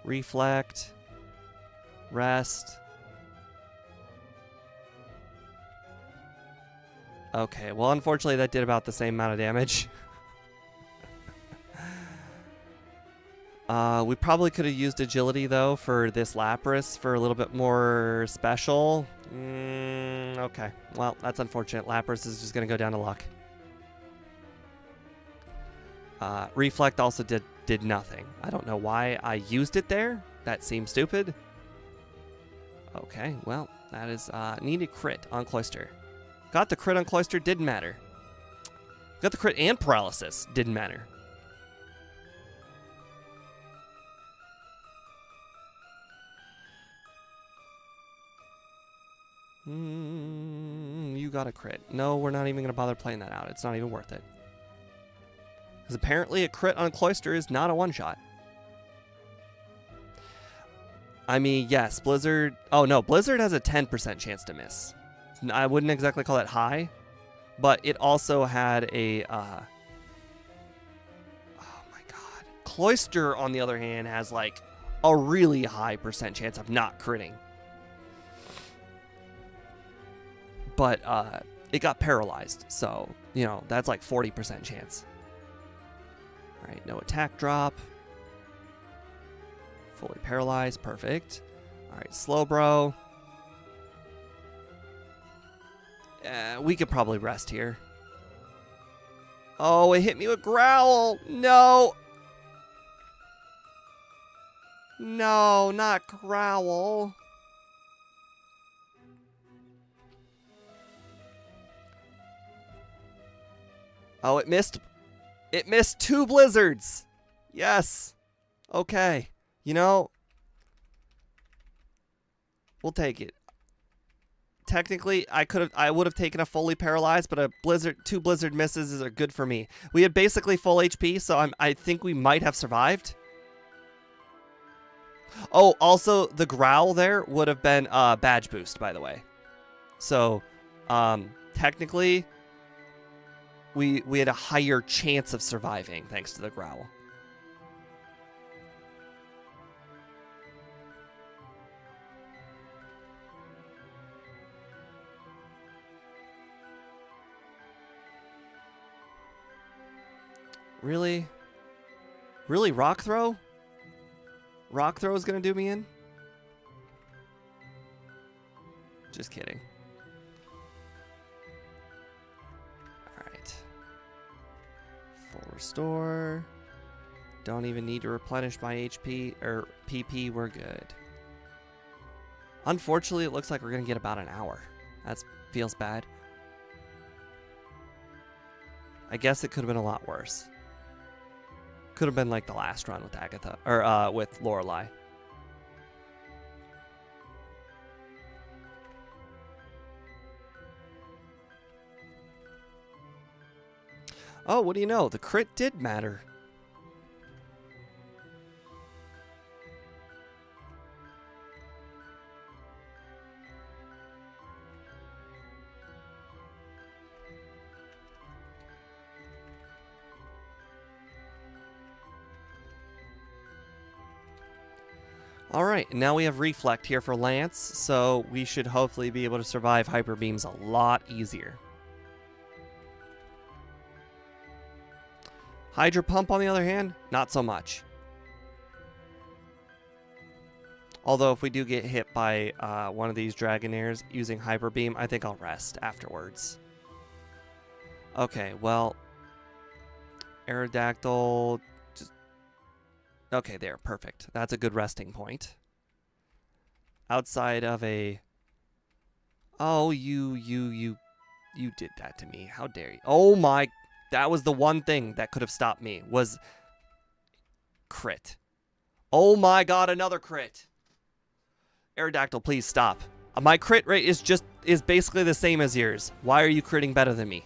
Reflect. Rest. Okay, well, unfortunately, that did about the same amount of damage. We probably could have used agility, though, for this Lapras for a little bit more special. Okay, well, that's unfortunate. Lapras is just going to go down to luck. Reflect also did nothing. I don't know why I used it there. That seems stupid. Okay, well, that is needed crit on Cloyster. Got the crit on Cloyster, didn't matter. Got the crit and paralysis, didn't matter. You got a crit. No, we're not even going to bother playing that out. It's not even worth it. Because apparently a crit on Cloyster is not a one-shot. I mean, yes, Blizzard... Oh, no, Blizzard has a 10% chance to miss. I wouldn't exactly call it high, but it also had a... oh, my God. Cloyster, on the other hand, has, like, a really high percent chance of not critting. But it got paralyzed, so, you know, that's like 40% chance. All right, no attack drop. Fully paralyzed, perfect. All right, slow bro. We could probably rest here. Oh, it hit me with Growl. No. No, not Growl. Oh, it missed. It missed 2 blizzards. Yes. Okay. You know, we'll take it. Technically, I would have taken a fully paralyzed, but 2 blizzard misses are good for me. We had basically full HP, so I think we might have survived. Oh, also the growl there would have been badge boost, by the way. So, technically, we had a higher chance of surviving thanks to the growl. Really? Really, Rock Throw? Rock Throw is going to do me in? Just kidding. Alright. Full restore. Don't even need to replenish my HP or PP. We're good. Unfortunately, it looks like we're going to get about an hour. That feels bad. I guess it could have been a lot worse. Could have been like the last run with Agatha, or with Lorelei. Oh, what do you know? The crit did matter. Alright, now we have Reflect here for Lance, so we should hopefully be able to survive Hyper Beams a lot easier. Hydro Pump, on the other hand, not so much. Although if we do get hit by one of these Dragonairs using Hyper Beam, I think I'll rest afterwards. Okay, well, Aerodactyl... Okay, there, perfect. That's a good resting point. Outside of a... Oh, you did that to me. How dare you? Oh my... That was the one thing that could have stopped me, was crit. Oh my god, another crit. Aerodactyl, please stop. My crit rate is basically the same as yours. Why are you critting better than me?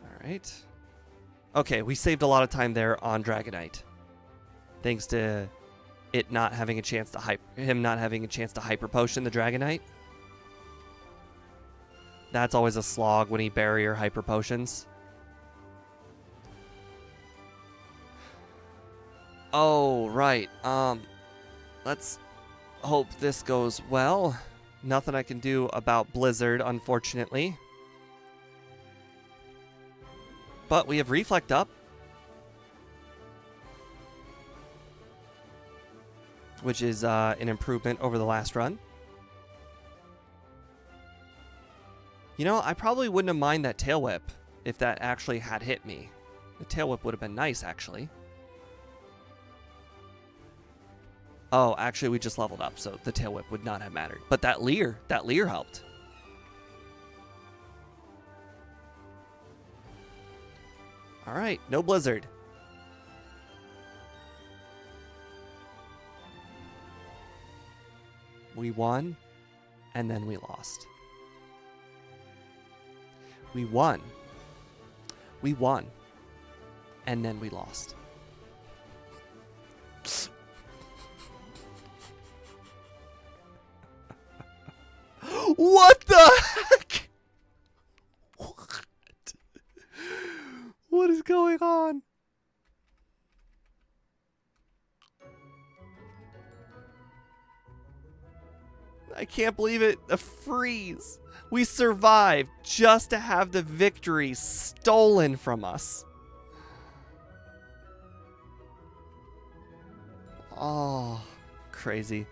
Alright. Okay, we saved a lot of time there on Dragonite. Thanks to it not having a chance to hyper potion the Dragonite. That's always a slog when he barrier hyper potions. Oh, right. Let's hope this goes well. Nothing I can do about Blizzard, unfortunately. But we have Reflect up, which is an improvement over the last run. You know, I probably wouldn't have minded that Tail Whip if that actually had hit me. The Tail Whip would have been nice, actually. Oh, actually, we just leveled up, so the Tail Whip would not have mattered. But that Leer helped. All right, no Blizzard. We won, and then we lost. We won. We won, and then we lost. What the heck? What? What is going on? I can't believe it. A freeze. We survived just to have the victory stolen from us. Oh, crazy.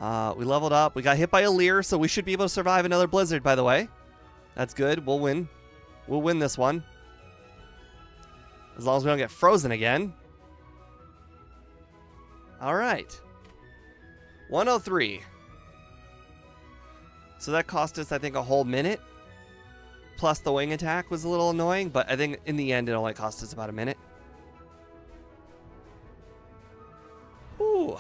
We leveled up. We got hit by a Leer, so we should be able to survive another Blizzard, by the way. That's good. We'll win. We'll win this one. As long as we don't get frozen again. All right. 103. So that cost us, I think, a whole minute. Plus the wing attack was a little annoying, but I think in the end it only cost us about a minute. Ooh.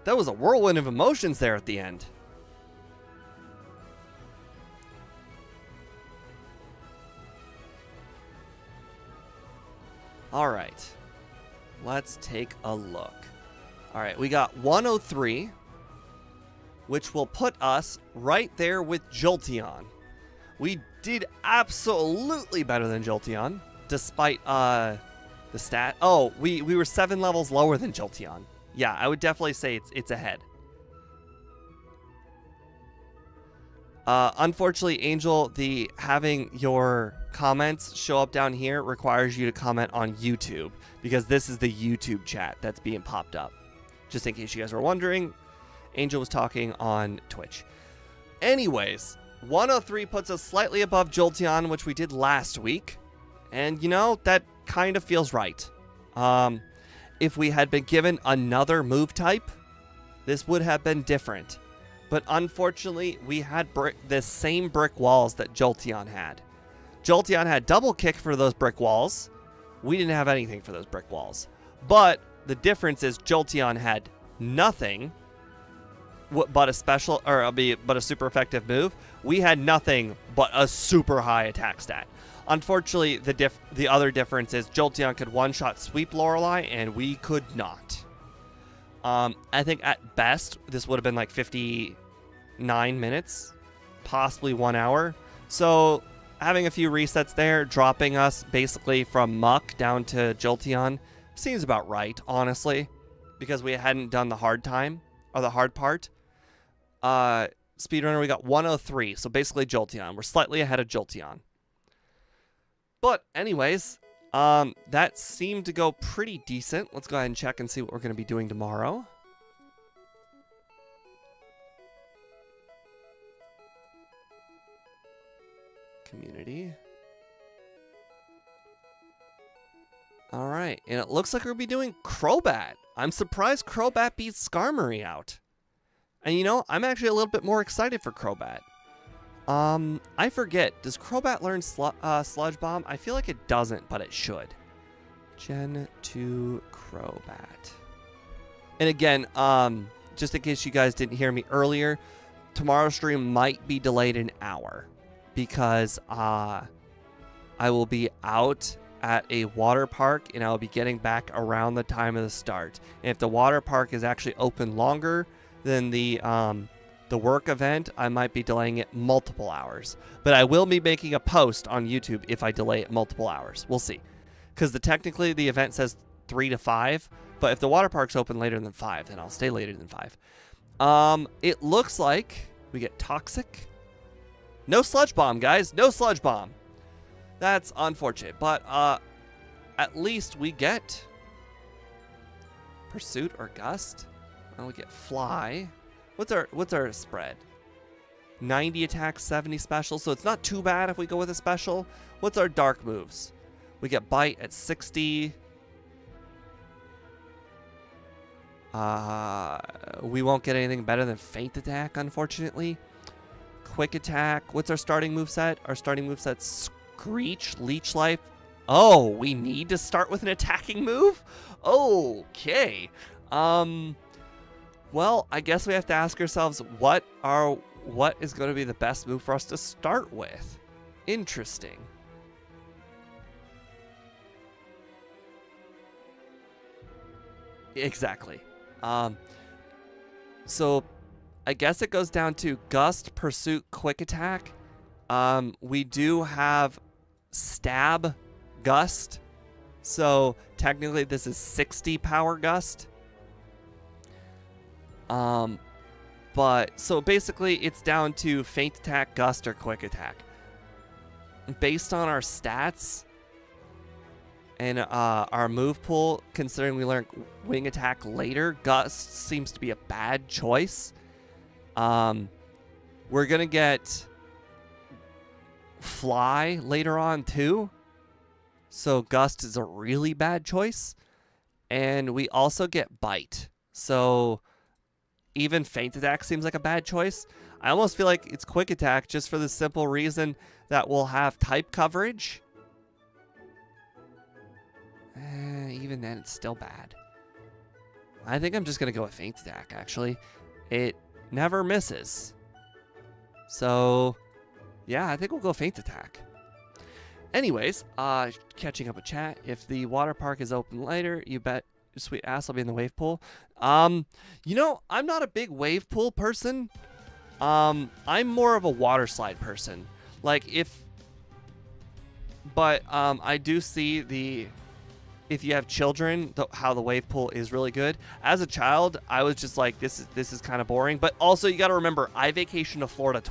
That was a whirlwind of emotions there at the end. All right. Let's take a look. All right, we got 103, which will put us right there with Jolteon. We did absolutely better than Jolteon, despite the stat. Oh, we were 7 levels lower than Jolteon. Yeah, I would definitely say it's ahead. Unfortunately, Angel, having your comments show up down here requires you to comment on YouTube, because this is the YouTube chat that's being popped up. Just in case you guys were wondering, Angel was talking on Twitch. Anyways, 103 puts us slightly above Jolteon, which we did last week. And, you know, that kind of feels right. If we had been given another move type, this would have been different. But unfortunately, we had the same brick walls that Jolteon had. Jolteon had double kick for those brick walls. We didn't have anything for those brick walls. But the difference is Jolteon had nothing but a special, or but a super effective move. We had nothing but a super high attack stat. Unfortunately, the other difference is Jolteon could one-shot sweep Lorelei, and we could not. I think at best, this would have been like 59 minutes, possibly 1 hour. So having a few resets there, dropping us basically from Muck down to Jolteon, seems about right, honestly, because we hadn't done the hard time, or the hard part. Speedrunner, we got 103, so basically Jolteon. We're slightly ahead of Jolteon. But anyways, that seemed to go pretty decent. Let's go ahead and check and see what we're going to be doing tomorrow. Community. All right, and it looks like we'll be doing Crobat. I'm surprised Crobat beats Skarmory out. And you know, I'm actually a little bit more excited for Crobat. I forget, does Crobat learn Sludge Bomb? I feel like it doesn't, but it should. Gen 2 Crobat. And again, just in case you guys didn't hear me earlier, tomorrow's stream might be delayed an hour because I will be out at a water park and I'll be getting back around the time of the start. And if the water park is actually open longer than the work event, I might be delaying it multiple hours. But I will be making a post on YouTube if I delay it multiple hours. We'll see. Because technically the event says 3 to 5. But if the water park's open later than 5, then I'll stay later than 5. It looks like we get Toxic. No Sludge Bomb, guys. No Sludge Bomb. That's unfortunate. But at least we get Pursuit or Gust. And we get Fly. What's our spread? 90 attack, 70 special. So it's not too bad if we go with a special. What's our dark moves? We get Bite at 60. We won't get anything better than Feint Attack, unfortunately. Quick Attack. What's our starting moveset? Our starting moveset's Screech, Leech Life. Oh, we need to start with an attacking move? Okay. Well, I guess we have to ask ourselves what is going to be the best move for us to start with. Interesting. Exactly. So I guess it goes down to Gust, Pursuit, Quick Attack. We do have Stab, Gust. So technically this is 60 power Gust. But so basically it's down to Feint Attack, Gust, or Quick Attack. Based on our stats and our move pool, considering we learned Wing Attack later, Gust seems to be a bad choice. We're gonna get Fly later on too, so Gust is a really bad choice. And we also get Bite, so even Feint Attack seems like a bad choice. I almost feel like it's Quick Attack just for the simple reason that we'll have type coverage. Even then, it's still bad. I think I'm just going to go with Feint Attack, actually. It never misses. So, yeah, I think we'll go Feint Attack. Anyways, catching up with chat. If the water park is open later, you bet your sweet ass I'll be in the wave pool. You know, I'm not a big wave pool person. I'm more of a water slide person. But I do see if you have children, how the wave pool is really good. As a child, I was just like, this is kind of boring. But also, you got to remember, I vacation to Florida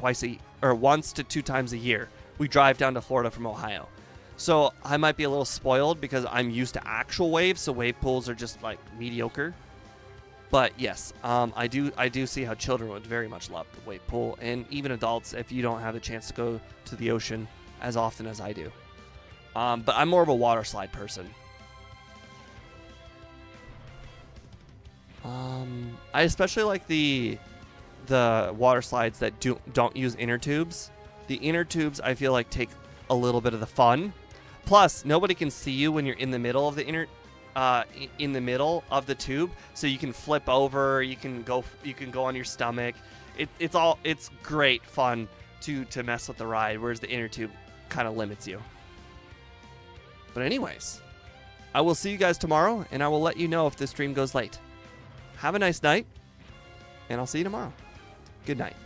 once to 2 times a year. We drive down to Florida from Ohio. So I might be a little spoiled because I'm used to actual waves, so wave pools are just like mediocre. But yes, I do see how children would very much love the wave pool, and even adults if you don't have the chance to go to the ocean as often as I do. But I'm more of a water slide person. I especially like the water slides that don't use inner tubes. The inner tubes I feel like take a little bit of the fun. Plus, nobody can see you when you're in the middle of the in the middle of the tube, so you can flip over. You can go on your stomach. It's great fun to mess with the ride, whereas the inner tube kind of limits you. But anyways, I will see you guys tomorrow, and I will let you know if the stream goes late. Have a nice night, and I'll see you tomorrow. Good night.